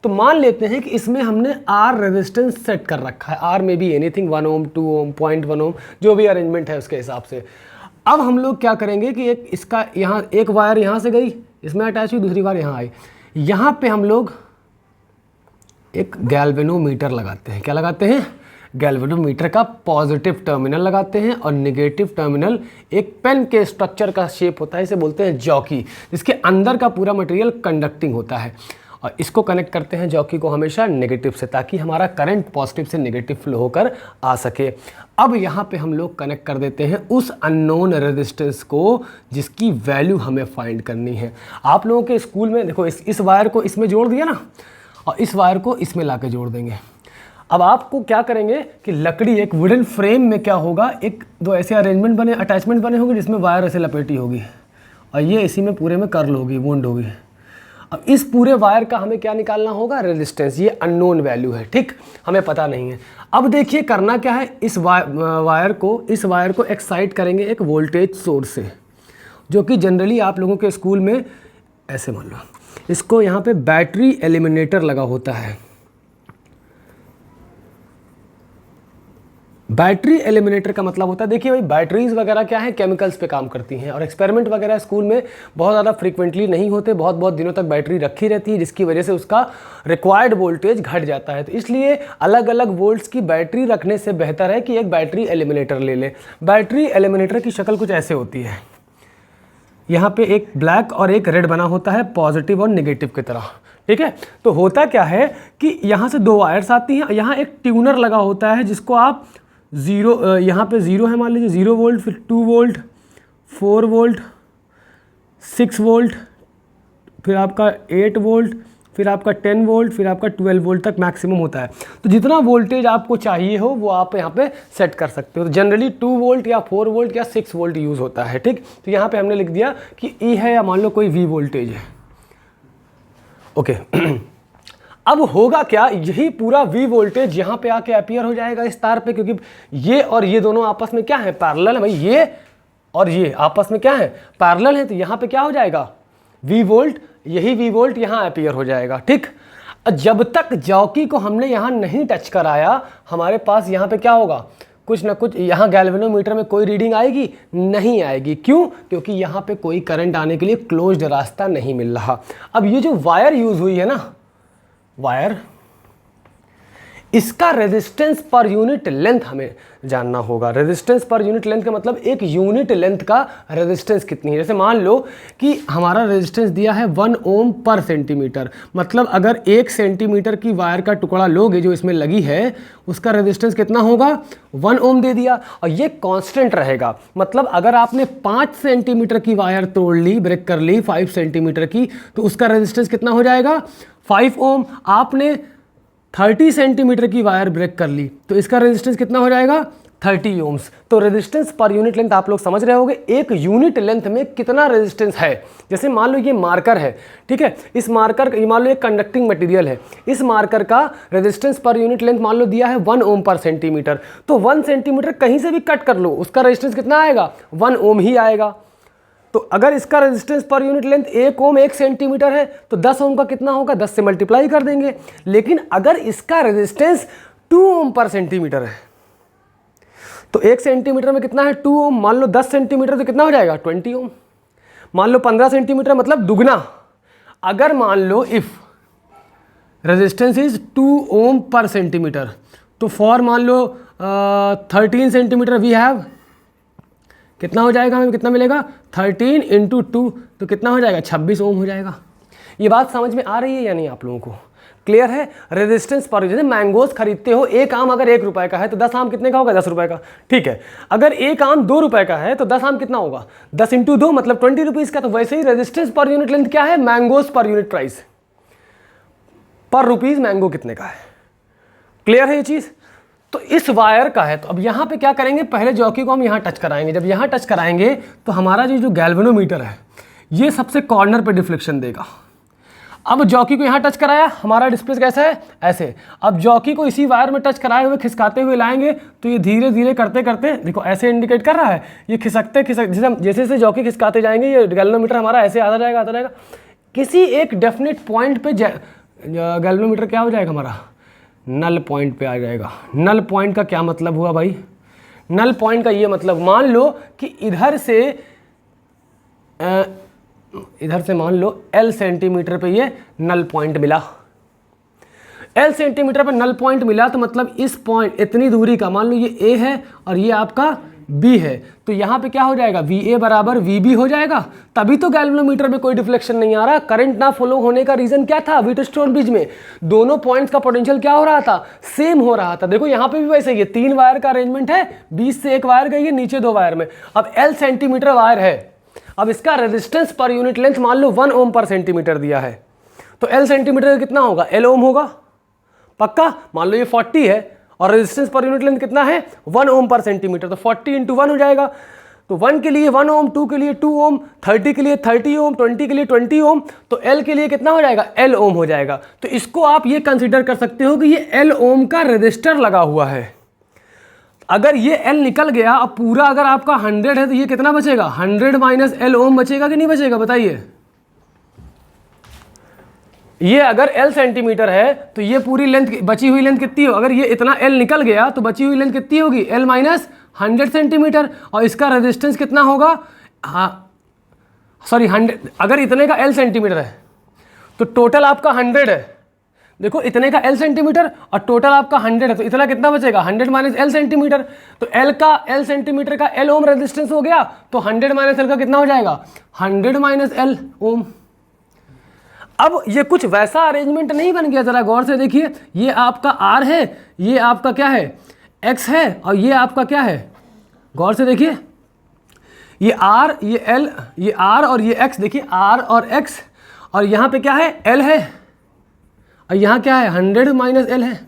तो मान लेते हैं कि इसमें हमने R रेजिस्टेंस सेट कर रखा है, R में भी एनीथिंग 1 ओम, 2 ओम, 0.1 ओम, जो भी अरेंजमेंट है उसके हिसाब से। अब हम लोग क्या करेंगे कि एक इसका यहाँ एक वायर यहाँ से गई, इसमें अटैच हुई, दूसरी वायर यहाँ आई, यहाँ पे हम लोग एक गैल्वेनोमीटर लगाते हैं। क्या लगाते हैं? गैल्वेनोमीटर का पॉजिटिव टर्मिनल लगाते हैं और नेगेटिव टर्मिनल एक पेन के स्ट्रक्चर का शेप होता है, इसे बोलते हैं जॉकी, जिसके अंदर का पूरा मटेरियल कंडक्टिंग होता है और इसको कनेक्ट करते हैं जॉकी को हमेशा नेगेटिव से, ताकि हमारा करंट पॉजिटिव से नेगेटिव फ्लो होकर आ सके। अब यहाँ पे हम लोग कनेक्ट कर देते हैं उस अननोन रेजिस्टेंस को जिसकी वैल्यू हमें फाइंड करनी है। आप लोगों के स्कूल में देखो इस वायर को इसमें जोड़ दिया ना, और इस वायर को इसमें ला के जोड़ देंगे। अब आपको क्या करेंगे कि लकड़ी एक वुडन फ्रेम में क्या होगा, एक दो ऐसे अरेंजमेंट बने, अटैचमेंट बने होंगे जिसमें वायर ऐसे लपेटी होगी और ये इसी में पूरे में कर्ल होगी, वुंड होगी। अब इस पूरे वायर का हमें क्या निकालना होगा, रेजिस्टेंस। ये अननोन वैल्यू है, ठीक, हमें पता नहीं है। अब देखिए करना क्या है, इस वायर को एक्साइट करेंगे एक वोल्टेज सोर्स से, जो कि जनरली आप लोगों के स्कूल में ऐसे मान लो, इसको यहाँ पे बैटरी एलिमिनेटर लगा होता है। बैटरी एलिमिनेटर का मतलब होता है, देखिए भाई बैटरीज वगैरह क्या है, केमिकल्स पे काम करती हैं और एक्सपेरिमेंट वगैरह स्कूल में बहुत ज़्यादा फ्रीक्वेंटली नहीं होते, बहुत बहुत दिनों तक बैटरी रखी रहती है, जिसकी वजह से उसका रिक्वायर्ड वोल्टेज घट जाता है। तो इसलिए अलग अलग वोल्ट्स की बैटरी रखने से बेहतर है कि एक बैटरी एलिमिनेटर ले लें। बैटरी एलिमिनेटर की शक्ल कुछ ऐसे होती है, यहाँ पे एक ब्लैक और एक रेड बना होता है, पॉजिटिव और नेगेटिव की तरह, ठीक है। तो होता क्या है कि यहाँ से दो वायर्स आती हैं, यहाँ एक ट्यूनर लगा होता है जिसको आप ज़ीरो, यहाँ पे ज़ीरो है मान लीजिए, 0 वोल्ट, फिर 2 वोल्ट, 4 वोल्ट, 6 वोल्ट, फिर आपका 8 वोल्ट, फिर आपका 10 वोल्ट, फिर आपका 12 वोल्ट तक मैक्सिमम होता है। तो जितना वोल्टेज आपको चाहिए हो वो आप यहाँ पे सेट कर सकते हो। तो जनरली 2 वोल्ट या 4 वोल्ट या 6 वोल्ट यूज़ होता है, ठीक। तो यहाँ पे हमने लिख दिया कि ई है या मान लो कोई वी वोल्टेज है, ओके। अब होगा क्या, यही पूरा V वोल्टेज यहाँ पे आके अपीयर हो जाएगा इस तार पे, क्योंकि ये और ये दोनों आपस में क्या है, पैरेलल है भाई, ये और ये आपस में क्या है, पैरेलल है। तो यहाँ पे क्या हो जाएगा, V वोल्ट, यही V वोल्ट यहाँ अपीयर हो जाएगा, ठीक। जब तक जॉकी को हमने यहाँ नहीं टच कराया, हमारे पास यहाँ पे क्या होगा, कुछ ना कुछ यहाँ गैल्वेनोमीटर में कोई रीडिंग आएगी, नहीं आएगी। क्यों, क्योंकि यहाँ पे कोई करंट आने के लिए क्लोज्ड रास्ता नहीं मिल रहा। अब ये जो वायर यूज़ हुई है ना, वायर, इसका रेजिस्टेंस पर यूनिट लेंथ हमें जानना होगा। रेजिस्टेंस पर यूनिट लेंथ का मतलब एक यूनिट लेंथ का रेजिस्टेंस कितनी है। जैसे मान लो कि हमारा रेजिस्टेंस दिया है 1 ओम पर सेंटीमीटर, मतलब अगर 1 सेंटीमीटर की वायर का टुकड़ा लोगे जो इसमें लगी है, उसका रेजिस्टेंस कितना होगा, 1 ओम दे दिया, और ये कांस्टेंट रहेगा। मतलब अगर आपने 5 सेंटीमीटर की वायर तोड़ ली, ब्रेक कर ली 5 सेंटीमीटर की, तो उसका रेजिस्टेंस कितना हो जाएगा, 5 ओम। आपने 30 सेंटीमीटर की वायर ब्रेक कर ली, तो इसका रेजिस्टेंस कितना हो जाएगा, 30 ओम्स। तो रेजिस्टेंस पर यूनिट लेंथ आप लोग समझ रहे होंगे, एक यूनिट लेंथ में कितना रेजिस्टेंस है। जैसे मान लो ये मार्कर है, ठीक है, इस मार्कर, ये मान लो एक कंडक्टिंग मटेरियल है, इस मार्कर का रेजिस्टेंस पर यूनिट लेंथ मान लो दिया है 1 ओम पर सेंटीमीटर, तो 1 सेंटीमीटर कहीं से भी कट कर लो, उसका रेजिस्टेंस कितना आएगा, 1 ओम ही आएगा। तो अगर इसका रेजिस्टेंस पर यूनिट लेंथ 1 ओम 1 सेंटीमीटर है, तो 10 ओम का कितना होगा, 10 से मल्टीप्लाई कर देंगे। लेकिन अगर इसका रेजिस्टेंस 2 ओम पर सेंटीमीटर है, तो 1 सेंटीमीटर में कितना है, 2 ओम। मान लो 10 सेंटीमीटर तो कितना हो जाएगा, 20 ओम। मान लो 15 सेंटीमीटर मतलब दुगना। अगर मान लो इफ रेजिस्टेंस इज 2 ओम पर सेंटीमीटर, तो फॉर मान लो 13 सेंटीमीटर वी हैव, कितना हो जाएगा, हमें कितना मिलेगा, 13 इंटू 2, तो कितना हो जाएगा, 26 ओम हो जाएगा। ये बात समझ में आ रही है या नहीं आप लोगों को, क्लियर है। रेजिस्टेंस पर, जैसे मैंगोज खरीदते हो, एक आम अगर 1 रुपए का है तो 10 आम कितने का होगा, 10 रुपए का, ठीक है। अगर एक आम 2 रुपए का है तो 10 आम कितना होगा, 10 इंटू 2 मतलब 20 रुपीज़ का। तो वैसे ही रेजिस्टेंस पर यूनिट लेंथ क्या है, मैंगोज पर यूनिट प्राइस, पर रुपीज़ मैंगो कितने का है, क्लियर है ये चीज़। तो इस वायर का है, तो अब यहाँ पे क्या करेंगे, पहले जॉकी को हम यहाँ टच कराएंगे। जब यहाँ टच कराएंगे तो हमारा जो गैल्वेनोमीटर है ये सबसे कॉर्नर पे डिफ्लेक्शन देगा। अब जॉकी को यहाँ टच कराया, हमारा डिस्प्ले कैसा है, ऐसे। अब जॉकी को इसी वायर में टच कराए हुए खिसकाते हुए लाएंगे, तो ये धीरे धीरे करते करते, देखो ऐसे इंडिकेट कर रहा है, ये खिसकते जैसे जैसे जॉकी खिसकाते जाएंगे, ये गैल्वेनोमीटर हमारा ऐसे आता जाएगा। किसी एक डेफिनेट पॉइंट पे गैल्वेनोमीटर क्या हो जाएगा, हमारा नल पॉइंट पे आ जाएगा। नल पॉइंट का क्या मतलब हुआ भाई, नल पॉइंट का ये मतलब, मान लो कि इधर से मान लो L सेंटीमीटर पे ये नल पॉइंट मिला, L सेंटीमीटर पे नल पॉइंट मिला, तो मतलब इस पॉइंट इतनी दूरी का, मान लो ये A है और ये आपका B है, तो यहाँ पे क्या हो जाएगा, VA बराबर VB हो जाएगा। तभी तो गैल्वेनोमीटर में कोई डिफ्लेक्शन नहीं आ रहा। करंट ना फ्लो होने का रीजन क्या था, व्हीटस्टोन ब्रिज में दोनों पॉइंट्स का पोटेंशियल क्या हो रहा था, सेम हो रहा था। देखो यहाँ पे भी वैसे ही है, 3 वायर का अरेंजमेंट है, बीच से एक वायर गई है, नीचे 2 वायर में। अब L सेंटीमीटर वायर है, अब इसका रेजिस्टेंस पर यूनिट लेंथ मान लो 1 ओम पर सेंटीमीटर दिया है, तो L सेंटीमीटर कितना होगा, L ओम होगा पक्का। मान लो ये 40 है और रेजिस्टेंस पर यूनिट लेंथ कितना है, 1 ओम पर सेंटीमीटर, तो 40 × 1 हो जाएगा। तो 1 के लिए 1 ओम, 2 के लिए 2 ओम, 30 के लिए 30 ओम, 20 के लिए 20 ओम, तो L के लिए कितना हो जाएगा, L ओम हो जाएगा। तो इसको आप ये कंसीडर कर सकते हो कि ये L ओम का रेजिस्टर लगा हुआ है। अगर ये L निकल गया, अब पूरा अगर आपका 100 है तो ये कितना बचेगा, 100 - L ओम बचेगा कि नहीं बचेगा, बताइए। ये अगर L सेंटीमीटर है तो ये पूरी लेंथ, बची हुई लेंथ कितनी हो, अगर ये इतना L निकल गया तो बची हुई लेंथ कितनी होगी, L - 100 सेंटीमीटर। और इसका रेजिस्टेंस कितना होगा, हाँ सॉरी 100, अगर इतने का L सेंटीमीटर है तो टोटल आपका 100 है। देखो इतने का L सेंटीमीटर और टोटल आपका 100 है, तो इतना कितना बचेगा, 100 - L सेंटीमीटर। तो L सेंटीमीटर का L ओम रेजिस्टेंस हो गया, तो 100 - L का कितना हो जाएगा, 100 - L ओम। अब ये कुछ वैसा अरेंजमेंट नहीं बन गया, जरा गौर से देखिए, ये आपका R है, ये आपका क्या है, X है, और ये आपका क्या है, गौर से देखिए, ये R, ये L, ये R और ये X, देखिए R और X, और यहाँ पे क्या है, L है, और यहाँ क्या है, 100 - L है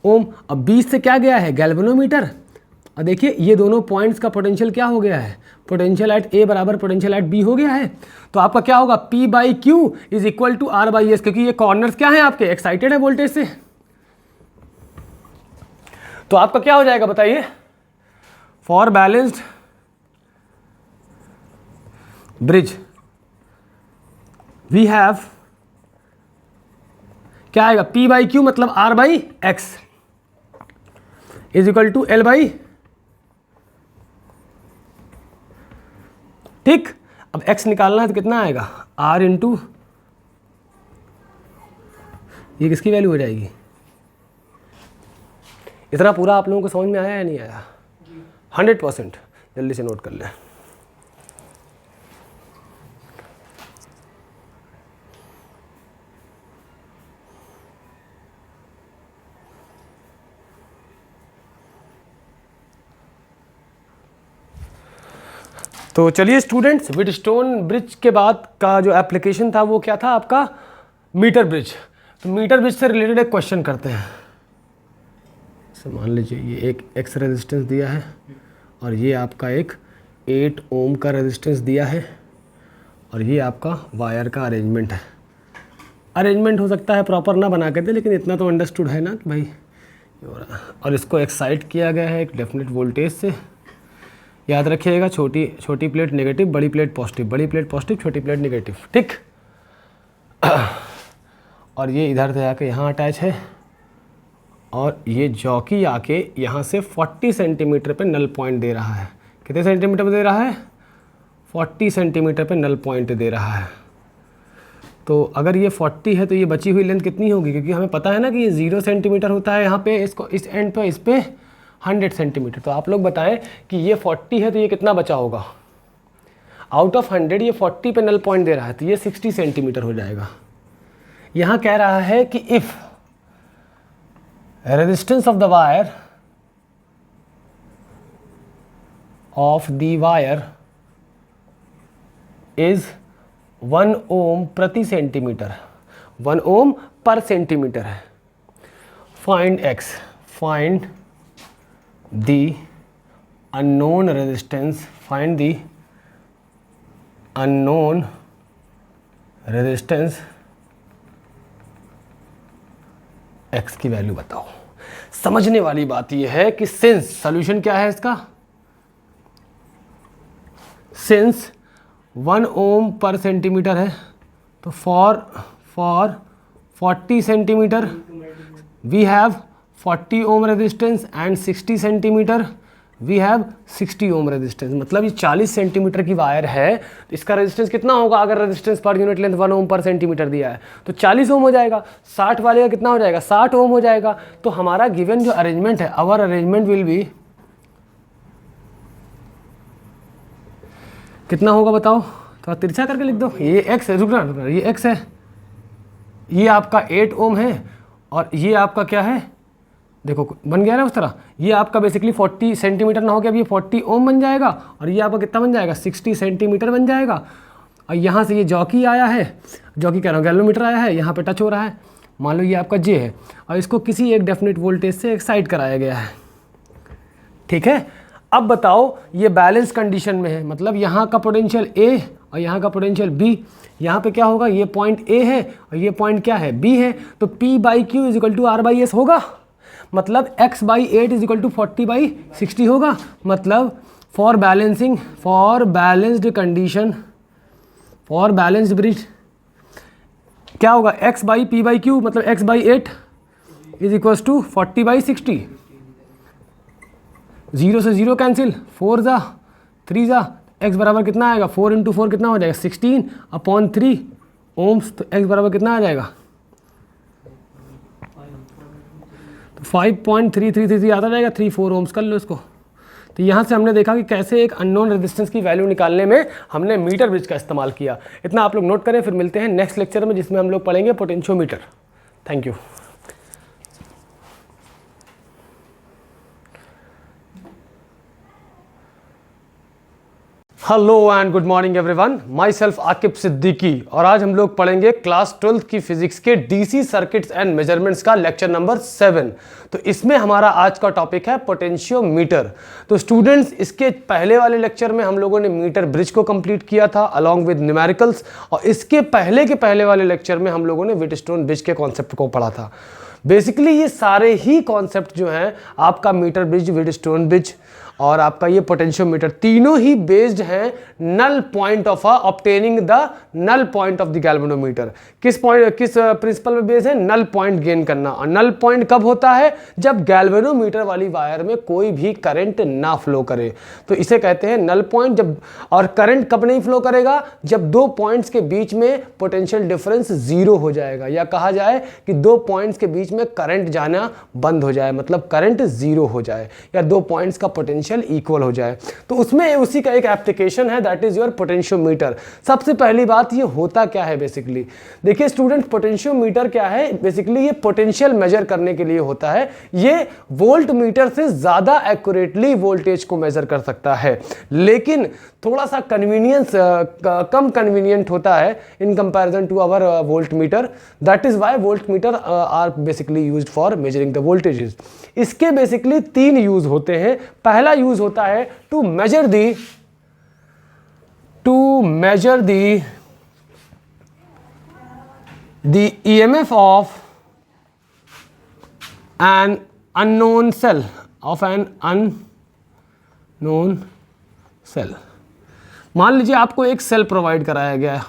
ओम। अब 20 से क्या गया है, गैल्वेनोमीटर, और देखिए ये दोनों पॉइंट्स का पोटेंशियल क्या हो गया है, पोटेंशियल एट A बराबर पोटेंशियल एट B हो गया है। तो आपका क्या होगा, P/Q is equal to R/S, क्योंकि ये कॉर्नर्स क्या है आपके, एक्साइटेड है वोल्टेज से। तो आपका क्या हो जाएगा बताइए, for balanced bridge we have, क्या आएगा, P/Q मतलब R/X is equal to L/, ठीक। अब x निकालना है तो कितना आएगा, R × ये किसकी वैल्यू हो जाएगी। इतना पूरा आप लोगों को समझ में आया या नहीं आया, 100%, जल्दी से नोट कर लें। तो चलिए स्टूडेंट्स, व्हीटस्टोन ब्रिज के बाद का जो एप्लीकेशन था वो क्या था आपका, मीटर ब्रिज। तो मीटर ब्रिज से रिलेटेड एक क्वेश्चन करते हैं। तो मान लीजिए ये एक X रेजिस्टेंस दिया है और ये आपका एक 8 ओम का रेजिस्टेंस दिया है, और ये आपका वायर का अरेंजमेंट है। अरेंजमेंट हो सकता है प्रॉपर ना बना के दे, लेकिन इतना तो अंडरस्टूड है ना कि भाई ये हो रहा है। और इसको एक्साइट किया गया है एक डेफिनेट वोल्टेज से। याद रखिएगा, छोटी प्लेट नेगेटिव, बड़ी प्लेट पॉजिटिव, बड़ी प्लेट पॉजिटिव, छोटी प्लेट नेगेटिव, ठीक। और ये इधर से आके यहाँ अटैच है, और ये जॉकी आके यहाँ से 40 सेंटीमीटर पे नल पॉइंट दे रहा है। कितने सेंटीमीटर पे दे रहा है, 40 सेंटीमीटर पे नल पॉइंट दे रहा है। तो अगर ये 40 है तो ये बची हुई लेंथ कितनी होगी, क्योंकि हमें पता है ना कि ये 0 सेंटीमीटर होता है यहाँ पे, इसको इस एंड पे, इस पे 100 सेंटीमीटर। तो आप लोग बताएं कि ये 40 है तो ये कितना बचा होगा, आउट ऑफ 100 ये 40 पे नल पॉइंट दे रहा है, तो ये 60 सेंटीमीटर हो जाएगा। यहाँ कह रहा है कि if resistance of the wire is 1 ओम प्रति सेंटीमीटर, 1 ओम पर सेंटीमीटर है। Find X, find the unknown resistance, find the unknown resistance x की वैल्यू बताओ। समझने वाली बात यह है कि सिंस सॉल्यूशन क्या है इसका, सिंस 1 ओम पर सेंटीमीटर है, तो for 40 centimeter we have 40 ohm resistance and 60 centimeter we have 60 ohm resistance. मतलब ये 40 सेंटीमीटर की वायर है तो इसका रेजिस्टेंस कितना होगा? अगर रेजिस्टेंस पर यूनिट लेंथ 1 ओम पर सेंटीमीटर दिया है तो 40 ओम हो जाएगा। 60 वाले का कितना हो जाएगा? 60 ओम हो जाएगा। तो हमारा गिवन जो अरेंजमेंट है, आवर अरेंजमेंट विल बी कितना होगा बताओ? थोड़ा तिरछा करके लिख दो। ये एक्स है, रुकना, ये एक्स है, ये आपका 8 ओम है और ये आपका क्या है? देखो बन गया ना उस तरह। ये आपका बेसिकली 40 सेंटीमीटर ना हो गया, अब ये 40 ओम बन जाएगा और ये आपका कितना बन जाएगा? 60 सेंटीमीटर बन जाएगा। और यहाँ से ये जॉकी आया है, जॉकी कह रहा हूँ गैल्वेनोमीटर आया है, यहाँ पे टच हो रहा है। मान लो ये आपका जे है और इसको किसी एक डेफिनेट वोल्टेज से एक्साइट कराया गया है, ठीक है। अब बताओ ये बैलेंस कंडीशन में है, मतलब यहाँ का पोटेंशियल ए और यहाँ का पोटेंशियल बी। यहाँ पे क्या होगा? ये पॉइंट ए है और ये पॉइंट क्या है? बी है। तो P by Q is equal to R by S होगा। मतलब x by 8 is equal to 40 by 60 होगा। मतलब for balancing, for balanced condition, for balanced bridge क्या होगा? x by P by Q, मतलब x by 8 is equal to 40 by 60। 0 से 0 cancel, 4 जा 3 जा, x बराबर कितना आएगा? 4 इंटू 4 कितना हो जाएगा? 16 अपॉन 3 ओम्स। तो x बराबर कितना आ जाएगा? 5.3333 आता जाएगा। 34 ओम्स कर लो इसको। तो यहाँ से हमने देखा कि कैसे एक अननोन रेजिस्टेंस की वैल्यू निकालने में हमने मीटर ब्रिज का इस्तेमाल किया। इतना आप लोग नोट करें, फिर मिलते हैं नेक्स्ट लेक्चर में जिसमें हम लोग पढ़ेंगे potentiometer. Thank you. Hello and good morning everyone, my self Aqib Siddiqui और आज हम लोग पढ़ेंगे क्लास 12th की फिजिक्स के डीसी सर्किट्स एंड मेजरमेंट्स का लेक्चर नंबर 7। तो इसमें हमारा आज का टॉपिक है पोटेंशियोमीटर। तो स्टूडेंट्स, इसके पहले वाले लेक्चर में हम लोगों ने मीटर ब्रिज को कंप्लीट किया था अलॉन्ग विद न्यूमेरिकल्स, और इसके पहले वाले लेक्चर में हम लोगों ने व्हीटस्टोन ब्रिज के कॉन्सेप्ट को पढ़ा था। बेसिकली ये सारे ही कॉन्सेप्ट जो हैं आपका मीटर ब्रिज, व्हीटस्टोन ब्रिज और आपका ये पोटेंशियोमीटर, तीनों ही बेस्ड हैं null point of obtaining the null point of the galvanometer. किस प्रिंसिपल पे बेस्ड है? नल पॉइंट गेन करना। और नल पॉइंट कब होता है? जब गैल्वेनोमीटर वाली वायर में कोई भी करंट ना फ्लो करे, तो इसे कहते हैं नल पॉइंट। जब और करंट कब नहीं फ्लो करेगा? जब दो पॉइंट्स के बीच में पोटेंशियल डिफरेंस जीरो हो जाएगा, या कहा जाए कि दो पॉइंट्स के बीच में करंट जाना बंद हो जाए, मतलब करंट जीरो हो जाए, या दो पॉइंट्स का पोटेंशियल इक्वल हो जाए। तो उसमें उसी का एक एप्लीकेशन है, दैट इज योर पोटेंशियोमीटर। सबसे पहली बात, ये होता क्या है बेसिकली? देखिए स्टूडेंट, पोटेंशियोमीटर क्या है? बेसिकली ये पोटेंशियल मेजर करने के लिए होता है। ये वोल्ट मीटर से ज्यादा एक्यूरेटली वोल्टेज को मेजर कर सकता है, लेकिन थोड़ा सा कन्वीनियंस कम कन्वीनियंट होता है in comparison to our volt meter. That is why volt meter are basically used for measuring the voltages. इसके बेसिकली तीन यूज होते हैं। पहला यूज होता है to measure the EMF of an unknown cell, मान लीजिए आपको एक सेल प्रोवाइड कराया गया है।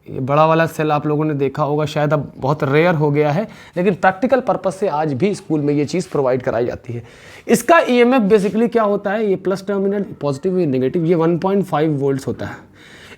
ये बड़ा वाला सेल आप लोगों ने देखा होगा, शायद अब बहुत रेयर हो गया है, लेकिन प्रैक्टिकल पर्पस से आज भी स्कूल में ये चीज़ प्रोवाइड कराई जाती है। इसका EMF बेसिकली क्या होता है? ये प्लस टर्मिनल, पॉजिटिव या नेगेटिव, ये 1.5 वोल्ट्स होता है।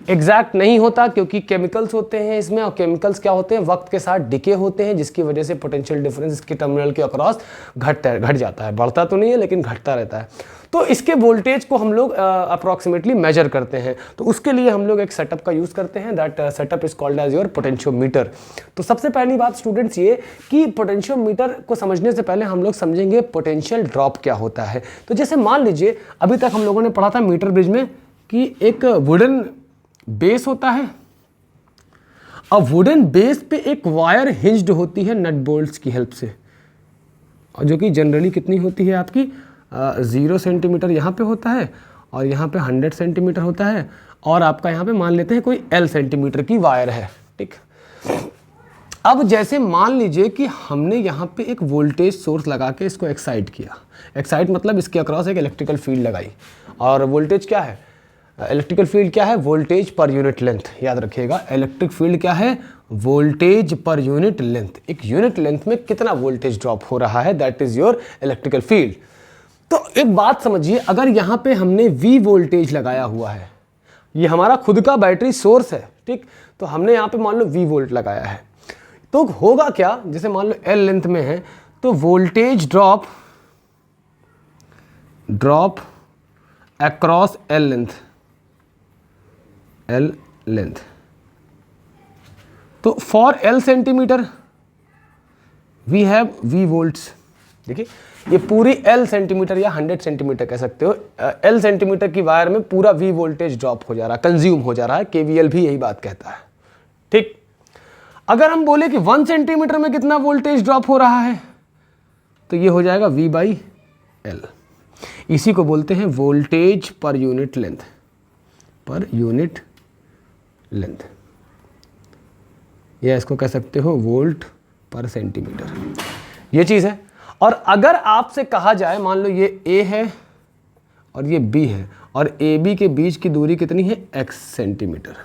एग्जैक्ट नहीं होता क्योंकि केमिकल्स होते हैं इसमें, और केमिकल्स क्या होते हैं? वक्त के साथ डिके होते हैं, जिसकी वजह से पोटेंशियल डिफरेंस इसके टर्मिनल के अक्रॉस घट जाता है। बढ़ता तो नहीं है लेकिन घटता रहता है। तो इसके वोल्टेज को हम लोग अप्रॉक्सीमेटली मेजर करते हैं। तो उसके लिए हम लोग एक सेटअप का यूज़ करते हैं, that setup is called as your potentiometer. तो सबसे पहली बात स्टूडेंट्स ये कि पोटेंशियोमीटर को समझने से पहले हम लोग समझेंगे पोटेंशियल ड्रॉप क्या होता है। तो जैसे मान लीजिए अभी तक हम लोगों ने पढ़ा था मीटर ब्रिज में कि एक वुडन बेस होता है, अब वुडन बेस पे एक वायर हिंज्ड होती है नट बोल्ट्स की हेल्प से, और जो कि जनरली कितनी होती है आपकी 0 सेंटीमीटर यहाँ पे होता है, और यहाँ पे 100 सेंटीमीटर होता है, और आपका यहाँ पे मान लेते हैं कोई L सेंटीमीटर की वायर है, ठीक। अब जैसे मान लीजिए कि हमने यहाँ पे एक वोल्टेज सोर्स लगा के इसको एक्साइट किया। एक्साइट मतलब इसके अक्रॉस एक इलेक्ट्रिकल फील्ड लगाई, और वोल्टेज क्या है? इलेक्ट्रिकल फील्ड क्या है? Voltage per unit length. याद रखिएगा, इलेक्ट्रिक फील्ड क्या है? Voltage per unit length. एक यूनिट लेंथ में कितना वोल्टेज ड्रॉप हो रहा है, that is your electrical field. तो एक बात समझिए, अगर यहाँ पे हमने V वोल्टेज लगाया हुआ है, ये हमारा खुद का बैटरी सोर्स है, ठीक, तो हमने यहाँ पे मान लो V वोल्ट लगाया है, तो होगा क्या, जैसे मान लो L लेंथ में है तो voltage drop across L length, तो for L centimetre we have V volts. देखिए ये पूरी L सेंटीमीटर या 100 सेंटीमीटर कह सकते हो, L सेंटीमीटर की वायर में पूरा V वोल्टेज ड्रॉप हो जा रहा है, कंज्यूम हो जा रहा है। KVL भी यही बात कहता है, ठीक। अगर हम बोले कि 1 सेंटीमीटर में कितना वोल्टेज ड्रॉप हो रहा है, तो ये हो जाएगा V/L। इसी को बोलते हैं वोल्टेज पर यूनिट लेंथ, या इसको कह सकते हो वोल्ट पर सेंटीमीटर, ये चीज़ है। और अगर आपसे कहा जाए, मान लो ये A है और ये B है और AB के बीच की दूरी कितनी है, X सेंटीमीटर।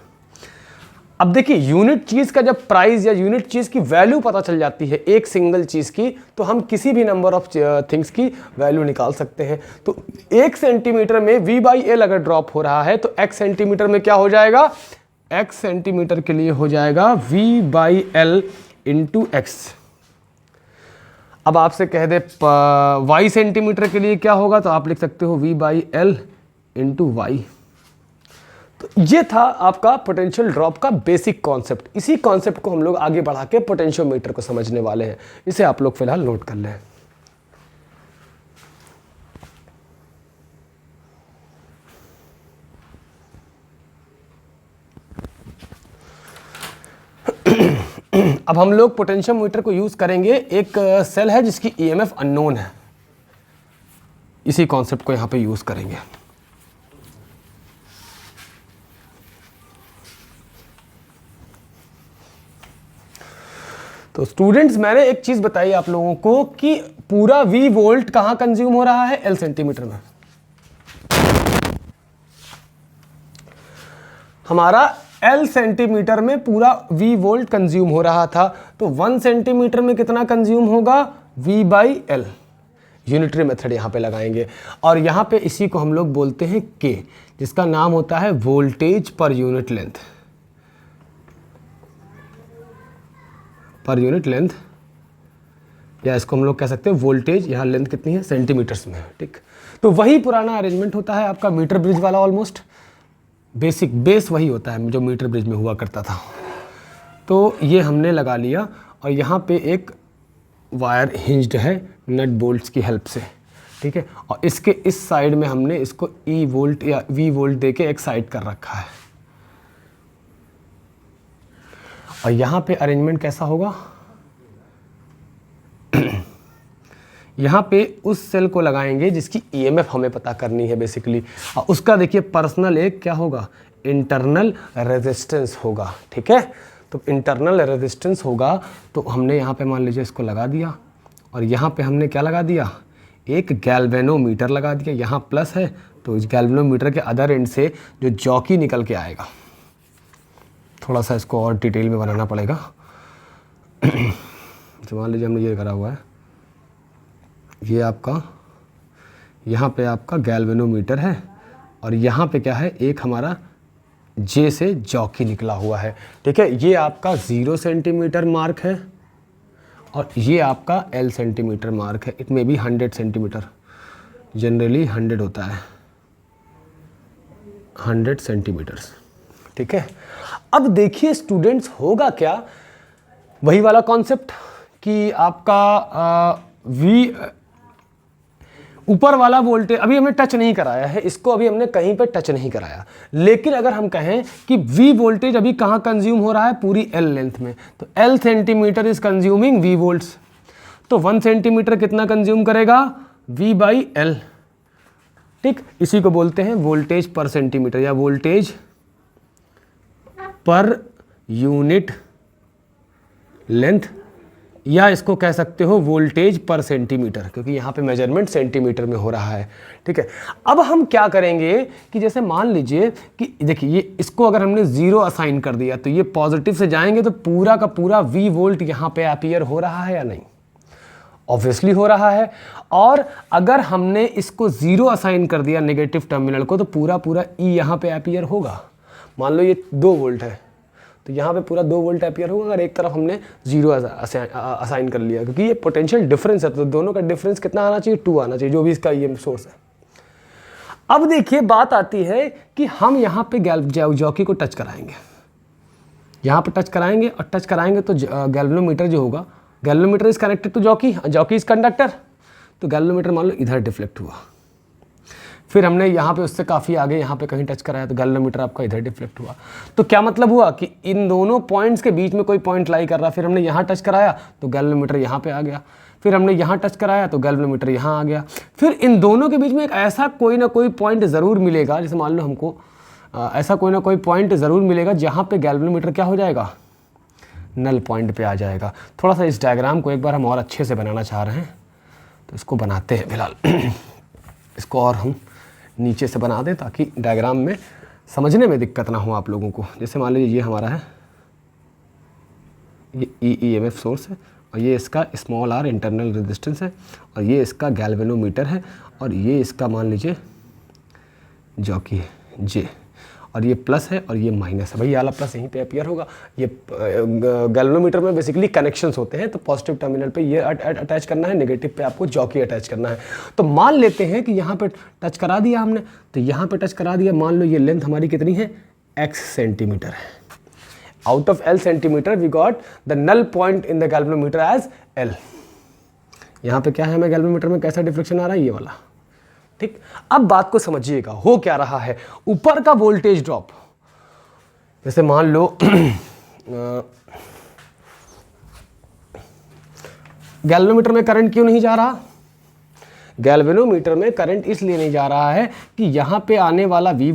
अब देखिए यूनिट चीज़ का जब प्राइस या यूनिट चीज़ की वैल्यू पता चल जाती है, एक सिंगल चीज़ की, तो हम किसी भी नंबर ऑफ थिंग्स की वैल्यू निकाल सकते हैं। तो 1 सेंटीमीटर में V/L अगर ड्रॉप हो रहा है तो X सेंटीमीटर में क्या हो जाएगा, X सेंटीमीटर के लिए हो जाएगा V/L इंटू X। अब आपसे कह दे Y सेंटीमीटर के लिए क्या होगा, तो आप लिख सकते हो V/L इंटू Y। तो ये था आपका पोटेंशियल ड्रॉप का बेसिक कॉन्सेप्ट। इसी कॉन्सेप्ट को हम लोग आगे बढ़ा के पोटेंशियोमीटर को समझने वाले हैं। इसे आप लोग फिलहाल नोट कर लें। अब हम लोग पोटेंशियोमीटर को यूज करेंगे। एक सेल है जिसकी EMF अननोन है, इसी कॉन्सेप्ट को यहां पे यूज करेंगे। तो स्टूडेंट्स, मैंने एक चीज बताई आप लोगों को कि पूरा V वोल्ट कहां कंज्यूम हो रहा है, L सेंटीमीटर में। हमारा L सेंटीमीटर में पूरा V वोल्ट कंज्यूम हो रहा था, तो 1 सेंटीमीटर में कितना कंज्यूम होगा, V/L। यूनिटरी मेथड यहां पे लगाएंगे और यहां पे इसी को हम लोग बोलते हैं K, जिसका नाम होता है वोल्टेज पर यूनिट लेंथ, या इसको हम लोग कह सकते हैं वोल्टेज। यहाँ लेंथ कितनी है, सेंटीमीटर्स में है, ठीक। तो वही पुराना अरेंजमेंट होता है आपका मीटर ब्रिज वाला, ऑलमोस्ट बेस वही होता है जो मीटर ब्रिज में हुआ करता था। तो ये हमने लगा लिया और यहाँ पे एक वायर हिंज्ड है नट बोल्ट्स की हेल्प से, ठीक है। और इसके इस साइड में हमने इसको E वोल्ट या V वोल्ट देके एक साइड कर रखा है। और यहाँ पे अरेंजमेंट कैसा होगा, यहाँ पे उस सेल को लगाएंगे जिसकी EMF हमें पता करनी है बेसिकली, और उसका देखिए पर्सनल एक क्या होगा, इंटरनल रेजिस्टेंस होगा, ठीक है। तो इंटरनल रेजिस्टेंस होगा, तो हमने यहाँ पे मान लीजिए इसको लगा दिया और यहाँ पे हमने क्या लगा दिया, एक गैल्वेनोमीटर लगा दिया। यहाँ प्लस है तो इस गैल्वेनोमीटर के अदर एंड से जो जॉकी निकल के आएगा, थोड़ा सा इसको और डिटेल में बनाना पड़ेगा। तो मान लीजिए हमने ये करा हुआ है, ये आपका यहाँ पे आपका गैल्वेनोमीटर है और यहाँ पे क्या है, एक हमारा J से जॉकी निकला हुआ है, ठीक है। ये आपका 0 सेंटीमीटर मार्क है और ये आपका L सेंटीमीटर मार्क है। इट में भी 100 सेंटीमीटर, जनरली 100 होता है, 100 सेंटीमीटर्स, ठीक है। अब देखिए स्टूडेंट्स, होगा क्या, वही वाला कॉन्सेप्ट कि आपका ऊपर वाला वोल्टेज अभी हमने टच नहीं कराया है, इसको अभी हमने कहीं पे टच नहीं कराया। लेकिन अगर हम कहें कि V वोल्टेज अभी कहाँ कंज्यूम हो रहा है, पूरी L लेंथ में, तो L centimetre is consuming V volts, तो 1 सेंटीमीटर कितना कंज्यूम करेगा, V/L, ठीक। इसी को बोलते हैं वोल्टेज पर सेंटीमीटर या वोल्टेज पर यूनिट लेंथ, या इसको कह सकते हो वोल्टेज पर सेंटीमीटर, क्योंकि यहाँ पे मेजरमेंट सेंटीमीटर में हो रहा है, ठीक है। अब हम क्या करेंगे कि जैसे मान लीजिए कि देखिए ये इसको अगर हमने 0 असाइन कर दिया तो ये पॉजिटिव से जाएंगे तो पूरा का पूरा V वोल्ट यहाँ पे अपीयर हो रहा है या नहीं, ऑब्वियसली हो रहा है। और अगर हमने इसको 0 असाइन कर दिया नेगेटिव टर्मिनल को, तो पूरा पूरा ई यहाँ पे एपियर होगा। मान लो ये 2 वोल्ट है, तो यहाँ पे पूरा 2 वोल्ट एपियर होगा अगर एक तरफ हमने 0 असाइन कर लिया, क्योंकि ये पोटेंशियल डिफरेंस है, तो दोनों का डिफरेंस कितना आना चाहिए, 2 आना चाहिए, जो भी इसका ईएमएफ सोर्स है। अब देखिए बात आती है कि हम यहाँ पे जॉकी को टच कराएंगे, यहाँ पे टच कराएंगे, और टच कराएंगे तो गैल्वेनोमीटर जो होगा, galvanometer is connected to jockey, jockey is conductor, तो गैल्वेनोमीटर मान लो इधर डिफ्लेक्ट हुआ। फिर हमने यहाँ पे उससे काफ़ी आगे यहाँ पे कहीं टच कराया तो गैल्वेनोमीटर आपका इधर डिफ्लेक्ट हुआ। तो क्या मतलब हुआ कि इन दोनों पॉइंट्स के बीच में कोई पॉइंट लाई कर रहा। फिर हमने यहाँ टच कराया तो गैल्वेनोमीटर यहाँ पे आ गया, फिर हमने यहाँ टच कराया तो गैल्वेनोमीटर यहाँ आ गया। फिर इन दोनों के बीच में एक ऐसा कोई ना कोई पॉइंट ज़रूर मिलेगा, जैसे मान लो हमको ऐसा कोई ना कोई पॉइंट ज़रूर मिलेगा जहाँ पे गैल्वेनोमीटर क्या हो जाएगा, नल पॉइंट पे आ जाएगा। थोड़ा सा इस डायग्राम को एक बार हम और अच्छे से बनाना चाह रहे हैं, तो इसको बनाते हैं फिलहाल। इसको और हम नीचे से बना दें ताकि डायग्राम में समझने में दिक्कत ना हो आप लोगों को। जैसे मान लीजिए ये हमारा है, ये ईएमएफ सोर्स है, और ये इसका स्मॉल आर इंटरनल रेजिस्टेंस है, और ये इसका गैल्वेनोमीटर है, और ये इसका मान लीजिए जॉकी है जे, और ये प्लस है और ये माइनस है। भाई ये वाला प्लस यहीं पे अपीयर होगा। ये गैल्वेनोमीटर में बेसिकली कनेक्शंस होते हैं, तो पॉजिटिव टर्मिनल पे ये अटैच करना है, नेगेटिव पे आपको जॉकी अटैच करना है। तो मान लेते हैं कि यहाँ पे टच करा दिया हमने, तो यहाँ पे टच करा दिया, मान लो ये लेंथ हमारी कितनी है, x सेंटीमीटर है। Out of l centimetre we got the null point in the galvanometer as l। यहाँ पे क्या है, हमें गैल्वेनोमीटर में कैसा डिफ्लेक्शन आ रहा है, ये वाला। ठीक, अब बात को समझिएगा, हो क्या रहा है। ऊपर का वोल्टेज ड्रॉप, जैसे मान लो गैल्वेनोमीटर में करंट क्यों नहीं जा रहा, गैल्वेनोमीटर में करंट इसलिए नहीं जा रहा है कि यहां पे आने वाला V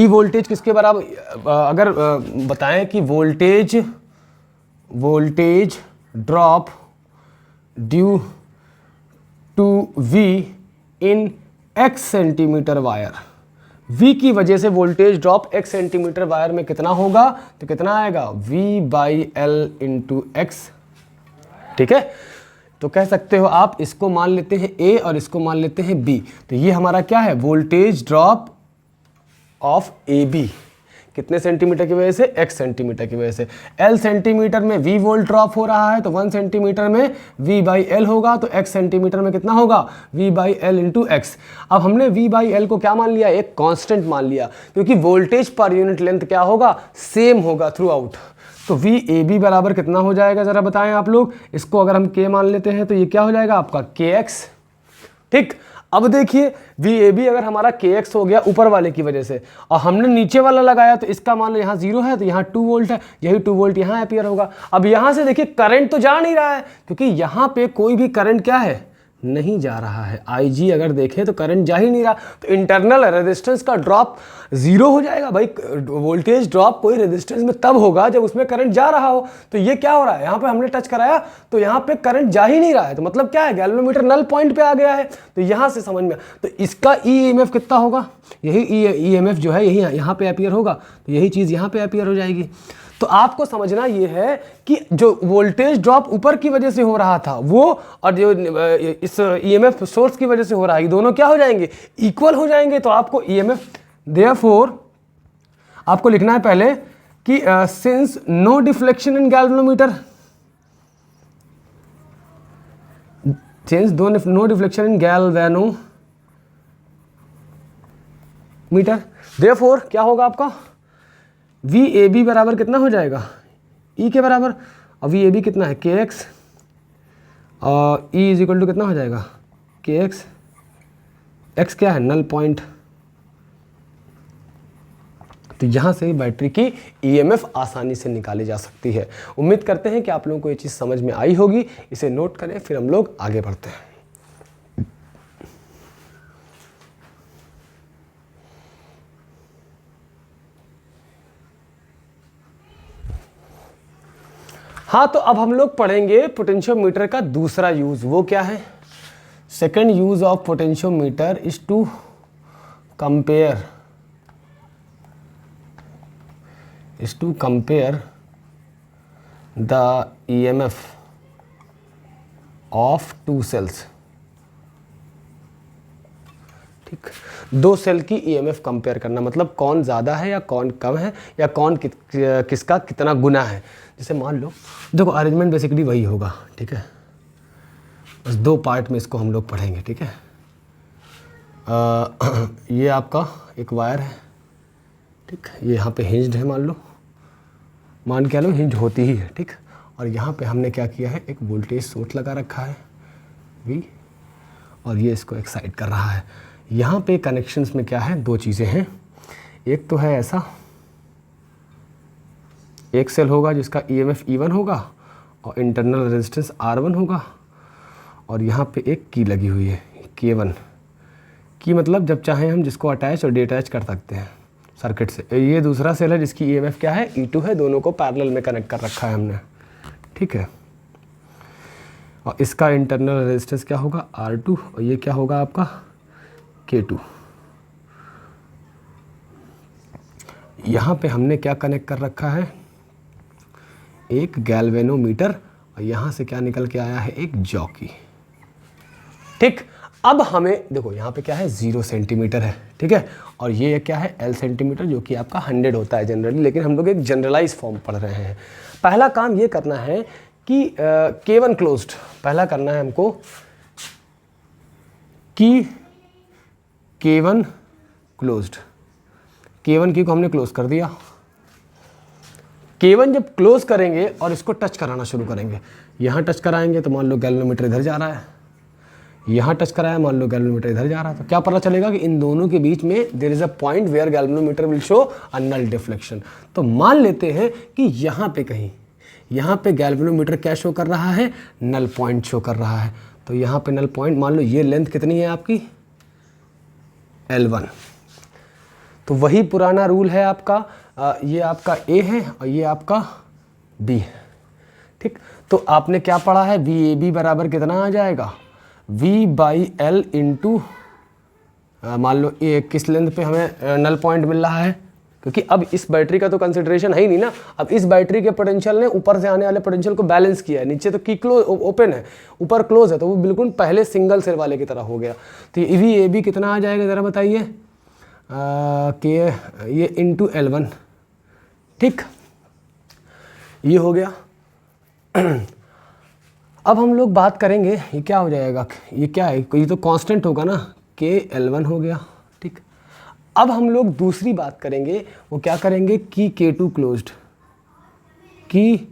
वोल्टेज किसके बराबर, अगर बताएं कि voltage drop due to V in x centimeter wire, V की वजह से voltage drop x centimeter wire में कितना होगा, तो कितना आएगा, V/L इंटू x। ठीक है, तो कह सकते हो आप, इसको मान लेते हैं A और इसको मान लेते हैं B। तो ये हमारा क्या है, वोल्टेज ड्रॉप ऑफ AB कितने सेंटीमीटर की वजह से, x सेंटीमीटर की वजह से। L सेंटीमीटर में V वोल्ट ड्रॉप हो रहा है, तो 1 सेंटीमीटर में V/L होगा, तो x सेंटीमीटर में कितना होगा, V/L इंटू x। अब हमने V/L को क्या मान लिया, एक कांस्टेंट मान लिया, क्योंकि वोल्टेज पर यूनिट लेंथ क्या होगा, सेम होगा थ्रू आउट। तो VAB बराबर कितना हो जाएगा, ज़रा बताएं आप लोग। इसको अगर हम K मान लेते हैं तो ये क्या हो जाएगा आपका KX। ठीक, अब देखिए VAB अगर हमारा KX हो गया ऊपर वाले की वजह से, और हमने नीचे वाला लगाया, तो इसका मान लो यहाँ 0 है, तो यहाँ 2 वोल्ट है, यही 2 वोल्ट यहाँ अपीयर होगा। अब यहाँ से देखिए करंट तो जा नहीं रहा है, क्योंकि यहाँ पे कोई भी करंट क्या है, नहीं जा रहा है। IG अगर देखें तो करंट जा ही नहीं रहा, तो इंटरनल रेजिस्टेंस का ड्रॉप 0 हो जाएगा। भाई वोल्टेज ड्रॉप कोई रेजिस्टेंस में तब होगा जब उसमें करंट जा रहा हो। तो ये क्या हो रहा है, यहाँ पे हमने टच कराया तो यहाँ पे करंट जा ही नहीं रहा है, तो मतलब क्या है, गैल्वेनोमीटर नल पॉइंट पे आ गया है। तो यहाँ से समझ में, तो इसका EMF कितना होगा, यही EMF जो है यही यहाँ पे अपीयर होगा, तो यही चीज़ यहाँ पे अपीयर हो जाएगी। तो आपको समझना ये है कि जो वोल्टेज ड्रॉप ऊपर की वजह से हो रहा था वो, और जो इस EMF सोर्स की वजह से हो रहा है, ये दोनों क्या हो जाएंगे, इक्वल हो जाएंगे। तो आपको EMF, देयरफॉर आपको लिखना है पहले कि since no deflection in galvanometer, since no deflection in galvanometer, therefore क्या होगा आपका, VAB बराबर कितना हो जाएगा, E के बराबर, और VAB कितना है, KX, और E इज इक्वल टू कितना हो जाएगा, KX, X क्या है, नल पॉइंट। तो यहाँ से बैटरी की EMF आसानी से निकाली जा सकती है। उम्मीद करते हैं कि आप लोगों को ये चीज़ समझ में आई होगी। इसे नोट करें, फिर हम लोग आगे बढ़ते हैं। हाँ, तो अब हम लोग पढ़ेंगे पोटेंशियोमीटर का दूसरा यूज। वो क्या है, second use of potentiometer is to compare the EMF of two cells. ठीक, दो सेल की ईएमएफ कंपेयर करना, मतलब कौन ज़्यादा है या कौन कम है या कौन किसका कितना गुना है। जैसे मान लो, देखो अरेंजमेंट बेसिकली वही होगा, ठीक है, बस दो पार्ट में इसको हम लोग पढ़ेंगे, ठीक है। ये आपका एक वायर है, ठीक, ये यहाँ पे हिंज्ड है, मान के लो हिंज होती ही है, ठीक। और यहाँ पे हमने क्या किया है, एक वोल्टेज सोर्स लगा रखा है V, और ये इसको एक्साइट कर रहा है। यहाँ पे कनेक्शंस में क्या है, दो चीज़ें हैं, एक तो है ऐसा, एक सेल होगा जिसका EMF E1 होगा और इंटरनल रेजिस्टेंस R1 होगा, और यहाँ पे एक की लगी हुई है K1 की, मतलब जब चाहें हम जिसको अटैच और डिटैच कर सकते हैं सर्किट से। ये दूसरा सेल है जिसकी EMF क्या है, E2 है, दोनों को पैरेलल में कनेक्ट कर रखा है हमने, ठीक है। और इसका इंटरनल रेजिस्टेंस क्या होगा, R2, और ये क्या होगा आपका K2। यहाँ पे हमने क्या कनेक्ट कर रखा है, एक गैल्वेनोमीटर, और यहाँ से क्या निकल के आया है, एक जॉकी, ठीक। अब हमें देखो यहाँ पे क्या है, 0 सेंटीमीटर है, ठीक है, और ये क्या है, L सेंटीमीटर, जो कि आपका 100 होता है जनरली, लेकिन हम लोग एक जनरलाइज फॉर्म पढ़ रहे हैं। पहला काम ये करना है कि K1 क्लोज्ड, पहला करना है हमको कि K1 क्लोज्ड, K1 की को हमने क्लोज कर दिया। K1 जब क्लोज करेंगे और इसको टच कराना शुरू करेंगे, यहाँ टच कराएंगे तो मान लो गैल्वेनोमीटर इधर जा रहा है, यहाँ टच कराया मान लो गैल्वेनोमीटर इधर जा रहा है, तो क्या पता चलेगा कि इन दोनों के बीच में there is a point where galvanometer will show a null deflection. तो मान लेते हैं कि यहाँ पे कहीं, यहाँ पे गैल्वेनोमीटर क्या शो कर रहा है, नल पॉइंट शो कर रहा है। तो यहाँ पे नल पॉइंट, मान लो ये लेंथ कितनी है आपकी, L1। तो वही पुराना रूल है आपका, ये आपका A है और ये आपका B है, ठीक। तो आपने क्या पढ़ा है, VAB बराबर कितना आ जाएगा, V/L इंटू, मान लो ये किस लेंथ पे हमें नल पॉइंट मिल रहा है, क्योंकि अब इस बैटरी का तो कंसिडरेशन है ही नहीं ना। अब इस बैटरी के पोटेंशियल ने ऊपर से आने वाले पोटेंशियल को बैलेंस किया है, नीचे तो की क्लोज ओपन है, ऊपर क्लोज है, तो वो बिल्कुल पहले सिंगल सेल वाले की तरह हो गया। तो ये VAB कितना आ जाएगा ज़रा बताइए, कि ये इंटू L1, ठीक, ये हो गया। अब हम लोग बात करेंगे, ये क्या हो जाएगा, ये क्या है, ये तो कांस्टेंट होगा ना, K_L1 हो गया, ठीक। अब हम लोग दूसरी बात करेंगे, वो क्या करेंगे कि K2 क्लोज्ड, कि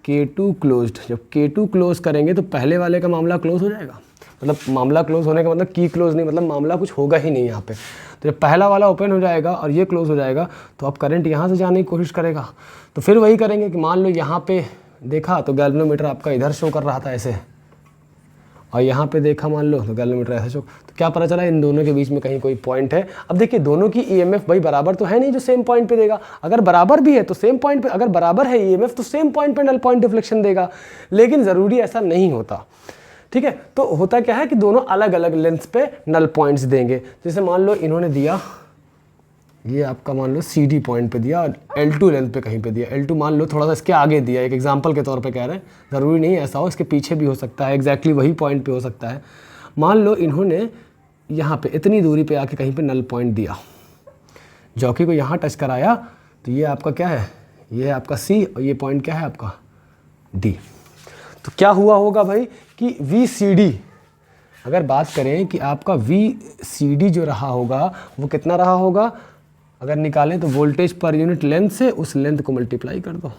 K2 क्लोज्ड, जब K2 क्लोज करेंगे तो पहले वाले का मामला क्लोज हो जाएगा, मतलब मामला क्लोज होने का मतलब की क्लोज नहीं, मतलब मामला कुछ होगा ही नहीं यहाँ पे। तो जब पहला वाला ओपन हो जाएगा और ये क्लोज हो जाएगा तो अब करंट यहाँ से जाने की कोशिश करेगा। तो फिर वही करेंगे कि मान लो यहाँ पे देखा तो गैल्वेनोमीटर आपका इधर शो कर रहा था ऐसे, और यहाँ पे देखा मान लो तो गैल्वेनोमीटर ऐसे शो, तो क्या पता चला इन दोनों के बीच में कहीं कोई पॉइंट है। अब देखिए दोनों की EMF भाई बराबर तो है नहीं जो सेम पॉइंट पे देगा, अगर बराबर भी है तो सेम पॉइंट पे, अगर बराबर है EMF तो सेम पॉइंट पे नल पॉइंट डिफ्लेक्शन देगा, लेकिन ज़रूरी ऐसा नहीं होता, ठीक है। तो होता क्या है कि दोनों अलग अलग लेंथ पे नल पॉइंट्स देंगे। जैसे मान लो इन्होंने दिया, ये आपका मान लो CD पॉइंट पे दिया और L2 लेंथ पे कहीं पे दिया, L2 मान लो थोड़ा सा इसके आगे दिया, एक एग्जांपल के तौर पे कह रहे हैं, ज़रूरी नहीं ऐसा हो, इसके पीछे भी हो सकता है, एग्जैक्टली वही पॉइंट पे हो सकता है। मान लो इन्होंने यहाँ पे इतनी दूरी पे आके कहीं पे नल पॉइंट दिया, जॉकी को यहाँ टच कराया, तो ये आपका क्या है, ये है आपका C और ये पॉइंट क्या है आपका D। तो क्या हुआ होगा भाई कि VCD, अगर बात करें कि आपका VCD जो रहा होगा वो कितना रहा होगा, अगर निकालें तो वोल्टेज पर यूनिट लेंथ से उस लेंथ को मल्टीप्लाई कर दो,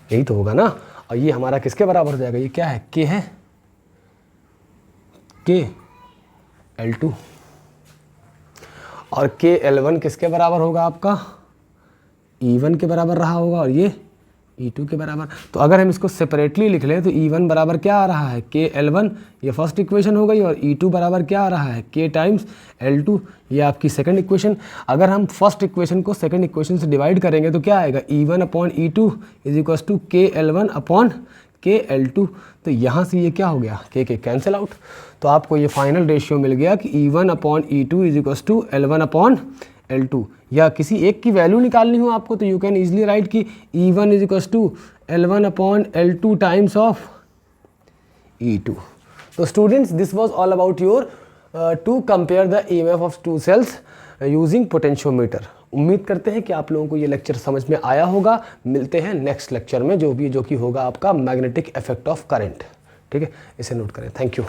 यही तो होगा ना। और ये हमारा किसके बराबर हो जाएगा, ये क्या है, K है, K_L2, और K_L1 किसके बराबर होगा आपका, E1 के बराबर रहा होगा, और ये E2 के बराबर। तो अगर हम इसको सेपरेटली लिख लें तो E1 बराबर क्या आ रहा है, K_L1, ये फर्स्ट इक्वेशन हो गई, और E2 बराबर क्या आ रहा है, K टाइम्स L2, ये आपकी सेकंड इक्वेशन। अगर हम फर्स्ट इक्वेशन को सेकंड इक्वेशन से डिवाइड करेंगे तो क्या आएगा, E1/E2 is equals to K_L1/K_L2। तो यहाँ से ये क्या हो गया, K कैंसिल आउट। तो आपको ये फाइनल रेशियो मिल गया कि E1/E2 is equals to L1/L2। या किसी एक की वैल्यू निकालनी हो आपको तो यू कैन ईजिली राइट कि E1 is equals to L1/L2 times of E2। तो students this was all about your to compare the EMF of two cells using potentiometer. उम्मीद करते हैं कि आप लोगों को ये लेक्चर समझ में आया होगा। मिलते हैं नेक्स्ट लेक्चर में जो कि होगा आपका मैग्नेटिक इफेक्ट ऑफ करंट। ठीक है, इसे नोट करें। Thank you.